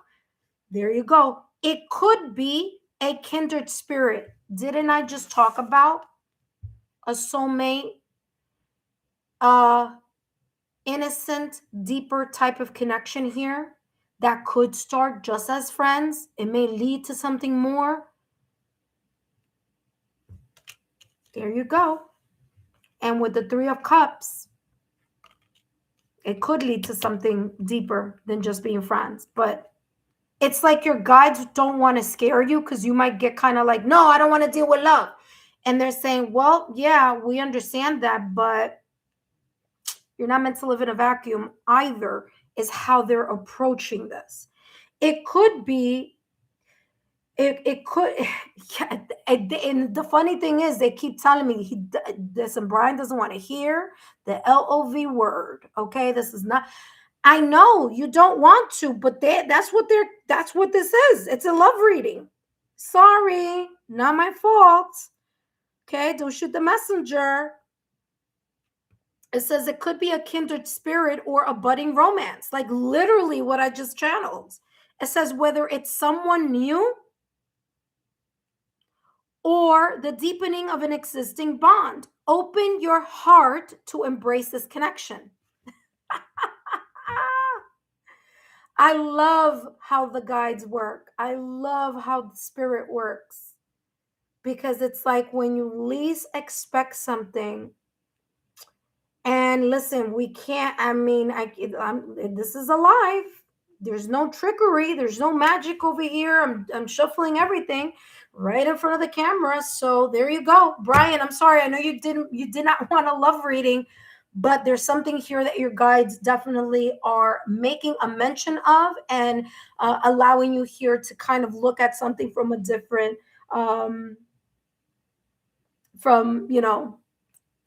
There you go. It could be a kindred spirit. Didn't I just talk about a soulmate, innocent, deeper type of connection here that could start just as friends? It may lead to something more. There you go. And with the Three of Cups, it could lead to something deeper than just being friends. But it's like your guides don't want to scare you, because you might get kind of like, no, I don't want to deal with love. And they're saying, well, yeah, we understand that, but you're not meant to live in a vacuum either, is how they're approaching this. It could be It could, yeah, and the funny thing is, they keep telling me listen, Brian doesn't want to hear the LOV word. Okay, this is not. I know you don't want to, but that's what this is. It's a love reading. Sorry, not my fault. Okay, don't shoot the messenger. It says it could be a kindred spirit or a budding romance, like literally what I just channeled. It says whether it's someone new or the deepening of an existing bond. Open your heart to embrace this connection. I love how the guides work. I love how the spirit works, because it's like when you least expect something. And listen, we can't, I mean, this is alive. There's no trickery. There's no magic over here. I'm shuffling everything right in front of the camera. So there you go. Brian, I'm sorry. I know you did not want a love reading, but there's something here that your guides definitely are making a mention of, and allowing you here to kind of look at something from a different, from, you know,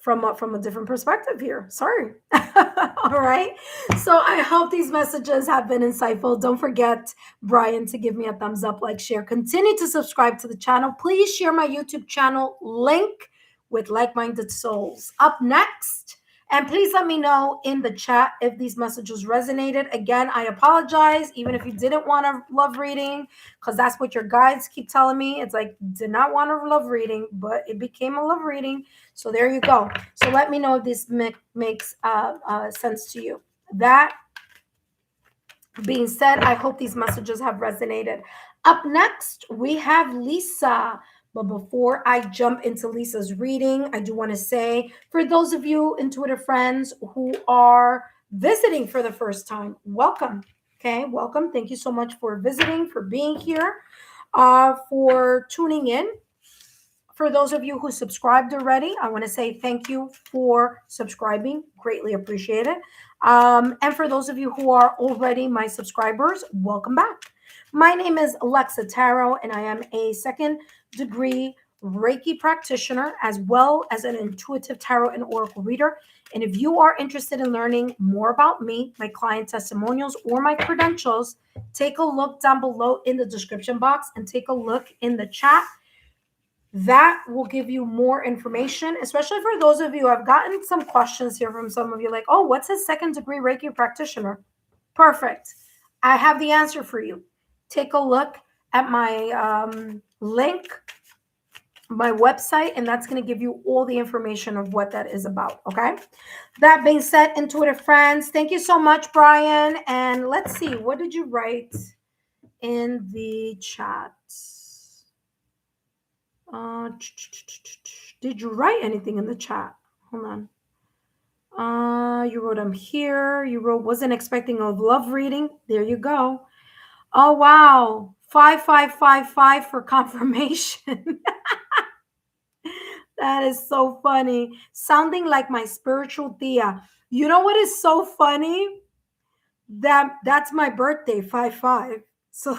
from a different perspective here. Sorry. All right. So I hope these messages have been insightful. Don't forget, Brian, to give me a thumbs up, like, share, continue to subscribe to the channel. Please share my YouTube channel link with like-minded souls. Up next, and please let me know in the chat if these messages resonated. Again, I apologize, even if you didn't want a love reading, because that's what your guides keep telling me. It's like, did not want a love reading, but it became a love reading. So there you go. So let me know if this makes sense to you. That being said, I hope these messages have resonated. Up next, we have Lisa. But before I jump into Lisa's reading, I do want to say, for those of you intuitive friends who are visiting for the first time, welcome. Okay, welcome. Thank you so much for visiting, for being here, for tuning in. For those of you who subscribed already, I want to say thank you for subscribing. Greatly appreciate it. And for those of you who are already my subscribers, welcome back. My name is Lexa Tarot, and I am a second degree Reiki practitioner, as well as an intuitive tarot and oracle reader. And if you are interested in learning more about me, my client testimonials, or my credentials, take a look down below in the description box, and take a look in the chat. That will give you more information, especially for those of you. I've gotten some questions here from some of you, like, oh, what's a second degree Reiki practitioner? Perfect. I have the answer for you. Take a look at my link, my website, and that's going to give you all the information of what that is about. Okay. That being said, intuitive friends, thank you so much, Brian. And let's see, what did you write in the chat? Did you write anything in the chat? Hold on. You wrote, I'm here. You wrote, wasn't expecting a love reading. There you go. Oh, wow. 5555 for confirmation. That is so funny. Sounding like my spiritual tia. You know what is so funny? That's my birthday, 55. So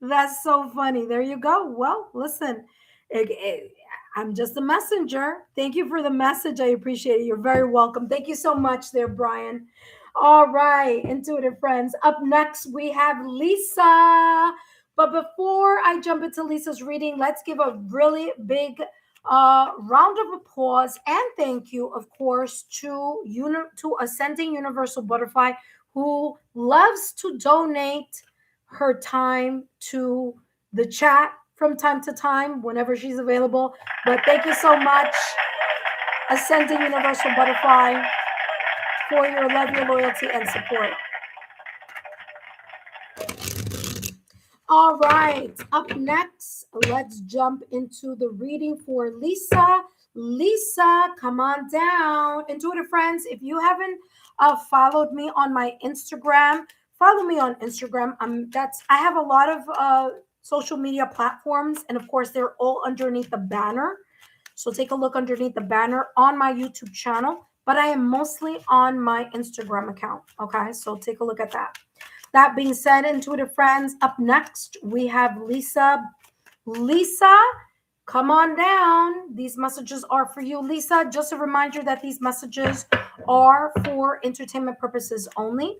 that's so funny. There you go. Well, listen, I'm just a messenger. Thank you for the message. I appreciate it. You're very welcome. Thank you so much there, Brian. All right, intuitive friends. Up next, we have Lisa. But before I jump into Lisa's reading, let's give a really big round of applause and thank you, of course, to Ascending Universal Butterfly, who loves to donate her time to the chat from time to time whenever she's available. But thank you so much, Ascending Universal Butterfly, for your love, your loyalty, and support. All right, up next, let's jump into the reading for Lisa. Lisa, come on down. Intuitive friends, if you haven't followed me on my Instagram, follow me on Instagram. I have a lot of social media platforms, and of course, they're all underneath the banner. So take a look underneath the banner on my YouTube channel, but I am mostly on my Instagram account. Okay, so take a look at that. That being said, intuitive friends, up next we have Lisa. Lisa, come on down. These messages are for you. Lisa, just a reminder that these messages are for entertainment purposes only.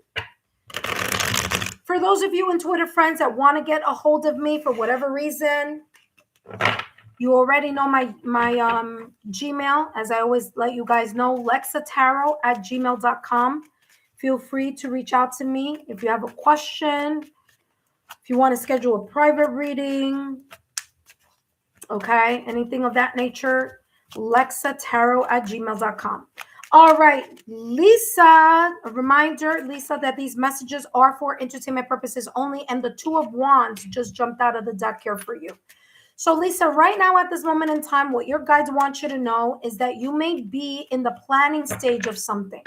For those of you intuitive friends that want to get a hold of me for whatever reason, you already know my Gmail, as I always let you guys know, lexatarot@gmail.com. Feel free to reach out to me if you have a question, if you want to schedule a private reading, okay, anything of that nature, lexatarot@gmail.com. All right, Lisa, a reminder, Lisa, that these messages are for entertainment purposes only, and the Two of Wands just jumped out of the deck here for you. So, Lisa, right now at this moment in time, what your guides want you to know is that you may be in the planning stage of something.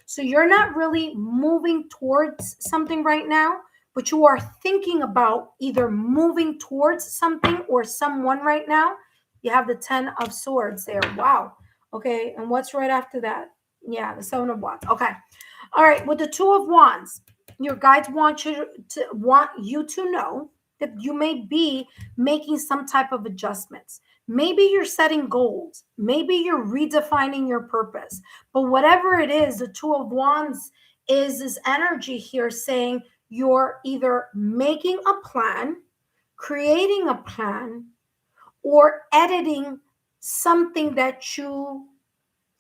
So you're not really moving towards something right now, but you are thinking about either moving towards something or someone right now. You have the 10 of Swords there. Wow. Okay. And what's right after that? Yeah, the 7 of Wands. Okay. All right. With the 2 of Wands, your guides want you to know that you may be making some type of adjustments. Maybe you're setting goals. Maybe you're redefining your purpose. But whatever it is, the 2 of Wands is this energy here saying you're either making a plan, creating a plan, or editing something that you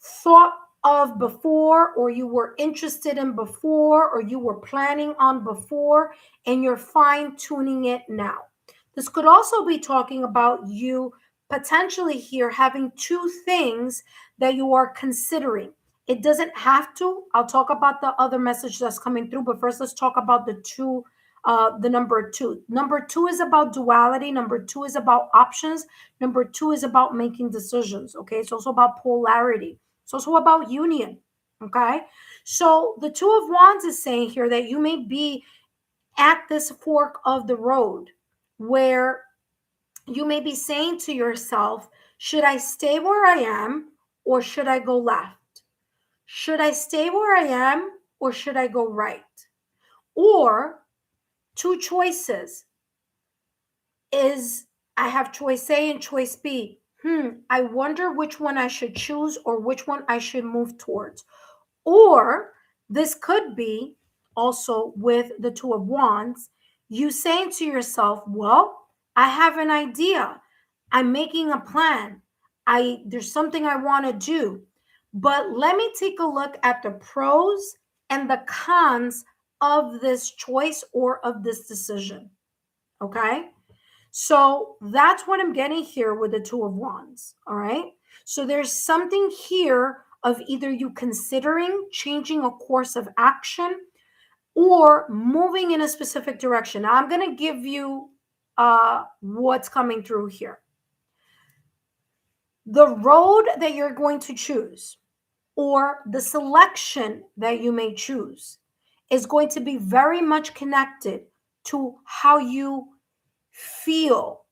thought of before, or you were interested in before, or you were planning on before, and you're fine-tuning it now. This could also be talking about you potentially here having two things that you are considering. It doesn't have to. I'll talk about the other message that's coming through, but first let's talk about the number 2. Number 2 is about duality. Number 2 is about options. Number 2 is about making decisions. Okay, it's also about polarity. It's also about union. Okay, so the 2 of Wands is saying here that you may be at this fork of the road where you may be saying to yourself, should I stay where I am or should I go left? Should I stay where I am or should I go right? Or two choices is I have choice A and choice B. I wonder which one I should choose or which one I should move towards. Or this could be also with the 2 of Wands, you saying to yourself, well, I have an idea. I'm making a plan. There's something I want to do. But let me take a look at the pros and the cons of this choice or of this decision. Okay? So that's what I'm getting here with the 2 of Wands. All right. So there's something here of either you considering changing a course of action or moving in a specific direction. Now, I'm going to give you what's coming through here. The road that you're going to choose or the selection that you may choose is going to be very much connected to how you feel,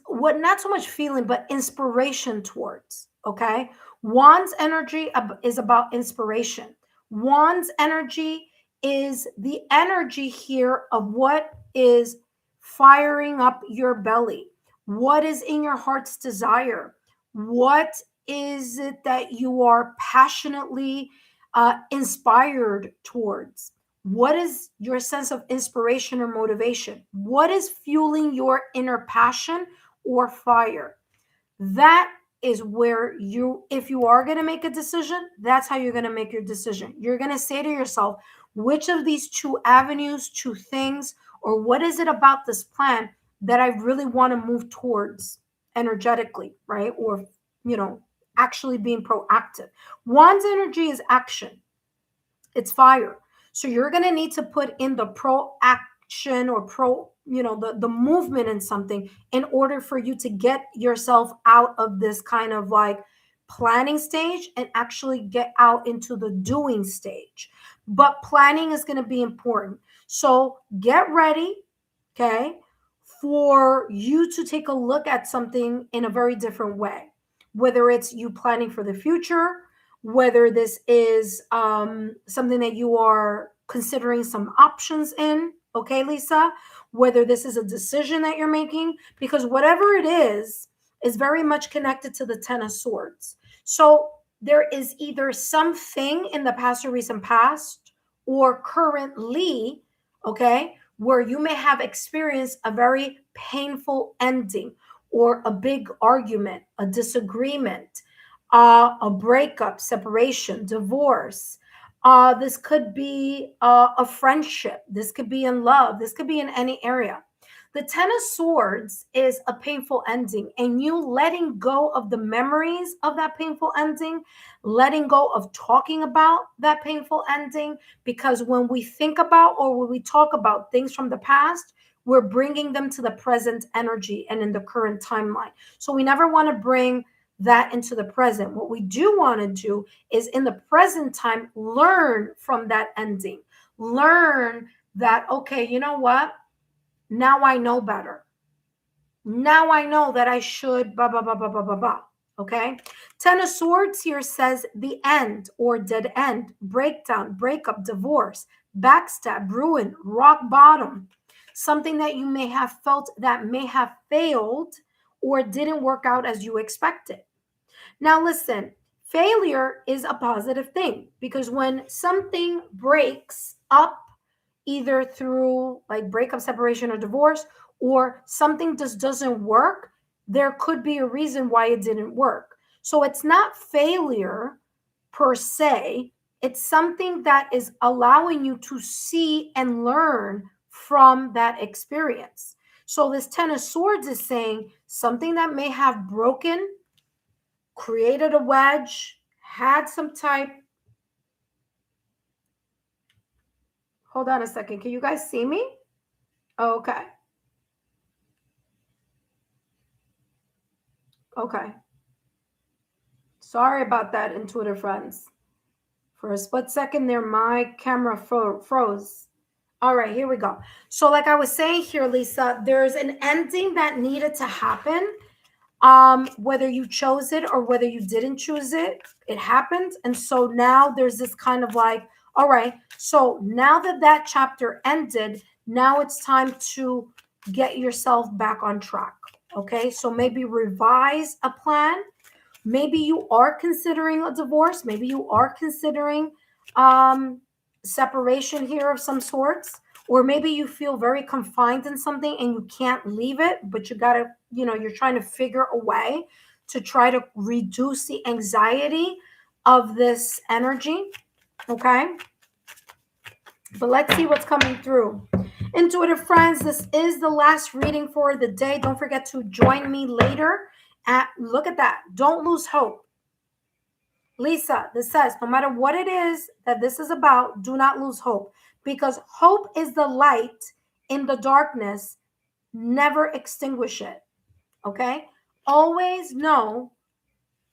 what not so much feeling, but inspiration towards. Okay, Wands energy is about inspiration. Wands energy is the energy here of what is firing up your belly, what is in your heart's desire, what is it that you are passionately inspired towards. What is your sense of inspiration or motivation? What is fueling your inner passion or fire? That is where if you are going to make a decision, that's how you're going to make your decision. You're going to say to yourself, which of these two avenues, two things, or what is it about this plan that I really want to move towards energetically, right? Or, actually being proactive. Wands energy is action. It's fire. So you're going to need to put in the proaction or the movement in something in order for you to get yourself out of this kind of like planning stage and actually get out into the doing stage. But planning is going to be important. So get ready, okay, for you to take a look at something in a very different way, whether it's you planning for the future, whether this is something that you are considering some options in. Okay, Lisa, whether this is a decision that you're making, because whatever it is very much connected to the Ten of Swords. So there is either something in the past or recent past or currently, okay, where you may have experienced a very painful ending or a big argument, a disagreement, a breakup, separation, divorce. This could be a friendship. This could be in love. This could be in any area. The Ten of Swords is a painful ending, and you letting go of the memories of that painful ending, letting go of talking about that painful ending, because when we think about or when we talk about things from the past, we're bringing them to the present energy and in the current timeline. So we never want to bring that into the present. What we do want to do is in the present time, learn from that ending. Learn that, okay, you know what? Now I know better. Now I know that I should blah, blah, blah, blah, blah, blah, blah. Okay. Ten of Swords here says the end or dead end, breakdown, breakup, divorce, backstab, ruin, rock bottom, something that you may have felt that may have failed or didn't work out as you expected. Now, listen, failure is a positive thing because when something breaks up, either through like breakup, separation, or divorce, or something just doesn't work, there could be a reason why it didn't work. So it's not failure per se, it's something that is allowing you to see and learn from that experience. So this Ten of Swords is saying something that may have broken, created a wedge, had some type. Hold on a second. Can you guys see me? Okay. Okay. Sorry about that, intuitive friends. For a split second there, my camera froze. All right, here we go. So like I was saying here, Lisa, there's an ending that needed to happen. Whether you chose it or whether you didn't choose it, it happened. And so now there's this kind of like, all right, so now that that chapter ended, now it's time to get yourself back on track. Okay, so maybe revise a plan. Maybe you are considering a divorce. Maybe you are considering separation here of some sorts. Or maybe you feel very confined in something and you can't leave it, but you got to, you're trying to figure a way to try to reduce the anxiety of this energy. Okay. But let's see what's coming through. Intuitive friends, this is the last reading for the day. Don't forget to join me later. Look at that. Don't lose hope. Lisa, this says, no matter what it is that this is about, do not lose hope. Because hope is the light in the darkness. Never extinguish it. Okay? Always know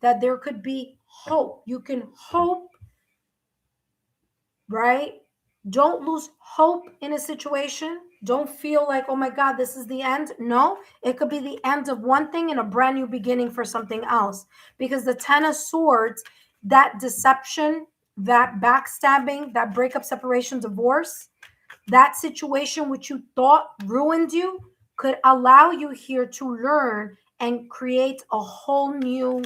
that there could be hope. You can hope, right? Don't lose hope in a situation. Don't feel like, oh my God, this is the end. No, it could be the end of one thing and a brand new beginning for something else. Because the Ten of Swords, that deception, that backstabbing, that breakup, separation, divorce, that situation which you thought ruined you could allow you here to learn and create a whole new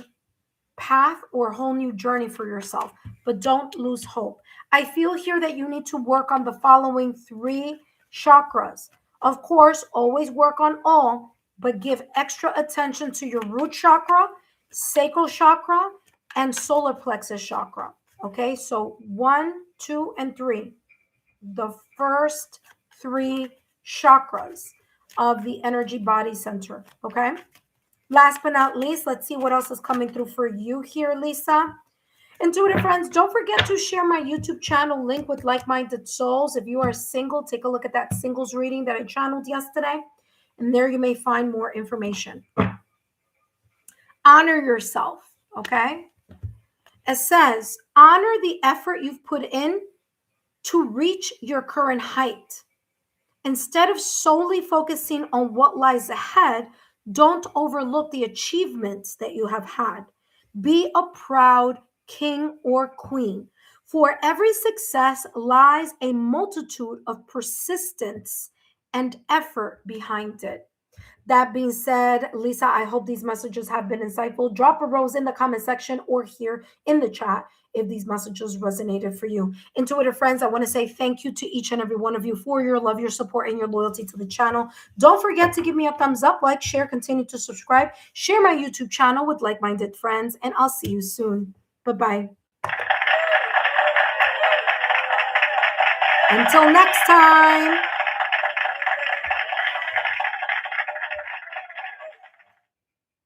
path or a whole new journey for yourself. But don't lose hope. I feel here that you need to work on the following 3 chakras. Of course, always work on all, but give extra attention to your root chakra, sacral chakra, and solar plexus chakra. Okay, so 1, 2, and 3. The first 3 chakras of the energy body center. Okay. Last but not least, let's see what else is coming through for you here, Lisa. Intuitive friends, don't forget to share my YouTube channel link with like-minded souls. If you are single, take a look at that singles reading that I channeled yesterday. And there you may find more information. Honor yourself, okay? It says, honor the effort you've put in to reach your current height. Instead of solely focusing on what lies ahead, don't overlook the achievements that you have had. Be a proud king or queen For every success lies a multitude of persistence and effort behind it. That being said, Lisa, I hope these messages have been insightful. Drop a rose in the comment section or here in the chat if these messages resonated for you. Intuitive friends, I want to say thank you to each and every one of you for your love, your support, and your loyalty to the channel. Don't forget to give me a thumbs up, like, share, continue to subscribe, share my YouTube channel with like-minded friends, and I'll see you soon. Bye-bye. Until next time.